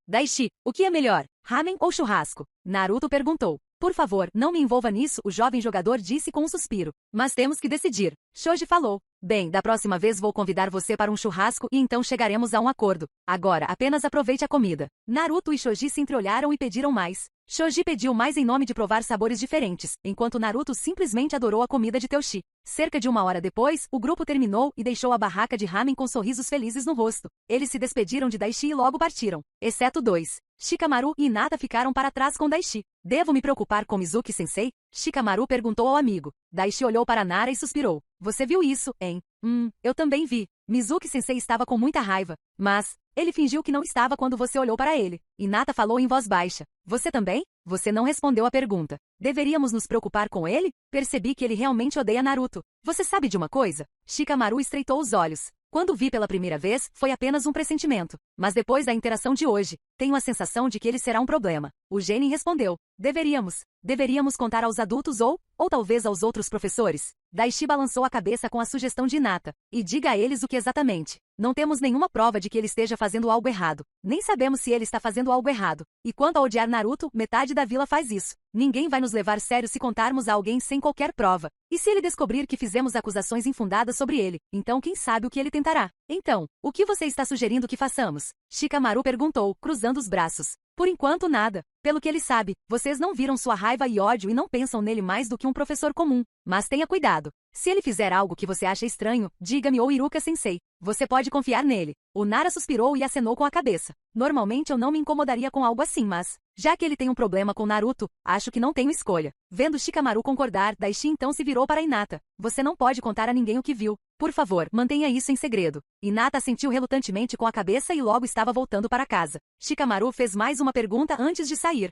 Daishi, o que é melhor? Ramen ou churrasco? Naruto perguntou. Por favor, não me envolva nisso, o jovem jogador disse com um suspiro. Mas temos que decidir. Shoji falou. Bem, da próxima vez vou convidar você para um churrasco e então chegaremos a um acordo. Agora, apenas aproveite a comida. Naruto e Shoji se entreolharam e pediram mais. Shoji pediu mais em nome de provar sabores diferentes, enquanto Naruto simplesmente adorou a comida de Teuchi. Cerca de 1 hora depois, o grupo terminou e deixou a barraca de ramen com sorrisos felizes no rosto. Eles se despediram de Daishi e logo partiram. Exceto 2. Shikamaru e Hinata ficaram para trás com Daishi. Devo me preocupar com Mizuki-sensei? Shikamaru perguntou ao amigo. Daishi olhou para Nara e suspirou. Você viu isso, hein? Eu também vi. Mizuki-sensei estava com muita raiva. Mas ele fingiu que não estava quando você olhou para ele. Hinata falou em voz baixa. Você também? Você não respondeu a pergunta. Deveríamos nos preocupar com ele? Percebi que ele realmente odeia Naruto. Você sabe de uma coisa? Shikamaru estreitou os olhos. Quando vi pela primeira vez, foi apenas um pressentimento. Mas depois da interação de hoje, tenho a sensação de que ele será um problema. O Genin respondeu. Deveríamos contar aos adultos ou talvez aos outros professores. Daishi balançou a cabeça com a sugestão de Hinata. E diga a eles o que exatamente. Não temos nenhuma prova de que ele esteja fazendo algo errado. Nem sabemos se ele está fazendo algo errado. E quanto a odiar Naruto, metade da vila faz isso. Ninguém vai nos levar sério se contarmos a alguém sem qualquer prova. E se ele descobrir que fizemos acusações infundadas sobre ele, então quem sabe o que ele tentará? Então, o que você está sugerindo que façamos? Shikamaru perguntou, cruzando os braços. Por enquanto nada. Pelo que ele sabe, vocês não viram sua raiva e ódio e não pensam nele mais do que um professor comum. Mas tenha cuidado. Se ele fizer algo que você acha estranho, diga-me ou Iruka-sensei. Você pode confiar nele. O Nara suspirou e acenou com a cabeça. Normalmente eu não me incomodaria com algo assim, mas, já que ele tem um problema com Naruto, acho que não tenho escolha. Vendo Shikamaru concordar, Daishi então se virou para Hinata. Você não pode contar a ninguém o que viu. Por favor, mantenha isso em segredo. Hinata assentiu relutantemente com a cabeça e logo estava voltando para casa. Shikamaru fez mais uma pergunta antes de sair.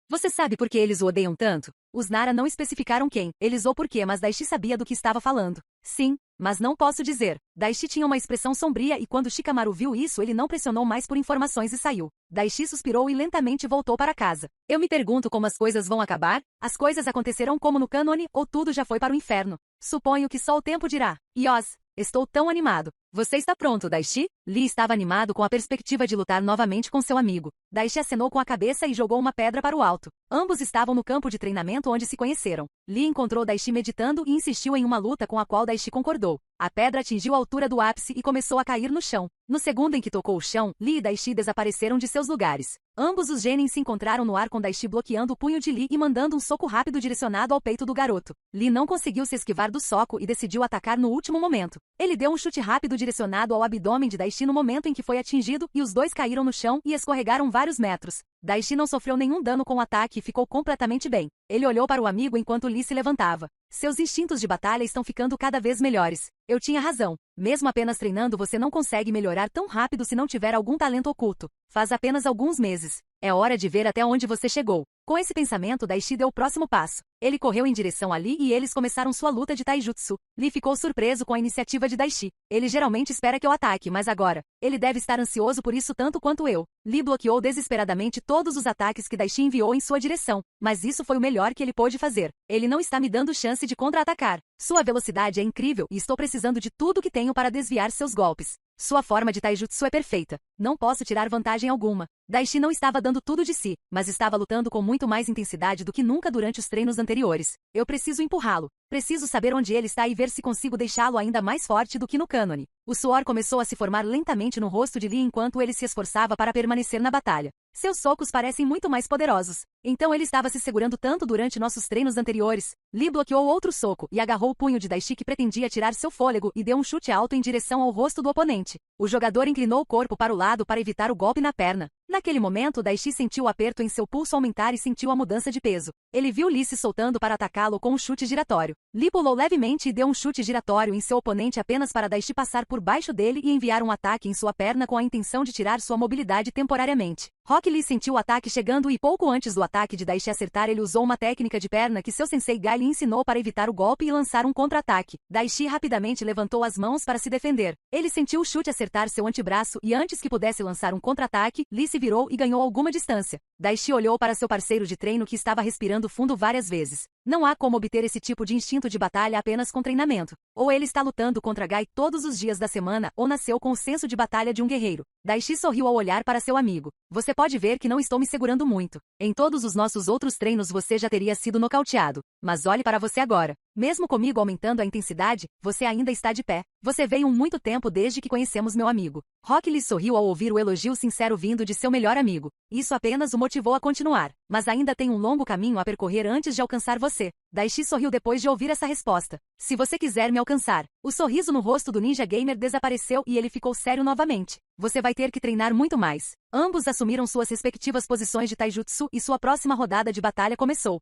Você sabe por que eles o odeiam tanto? Os Nara não especificaram quem, eles ou porquê, mas Daishi sabia do que estava falando. Sim, mas não posso dizer. Daishi tinha uma expressão sombria e quando Shikamaru viu isso ele não pressionou mais por informações e saiu. Daishi suspirou e lentamente voltou para casa. Eu me pergunto como as coisas vão acabar? As coisas acontecerão como no cânone ou tudo já foi para o inferno? Suponho que só o tempo dirá. Yos, estou tão animado. Você está pronto, Daishi? Lee estava animado com a perspectiva de lutar novamente com seu amigo. Daishi acenou com a cabeça e jogou uma pedra para o alto. Ambos estavam no campo de treinamento onde se conheceram. Lee encontrou Daishi meditando e insistiu em uma luta com a qual Daishi concordou. A pedra atingiu a altura do ápice e começou a cair no chão. No segundo em que tocou o chão, Lee e Daishi desapareceram de seus lugares. Ambos os Genin se encontraram no ar com Daishi bloqueando o punho de Lee e mandando um soco rápido direcionado ao peito do garoto. Lee não conseguiu se esquivar do soco e decidiu atacar no último momento. Ele deu um chute rápido direcionado ao abdômen de Daishi no momento em que foi atingido e os dois caíram no chão e escorregaram vários metros. Daishi não sofreu nenhum dano com o ataque e ficou completamente bem. Ele olhou para o amigo enquanto Lee se levantava. Seus instintos de batalha estão ficando cada vez melhores. Eu tinha razão. Mesmo apenas treinando você não consegue melhorar tão rápido se não tiver algum talento oculto. Faz apenas alguns meses. É hora de ver até onde você chegou. Com esse pensamento, Daishi deu o próximo passo. Ele correu em direção a Lee e eles começaram sua luta de taijutsu. Lee ficou surpreso com a iniciativa de Daishi. Ele geralmente espera que eu ataque, mas agora, ele deve estar ansioso por isso tanto quanto eu. Lee bloqueou desesperadamente todos os ataques que Daishi enviou em sua direção, mas isso foi o melhor que ele pôde fazer. Ele não está me dando chance de contra-atacar. Sua velocidade é incrível e estou precisando de tudo que tenho para desviar seus golpes. Sua forma de taijutsu é perfeita. Não posso tirar vantagem alguma. Daishi não estava dando tudo de si, mas estava lutando com muito mais intensidade do que nunca durante os treinos anteriores. Eu preciso empurrá-lo. Preciso saber onde ele está e ver se consigo deixá-lo ainda mais forte do que no cânone. O suor começou a se formar lentamente no rosto de Lee enquanto ele se esforçava para permanecer na batalha. Seus socos parecem muito mais poderosos. Então ele estava se segurando tanto durante nossos treinos anteriores. Lee bloqueou outro soco e agarrou o punho de Daishi que pretendia tirar seu fôlego e deu um chute alto em direção ao rosto do oponente. O jogador inclinou o corpo para o lado para evitar o golpe na perna. Naquele momento, Daishi sentiu o aperto em seu pulso aumentar e sentiu a mudança de peso. Ele viu Lee se soltando para atacá-lo com um chute giratório. Lee pulou levemente e deu um chute giratório em seu oponente apenas para Daishi passar por baixo dele e enviar um ataque em sua perna com a intenção de tirar sua mobilidade temporariamente. Rock Lee sentiu o ataque chegando e pouco antes do ataque de Daishi acertar ele usou uma técnica de perna que seu sensei Gai lhe ensinou para evitar o golpe e lançar um contra-ataque. Daishi rapidamente levantou as mãos para se defender. Ele sentiu o chute acertar seu antebraço e antes que pudesse lançar um contra-ataque, Lee se virou e ganhou alguma distância. Daishi olhou para seu parceiro de treino que estava respirando fundo várias vezes. Não há como obter esse tipo de instinto de batalha apenas com treinamento. Ou ele está lutando contra Gai todos os dias da semana ou nasceu com o senso de batalha de um guerreiro. Daishi sorriu ao olhar para seu amigo. Você pode ver que não estou me segurando muito. Em todos os nossos outros treinos você já teria sido nocauteado. Mas olhe para você agora. Mesmo comigo aumentando a intensidade, você ainda está de pé. Você veio muito tempo desde que conhecemos meu amigo. Rock lhe sorriu ao ouvir o elogio sincero vindo de seu melhor amigo. Isso apenas o motivou a continuar. Mas ainda tem um longo caminho a percorrer antes de alcançar você. Daishi sorriu depois de ouvir essa resposta. Se você quiser me alcançar. O sorriso no rosto do Ninja Gamer desapareceu e ele ficou sério novamente. Você vai ter que treinar muito mais. Ambos assumiram suas respectivas posições de taijutsu e sua próxima rodada de batalha começou.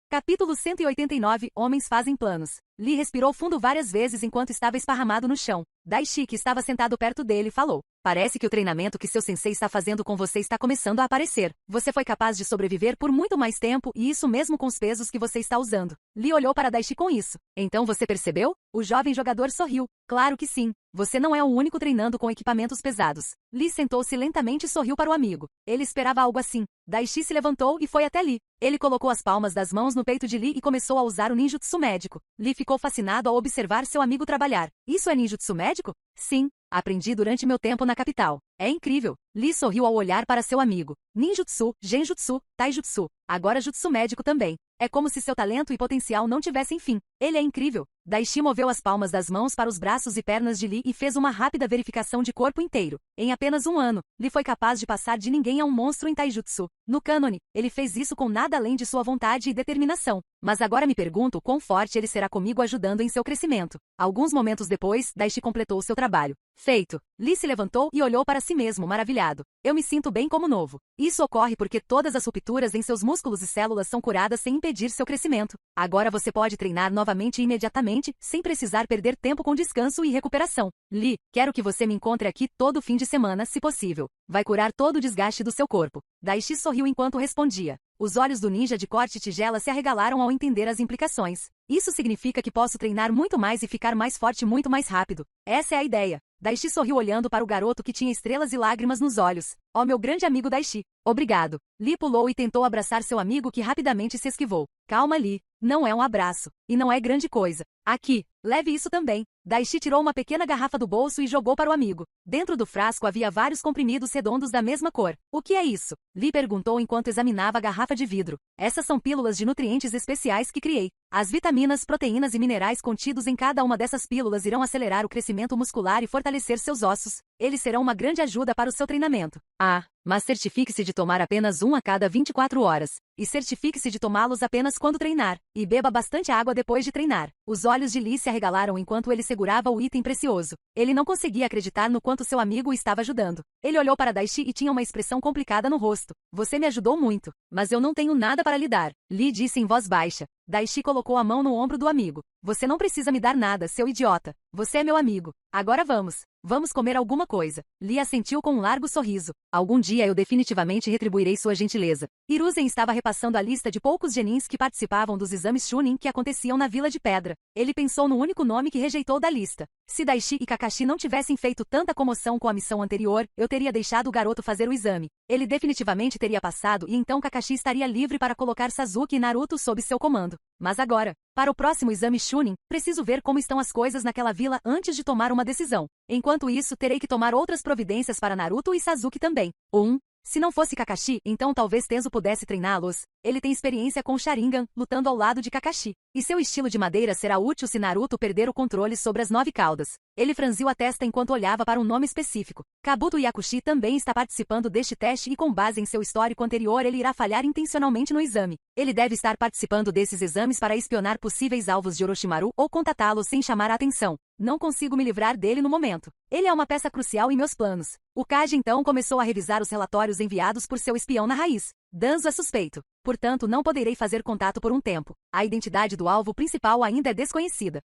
Capítulo 189 Homens fazem planos. Lee respirou fundo várias vezes enquanto estava esparramado no chão. Daishi, que estava sentado perto dele, falou. Parece que o treinamento que seu sensei está fazendo com você está começando a aparecer. Você foi capaz de sobreviver por muito mais tempo e isso mesmo com os pesos que você está usando. Lee olhou para Daishi com isso. Então você percebeu? O jovem jogador sorriu. Claro que sim. Você não é o único treinando com equipamentos pesados. Lee sentou-se lentamente e sorriu para o amigo. Ele esperava algo assim. Daishi se levantou e foi até Lee. Ele colocou as palmas das mãos no peito de Lee e começou a usar o ninjutsu médico. Lee ficou fascinado ao observar seu amigo trabalhar. Isso é ninjutsu médico? Sim. Aprendi durante meu tempo na capital. É incrível. Lee sorriu ao olhar para seu amigo. Ninjutsu, genjutsu, taijutsu. Agora jutsu médico também. É como se seu talento e potencial não tivessem fim. Ele é incrível. Daishi moveu as palmas das mãos para os braços e pernas de Lee e fez uma rápida verificação de corpo inteiro. Em apenas um ano, Lee foi capaz de passar de ninguém a um monstro em taijutsu. No cânone, ele fez isso com nada além de sua vontade e determinação. Mas agora me pergunto quão forte ele será comigo ajudando em seu crescimento. Alguns momentos depois, Daishi completou seu trabalho. Feito. Lee se levantou e olhou para si mesmo, maravilhado. Eu me sinto bem como novo. Isso ocorre porque todas as rupturas em seus músculos e células são curadas sem impedir seu crescimento. Agora você pode treinar novamente imediatamente, sem precisar perder tempo com descanso e recuperação. Lee, quero que você me encontre aqui todo fim de semana, se possível. Vai curar todo o desgaste do seu corpo. Daishi sorriu enquanto respondia. Os olhos do ninja de corte tigela se arregalaram ao entender as implicações. Isso significa que posso treinar muito mais e ficar mais forte muito mais rápido. Essa é a ideia. Daishi sorriu olhando para o garoto que tinha estrelas e lágrimas nos olhos. Ó, meu grande amigo Daishi. Obrigado. Lee pulou e tentou abraçar seu amigo que rapidamente se esquivou. Calma, Lee. Não é um abraço. E não é grande coisa. Aqui. Leve isso também. Daishi tirou uma pequena garrafa do bolso e jogou para o amigo. Dentro do frasco havia vários comprimidos redondos da mesma cor. O que é isso? Lee perguntou enquanto examinava a garrafa de vidro. Essas são pílulas de nutrientes especiais que criei. As vitaminas, proteínas e minerais contidos em cada uma dessas pílulas irão acelerar o crescimento muscular e fortalecer seus ossos. Eles serão uma grande ajuda para o seu treinamento. Mas certifique-se de tomar apenas um a cada 24 horas. E certifique-se de tomá-los apenas quando treinar. E beba bastante água depois de treinar. Os olhos de Lee se arregalaram enquanto ele segurava o item precioso. Ele não conseguia acreditar no quanto seu amigo o estava ajudando. Ele olhou para Daishi e tinha uma expressão complicada no rosto. Você me ajudou muito. Mas eu não tenho nada para lhe dar. Lee disse em voz baixa. Daishi colocou a mão no ombro do amigo. Você não precisa me dar nada, seu idiota. Você é meu amigo. Agora vamos. Vamos comer alguma coisa. Lee assentiu com um largo sorriso. Algum dia eu definitivamente retribuirei sua gentileza. Hiruzen estava repassando a lista de poucos genins que participavam dos exames Chunin que aconteciam na Vila de Pedra. Ele pensou no único nome que rejeitou da lista. Se Daishi e Kakashi não tivessem feito tanta comoção com a missão anterior, eu teria deixado o garoto fazer o exame. Ele definitivamente teria passado e então Kakashi estaria livre para colocar Sasuke e Naruto sob seu comando. Mas agora, para o próximo exame Chunin, preciso ver como estão as coisas naquela vila antes de tomar uma decisão. Enquanto isso, terei que tomar outras providências para Naruto e Sasuke também. Se não fosse Kakashi, então talvez Tenzo pudesse treiná-los. Ele tem experiência com Sharingan, lutando ao lado de Kakashi. E seu estilo de madeira será útil se Naruto perder o controle sobre as 9 caudas. Ele franziu a testa enquanto olhava para um nome específico. Kabuto Yakushi também está participando deste teste e com base em seu histórico anterior ele irá falhar intencionalmente no exame. Ele deve estar participando desses exames para espionar possíveis alvos de Orochimaru ou contatá-los sem chamar a atenção. Não consigo me livrar dele no momento. Ele é uma peça crucial em meus planos. O Kage então começou a revisar os relatórios enviados por seu espião na raiz. Danzo é suspeito. Portanto, não poderei fazer contato por um tempo. A identidade do alvo principal ainda é desconhecida.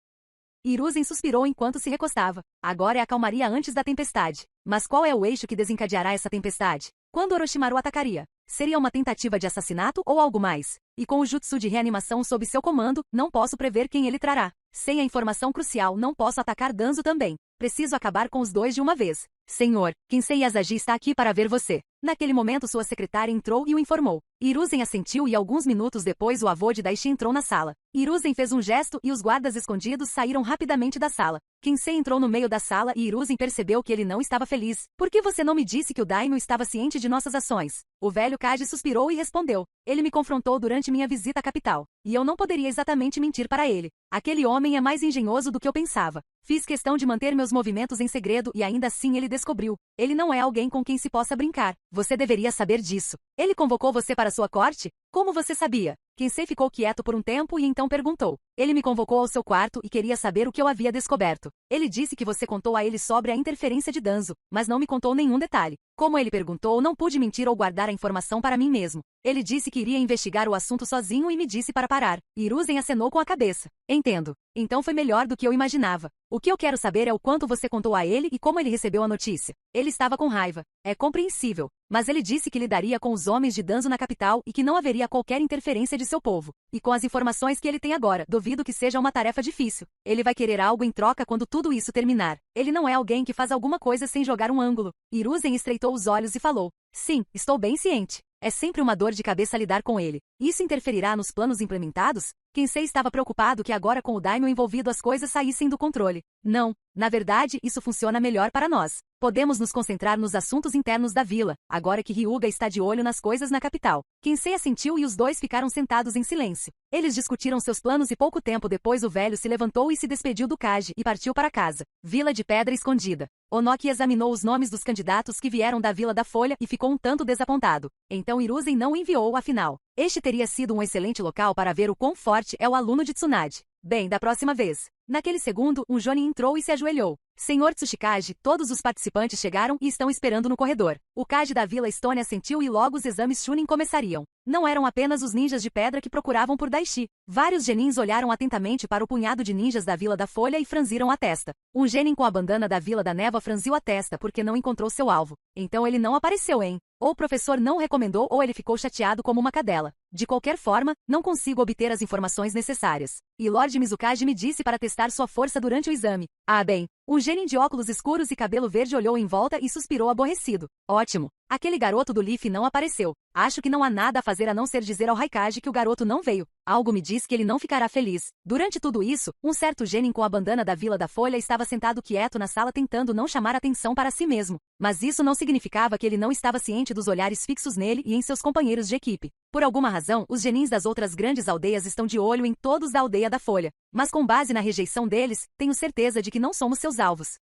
Hiruzen suspirou enquanto se recostava. Agora é a calmaria antes da tempestade. Mas qual é o eixo que desencadeará essa tempestade? Quando Orochimaru atacaria? Seria uma tentativa de assassinato ou algo mais? E com o jutsu de reanimação sob seu comando, não posso prever quem ele trará. Sem a informação crucial, não posso atacar Danzo também. Preciso acabar com os dois de uma vez. Senhor, Kinsei Asaji está aqui para ver você. Naquele momento sua secretária entrou e o informou. Hiruzen assentiu e alguns minutos depois o avô de Daishi entrou na sala. Hiruzen fez um gesto e os guardas escondidos saíram rapidamente da sala. Kinsei entrou no meio da sala e Hiruzen percebeu que ele não estava feliz. Por que você não me disse que o Daimyo estava ciente de nossas ações? O velho Kaji suspirou e respondeu. Ele me confrontou durante minha visita à capital. E eu não poderia exatamente mentir para ele. Aquele homem é mais engenhoso do que eu pensava. Fiz questão de manter meus movimentos em segredo e ainda assim ele descobriu. Ele não é alguém com quem se possa brincar. Você deveria saber disso. Ele convocou você para sua corte? Como você sabia? Kinsei ficou quieto por um tempo e então perguntou. Ele me convocou ao seu quarto e queria saber o que eu havia descoberto. Ele disse que você contou a ele sobre a interferência de Danzo, mas não me contou nenhum detalhe. Como ele perguntou, não pude mentir ou guardar a informação para mim mesmo. Ele disse que iria investigar o assunto sozinho e me disse para parar. Hiruzen acenou com a cabeça. Entendo. Então foi melhor do que eu imaginava. O que eu quero saber é o quanto você contou a ele e como ele recebeu a notícia. Ele estava com raiva. É compreensível. Mas ele disse que lidaria com os homens de Danzo na capital e que não haveria qualquer interferência de seu povo. E com as informações que ele tem agora, duvido que seja uma tarefa difícil. Ele vai querer algo em troca quando tudo isso terminar. Ele não é alguém que faz alguma coisa sem jogar um ângulo. Hiruzen estreitou os olhos e falou. Sim, estou bem ciente. É sempre uma dor de cabeça lidar com ele. Isso interferirá nos planos implementados? Kinsei estava preocupado que agora com o Daimyo envolvido as coisas saíssem do controle. Não, na verdade isso funciona melhor para nós. Podemos nos concentrar nos assuntos internos da vila, agora que Ryuga está de olho nas coisas na capital. Kinsei assentiu e os dois ficaram sentados em silêncio. Eles discutiram seus planos e pouco tempo depois o velho se levantou e se despediu do Kaji e partiu para casa. Vila de Pedra Escondida. Onoki examinou os nomes dos candidatos que vieram da Vila da Folha e ficou um tanto desapontado. Então Hiruzen não o enviou afinal. Este teria sido um excelente local para ver o quão forte é o aluno de Tsunade. Bem, da próxima vez. Naquele segundo, um Jonin entrou e se ajoelhou. Senhor Tsuchikage, todos os participantes chegaram e estão esperando no corredor. O Kaji da Vila Stone assentiu e logo os exames Chunin começariam. Não eram apenas os ninjas de pedra que procuravam por Daishi. Vários genins olharam atentamente para o punhado de ninjas da Vila da Folha e franziram a testa. Um genin com a bandana da Vila da Névoa franziu a testa porque não encontrou seu alvo. Então ele não apareceu, hein? Ou o professor não recomendou ou ele ficou chateado como uma cadela. De qualquer forma, não consigo obter as informações necessárias. E Lord Mizukage me disse para testar sua força durante o exame. Ah, bem. Um genin de óculos escuros e cabelo verde olhou em volta e suspirou aborrecido. Ótimo. Aquele garoto do Leaf não apareceu. Acho que não há nada a fazer a não ser dizer ao Raikage que o garoto não veio. Algo me diz que ele não ficará feliz. Durante tudo isso, um certo genin com a bandana da Vila da Folha estava sentado quieto na sala tentando não chamar atenção para si mesmo. Mas isso não significava que ele não estava ciente dos olhares fixos nele e em seus companheiros de equipe. Por alguma razão, os genins das outras grandes aldeias estão de olho em todos da aldeia da Folha. Mas com base na rejeição deles, tenho certeza de que não somos seus alvos.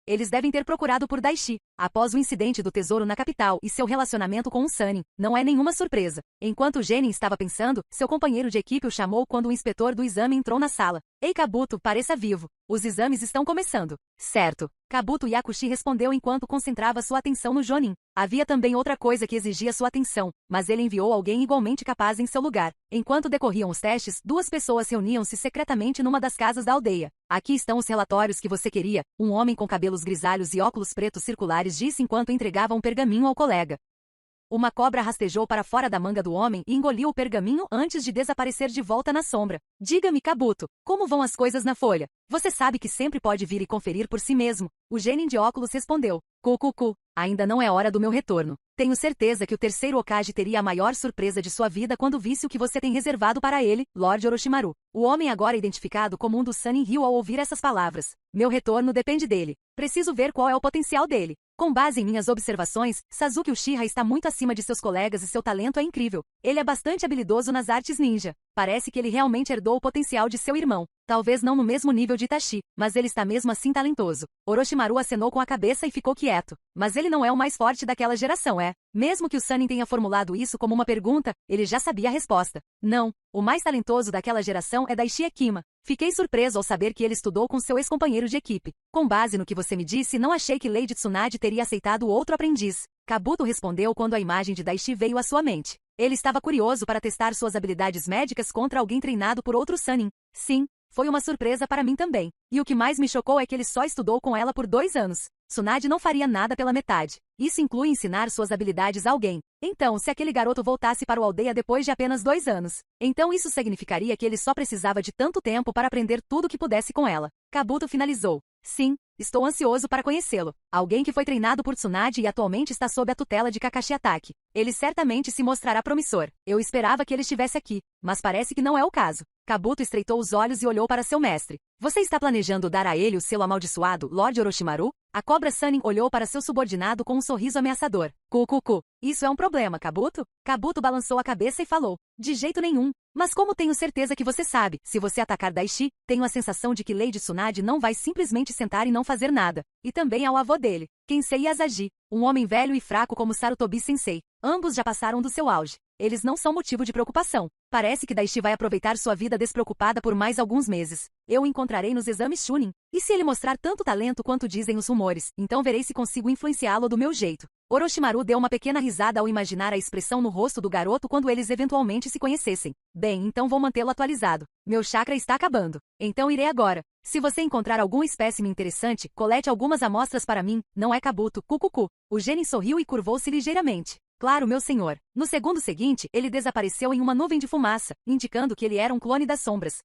Eles devem ter procurado por Daishi, após o incidente do tesouro na capital e seu relacionamento com um Sannin. Não é nenhuma surpresa. Enquanto o genin estava pensando, seu companheiro de equipe o chamou quando o inspetor do exame entrou na sala. Ei Kabuto, pareça vivo. Os exames estão começando. Certo. Kabuto Yakushi respondeu enquanto concentrava sua atenção no Jonin. Havia também outra coisa que exigia sua atenção, mas ele enviou alguém igualmente capaz em seu lugar. Enquanto decorriam os testes, duas pessoas reuniam-se secretamente numa das casas da aldeia. Aqui estão os relatórios que você queria, um homem com cabelos grisalhos e óculos pretos circulares disse enquanto entregava um pergaminho ao colega. Uma cobra rastejou para fora da manga do homem e engoliu o pergaminho antes de desaparecer de volta na sombra. Diga-me, Kabuto, como vão as coisas na folha? Você sabe que sempre pode vir e conferir por si mesmo. O genin de óculos respondeu. Cucucu, ainda não é hora do meu retorno. Tenho certeza que o terceiro Hokage teria a maior surpresa de sua vida quando visse o que você tem reservado para ele, Lord Orochimaru. O homem agora identificado como um dos Sannin riu ao ouvir essas palavras. Meu retorno depende dele. Preciso ver qual é o potencial dele. Com base em minhas observações, Sasuke Uchiha está muito acima de seus colegas e seu talento é incrível. Ele é bastante habilidoso nas artes ninja. Parece que ele realmente herdou o potencial de seu irmão. Talvez não no mesmo nível de Itachi, mas ele está mesmo assim talentoso. Orochimaru acenou com a cabeça e ficou quieto. Mas ele não é o mais forte daquela geração, é? Mesmo que o Sannin tenha formulado isso como uma pergunta, ele já sabia a resposta. Não, o mais talentoso daquela geração é Daishi Ekima. Fiquei surpreso ao saber que ele estudou com seu ex-companheiro de equipe. Com base no que você me disse, não achei que Lady Tsunade teria aceitado outro aprendiz. Kabuto respondeu quando a imagem de Daishi veio à sua mente. Ele estava curioso para testar suas habilidades médicas contra alguém treinado por outro Sannin. Sim, foi uma surpresa para mim também. E o que mais me chocou é que ele só estudou com ela por 2 anos. Tsunade não faria nada pela metade. Isso inclui ensinar suas habilidades a alguém. Então, se aquele garoto voltasse para a aldeia depois de apenas 2 anos, então isso significaria que ele só precisava de tanto tempo para aprender tudo o que pudesse com ela. Kabuto finalizou. Sim, Estou ansioso para conhecê-lo. Alguém que foi treinado por Tsunade e atualmente está sob a tutela de Kakashi Hatake. Ele certamente se mostrará promissor. Eu esperava que ele estivesse aqui, mas parece que não é o caso. Kabuto estreitou os olhos e olhou para seu mestre. Você está planejando dar a ele o selo amaldiçoado, Lord Orochimaru? A cobra Sannin olhou para seu subordinado com um sorriso ameaçador. Cu. Isso é um problema, Kabuto? Kabuto balançou a cabeça e falou. De jeito nenhum. Mas como tenho certeza que você sabe, se você atacar Daishi, tenho a sensação de que Lady Tsunade não vai simplesmente sentar e não fazer nada. E também ao avô dele, Kensei Asaji, um homem velho e fraco como Sarutobi Sensei. Ambos já passaram do seu auge. Eles não são motivo de preocupação. Parece que Daishi vai aproveitar sua vida despreocupada por mais alguns meses. Eu o encontrarei nos exames Chunin. E se ele mostrar tanto talento quanto dizem os rumores, então verei se consigo influenciá-lo do meu jeito. Orochimaru deu uma pequena risada ao imaginar a expressão no rosto do garoto quando eles eventualmente se conhecessem. Bem, então vou mantê-lo atualizado. Meu chakra está acabando. Então irei agora. Se você encontrar algum espécime interessante, colete algumas amostras para mim, não é Kabuto, cucucu. O Genin sorriu e curvou-se ligeiramente. Claro, meu senhor. No segundo seguinte, ele desapareceu em uma nuvem de fumaça, indicando que ele era um clone das sombras.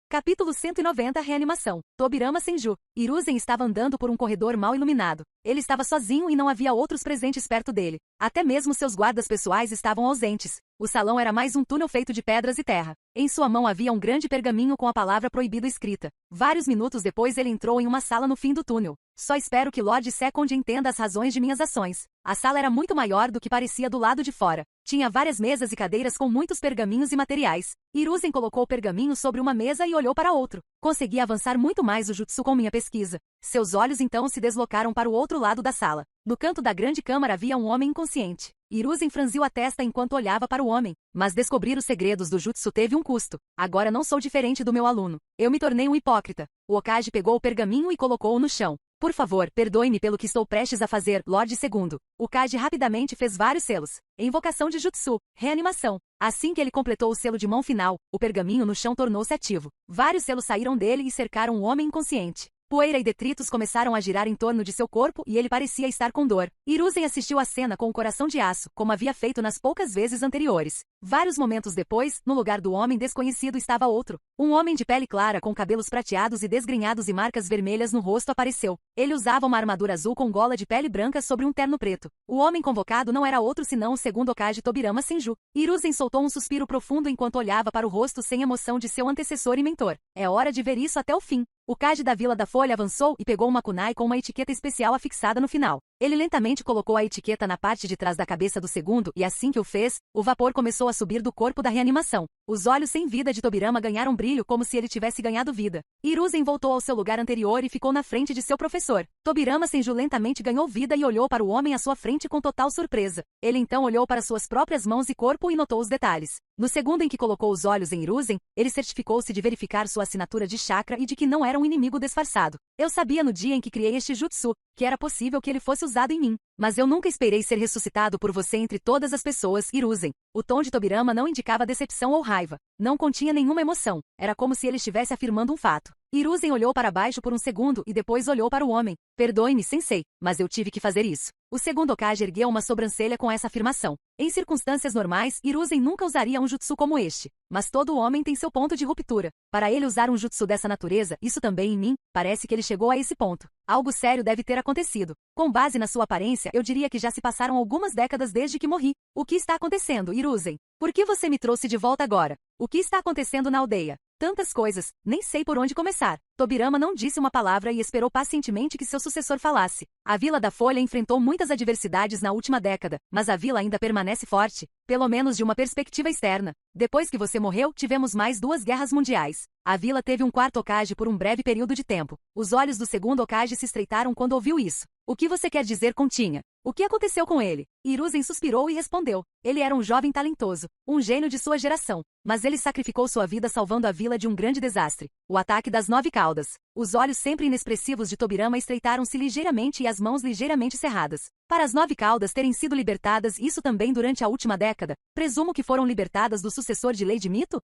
Capítulo 190 Reanimação. Tobirama Senju. Hiruzen estava andando por um corredor mal iluminado. Ele estava sozinho e não havia outros presentes perto dele. Até mesmo seus guardas pessoais estavam ausentes. O salão era mais um túnel feito de pedras e terra. Em sua mão havia um grande pergaminho com a palavra proibida escrita. Vários minutos depois ele entrou em uma sala no fim do túnel. Só espero que Lord Second entenda as razões de minhas ações. A sala era muito maior do que parecia do lado de fora. Tinha várias mesas e cadeiras com muitos pergaminhos e materiais. Hiruzen colocou o pergaminho sobre uma mesa e olhou para outro. Consegui avançar muito mais o jutsu com minha pesquisa. Seus olhos então se deslocaram para o outro lado da sala. No canto da grande câmara havia um homem inconsciente. Hiruzen franziu a testa enquanto olhava para o homem. Mas descobrir os segredos do jutsu teve um custo. Agora não sou diferente do meu aluno. Eu me tornei um hipócrita. O Hokage pegou o pergaminho e colocou-o no chão. Por favor, perdoe-me pelo que estou prestes a fazer, Lorde II. O Kage rapidamente fez vários selos. Invocação de Jutsu. Reanimação. Assim que ele completou o selo de mão final, o pergaminho no chão tornou-se ativo. Vários selos saíram dele e cercaram o homem inconsciente. Poeira e detritos começaram a girar em torno de seu corpo e ele parecia estar com dor. Hiruzen assistiu à cena com o coração de aço, como havia feito nas poucas vezes anteriores. Vários momentos depois, no lugar do homem desconhecido estava outro. Um homem de pele clara com cabelos prateados e desgrenhados e marcas vermelhas no rosto apareceu. Ele usava uma armadura azul com gola de pele branca sobre um terno preto. O homem convocado não era outro senão o segundo Hokage Tobirama Senju. Hiruzen soltou um suspiro profundo enquanto olhava para o rosto sem emoção de seu antecessor e mentor. É hora de ver isso até o fim. O Kage da Vila da Folha avançou e pegou uma kunai com uma etiqueta especial afixada no final. Ele lentamente colocou a etiqueta na parte de trás da cabeça do segundo e assim que o fez, o vapor começou a subir do corpo da reanimação. Os olhos sem vida de Tobirama ganharam brilho como se ele tivesse ganhado vida. Hiruzen voltou ao seu lugar anterior e ficou na frente de seu professor. Tobirama Senju lentamente ganhou vida e olhou para o homem à sua frente com total surpresa. Ele então olhou para suas próprias mãos e corpo e notou os detalhes. No segundo em que colocou os olhos em Hiruzen, ele certificou-se de verificar sua assinatura de chakra e de que não era um inimigo disfarçado. Eu sabia no dia em que criei este jutsu, que era possível que ele fosse usado em mim. Mas eu nunca esperei ser ressuscitado por você entre todas as pessoas, Hiruzen. O tom de Tobirama não indicava decepção ou raiva. Não continha nenhuma emoção. Era como se ele estivesse afirmando um fato. Hiruzen olhou para baixo por um segundo e depois olhou para o homem. Perdoe-me, sensei, mas eu tive que fazer isso. O segundo Hokage ergueu uma sobrancelha com essa afirmação. Em circunstâncias normais, Hiruzen nunca usaria um jutsu como este. Mas todo homem tem seu ponto de ruptura. Para ele usar um jutsu dessa natureza, isso também em mim, parece que ele chegou a esse ponto. Algo sério deve ter acontecido. Com base na sua aparência, eu diria que já se passaram algumas décadas desde que morri. O que está acontecendo, Hiruzen? Por que você me trouxe de volta agora? O que está acontecendo na aldeia? Tantas coisas, nem sei por onde começar. Tobirama não disse uma palavra e esperou pacientemente que seu sucessor falasse. A Vila da Folha enfrentou muitas adversidades na última década, mas a vila ainda permanece forte, pelo menos de uma perspectiva externa. Depois que você morreu, tivemos mais 2 guerras mundiais. A vila teve um quarto Hokage por um breve período de tempo. Os olhos do segundo Hokage se estreitaram quando ouviu isso. O que você quer dizer com Tinha? O que aconteceu com ele? Hiruzen suspirou e respondeu. Ele era um jovem talentoso, um gênio de sua geração. Mas ele sacrificou sua vida salvando a vila de um grande desastre. O ataque das 9 caudas. Os olhos sempre inexpressivos de Tobirama estreitaram-se ligeiramente e as mãos ligeiramente cerradas. Para as 9 caudas terem sido libertadas, isso também durante a última década, presumo que foram libertadas do sucessor de Lady Mito?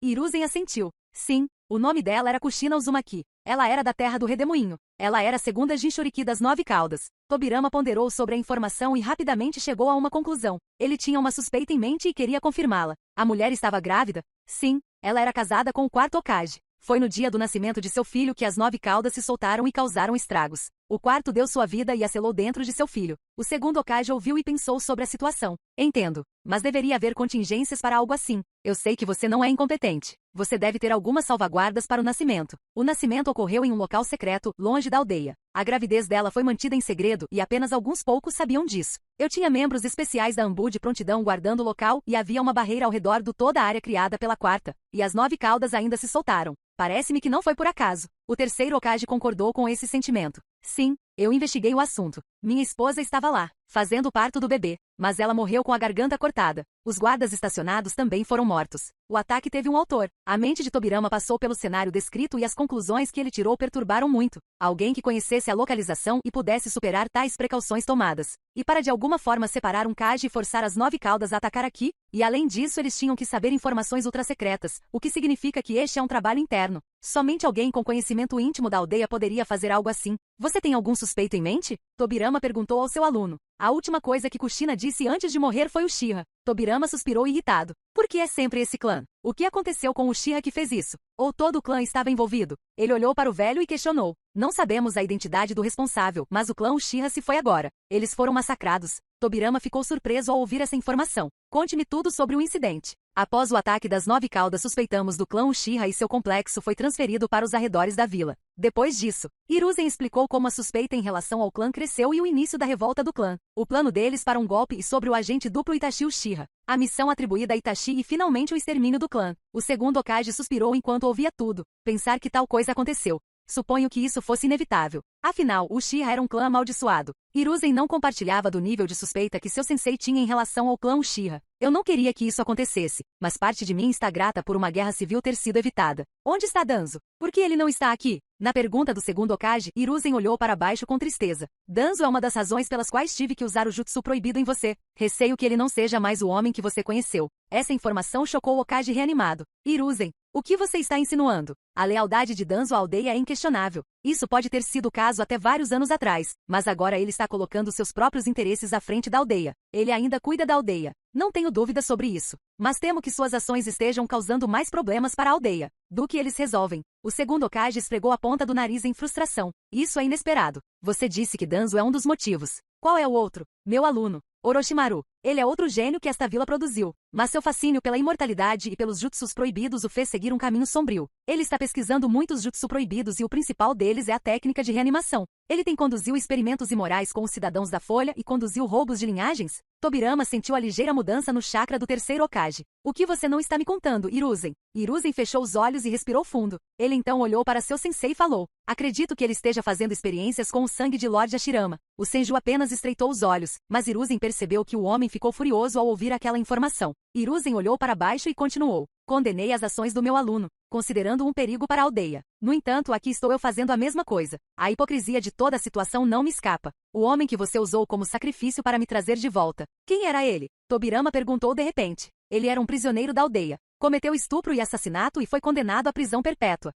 Hiruzen assentiu. Sim, o nome dela era Kushina Uzumaki. Ela era da terra do Redemoinho. Ela era a segunda Jinchuriki das 9 caudas. Tobirama ponderou sobre a informação e rapidamente chegou a uma conclusão. Ele tinha uma suspeita em mente e queria confirmá-la. A mulher estava grávida? Sim, ela era casada com o quarto Hokage. Foi no dia do nascimento de seu filho que as 9 caudas se soltaram e causaram estragos. O quarto deu sua vida e a selou dentro de seu filho. O segundo Hokage ouviu e pensou sobre a situação. Entendo. Mas deveria haver contingências para algo assim. Eu sei que você não é incompetente. Você deve ter algumas salvaguardas para o nascimento. O nascimento ocorreu em um local secreto, longe da aldeia. A gravidez dela foi mantida em segredo e apenas alguns poucos sabiam disso. Eu tinha membros especiais da Anbu de prontidão guardando o local e havia uma barreira ao redor de toda a área criada pela quarta. E as 9 caudas ainda se soltaram. Parece-me que não foi por acaso. O terceiro Hokage concordou com esse sentimento. Sim, eu investiguei o assunto. Minha esposa estava lá, fazendo o parto do bebê, mas ela morreu com a garganta cortada. Os guardas estacionados também foram mortos. O ataque teve um autor. A mente de Tobirama passou pelo cenário descrito e as conclusões que ele tirou perturbaram muito. Alguém que conhecesse a localização e pudesse superar tais precauções tomadas. E para de alguma forma separar um Kage e forçar as 9 caudas a atacar aqui, e além disso eles tinham que saber informações ultrasecretas, o que significa que este é um trabalho interno. Somente alguém com conhecimento íntimo da aldeia poderia fazer algo assim. Você tem algum suspeito em mente? Tobirama perguntou ao seu aluno. A última coisa que Kushina disse antes de morrer foi o Uchiha. Tobirama suspirou irritado. Por que é sempre esse clã? O que aconteceu com o Uchiha que fez isso? Ou todo o clã estava envolvido? Ele olhou para o velho e questionou. Não sabemos a identidade do responsável, mas o clã Uchiha se foi agora. Eles foram massacrados. Tobirama ficou surpreso ao ouvir essa informação. Conte-me tudo sobre o incidente. Após o ataque das 9 caudas, suspeitamos do clã Uchiha e seu complexo foi transferido para os arredores da vila. Depois disso, Hiruzen explicou como a suspeita em relação ao clã cresceu e o início da revolta do clã. O plano deles para um golpe e sobre o agente duplo Itachi Uchiha. A missão atribuída a Itachi e finalmente o extermínio do clã. O segundo Hokage suspirou enquanto ouvia tudo. Pensar que tal coisa aconteceu. Suponho que isso fosse inevitável. Afinal, o Uchiha era um clã amaldiçoado. Hiruzen não compartilhava do nível de suspeita que seu sensei tinha em relação ao clã Uchiha. Eu não queria que isso acontecesse, mas parte de mim está grata por uma guerra civil ter sido evitada. Onde está Danzo? Por que ele não está aqui? Na pergunta do segundo Hokage, Hiruzen olhou para baixo com tristeza. Danzo é uma das razões pelas quais tive que usar o jutsu proibido em você. Receio que ele não seja mais o homem que você conheceu. Essa informação chocou o Hokage reanimado. Hiruzen, o que você está insinuando? A lealdade de Danzo à aldeia é inquestionável. Isso pode ter sido o caso até vários anos atrás, mas agora ele está colocando seus próprios interesses à frente da aldeia. Ele ainda cuida da aldeia. Não tenho dúvida sobre isso, mas temo que suas ações estejam causando mais problemas para a aldeia do que eles resolvem. O segundo Hokage esfregou a ponta do nariz em frustração. Isso é inesperado. Você disse que Danzo é um dos motivos. Qual é o outro? Meu aluno, Orochimaru. Ele é outro gênio que esta vila produziu, mas seu fascínio pela imortalidade e pelos jutsus proibidos o fez seguir um caminho sombrio. Ele está pesquisando muitos jutsu proibidos e o principal deles é a técnica de reanimação. Ele tem conduzido experimentos imorais com os cidadãos da Folha e conduziu roubos de linhagens? Tobirama sentiu a ligeira mudança no chakra do terceiro Hokage. O que você não está me contando, Hiruzen? Hiruzen fechou os olhos e respirou fundo. Ele então olhou para seu sensei e falou. Acredito que ele esteja fazendo experiências com o sangue de Lord Hashirama. O Senju apenas estreitou os olhos, mas Hiruzen percebeu que o homem ficou furioso ao ouvir aquela informação. Hiruzen olhou para baixo e continuou. Condenei as ações do meu aluno, considerando um perigo para a aldeia. No entanto, aqui estou eu fazendo a mesma coisa. A hipocrisia de toda a situação não me escapa. O homem que você usou como sacrifício para me trazer de volta. Quem era ele? Tobirama perguntou de repente. Ele era um prisioneiro da aldeia. Cometeu estupro e assassinato e foi condenado à prisão perpétua.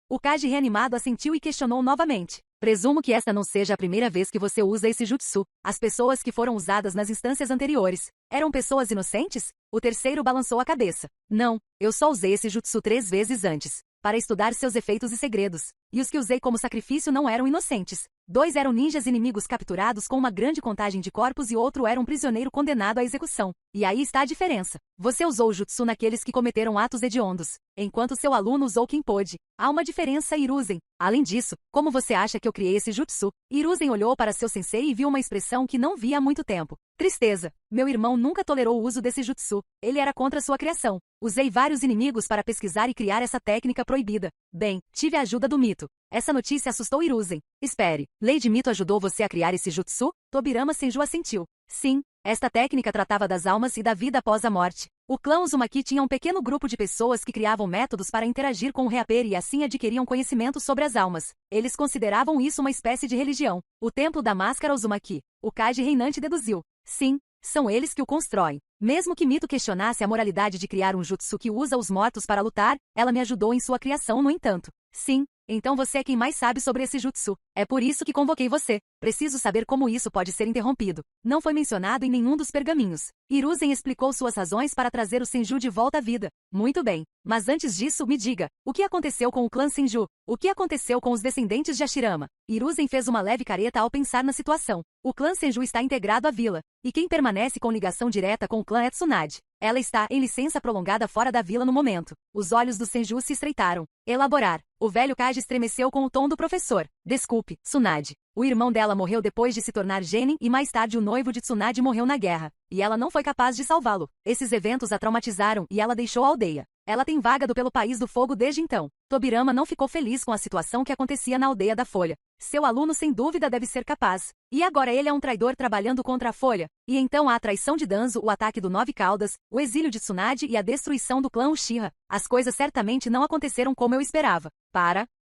O Kage reanimado assentiu e questionou novamente. Presumo que esta não seja a primeira vez que você usa esse jutsu. As pessoas que foram usadas nas instâncias anteriores eram pessoas inocentes? O terceiro balançou a cabeça. Não, eu só usei esse jutsu 3 vezes antes, para estudar seus efeitos e segredos. E os que usei como sacrifício não eram inocentes. 2 eram ninjas inimigos capturados com uma grande contagem de corpos e outro era um prisioneiro condenado à execução. E aí está a diferença. Você usou o jutsu naqueles que cometeram atos hediondos, enquanto seu aluno usou quem pôde. Há uma diferença, Hiruzen. Além disso, como você acha que eu criei esse jutsu? Hiruzen olhou para seu sensei e viu uma expressão que não via há muito tempo. Tristeza. Meu irmão nunca tolerou o uso desse jutsu. Ele era contra sua criação. Usei vários inimigos para pesquisar e criar essa técnica proibida. Bem, tive a ajuda do Mito. Essa notícia assustou Hiruzen. Espere, Lady Mito ajudou você a criar esse jutsu? Tobirama Senju assentiu. Sim, esta técnica tratava das almas e da vida após a morte. O clã Uzumaki tinha um pequeno grupo de pessoas que criavam métodos para interagir com o reaper e assim adquiriam conhecimento sobre as almas. Eles consideravam isso uma espécie de religião. O Templo da Máscara Uzumaki. O Kage reinante deduziu. Sim, são eles que o constroem. Mesmo que Mito questionasse a moralidade de criar um jutsu que usa os mortos para lutar, ela me ajudou em sua criação no entanto. Sim, então você é quem mais sabe sobre esse jutsu. É por isso que convoquei você. Preciso saber como isso pode ser interrompido. Não foi mencionado em nenhum dos pergaminhos. Hiruzen explicou suas razões para trazer o Senju de volta à vida. Muito bem. Mas antes disso, me diga, o que aconteceu com o clã Senju? O que aconteceu com os descendentes de Hashirama? Hiruzen fez uma leve careta ao pensar na situação. O clã Senju está integrado à vila, e quem permanece com ligação direta com o clã é Tsunade. Ela está em licença prolongada fora da vila no momento. Os olhos do Senju se estreitaram. Elaborar. O velho Kaji estremeceu com o tom do professor. Desculpe, Tsunade. O irmão dela morreu depois de se tornar genin e mais tarde o noivo de Tsunade morreu na guerra. E ela não foi capaz de salvá-lo. Esses eventos a traumatizaram e ela deixou a aldeia. Ela tem vagado pelo País do Fogo desde então. Tobirama não ficou feliz com a situação que acontecia na aldeia da Folha. Seu aluno sem dúvida deve ser capaz. E agora ele é um traidor trabalhando contra a Folha. E então há a traição de Danzo, o ataque do Nove Caudas, o exílio de Tsunade e a destruição do clã Uchiha. As coisas certamente não aconteceram como eu esperava.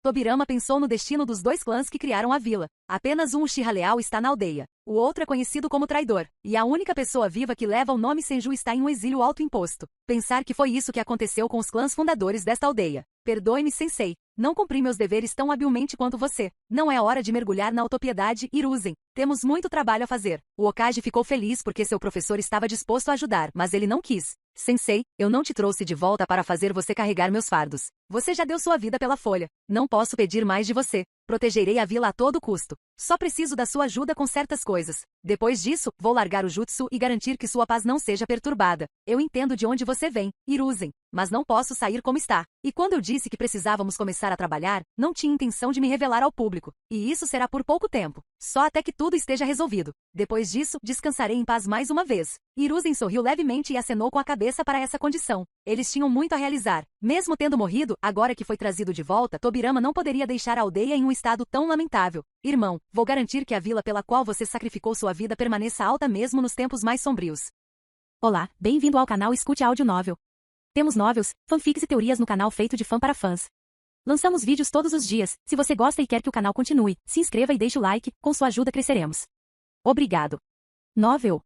Tobirama pensou no destino dos dois clãs que criaram a vila. Apenas um Uchiha leal está na aldeia. O outro é conhecido como traidor. E a única pessoa viva que leva o nome Senju está em um exílio autoimposto. Pensar que foi isso que aconteceu com os clãs fundadores desta aldeia. Perdoe-me, sensei. Não cumpri meus deveres tão habilmente quanto você. Não é hora de mergulhar na autopiedade, Hiruzen. Temos muito trabalho a fazer. O Hokage ficou feliz porque seu professor estava disposto a ajudar, mas ele não quis. Sensei, eu não te trouxe de volta para fazer você carregar meus fardos. Você já deu sua vida pela Folha. Não posso pedir mais de você. Protegerei a vila a todo custo. Só preciso da sua ajuda com certas coisas. Depois disso, vou largar o jutsu e garantir que sua paz não seja perturbada. Eu entendo de onde você vem, Hiruzen, mas não posso sair como está. E quando eu disse que precisávamos começar a trabalhar, não tinha intenção de me revelar ao público. E isso será por pouco tempo. Só até que tudo esteja resolvido. Depois disso, descansarei em paz mais uma vez. Hiruzen sorriu levemente e acenou com a cabeça para essa condição. Eles tinham muito a realizar. Mesmo tendo morrido, agora que foi trazido de volta, Tobirama não poderia deixar a aldeia em um estado tão lamentável. Irmão, vou garantir que a vila pela qual você sacrificou sua vida permaneça alta mesmo nos tempos mais sombrios. Olá, bem-vindo ao canal Escute Áudio Novel. Temos novels, fanfics e teorias no canal feito de fã para fãs. Lançamos vídeos todos os dias. Se você gosta e quer que o canal continue, se inscreva e deixe o like, com sua ajuda cresceremos. Obrigado. Novel.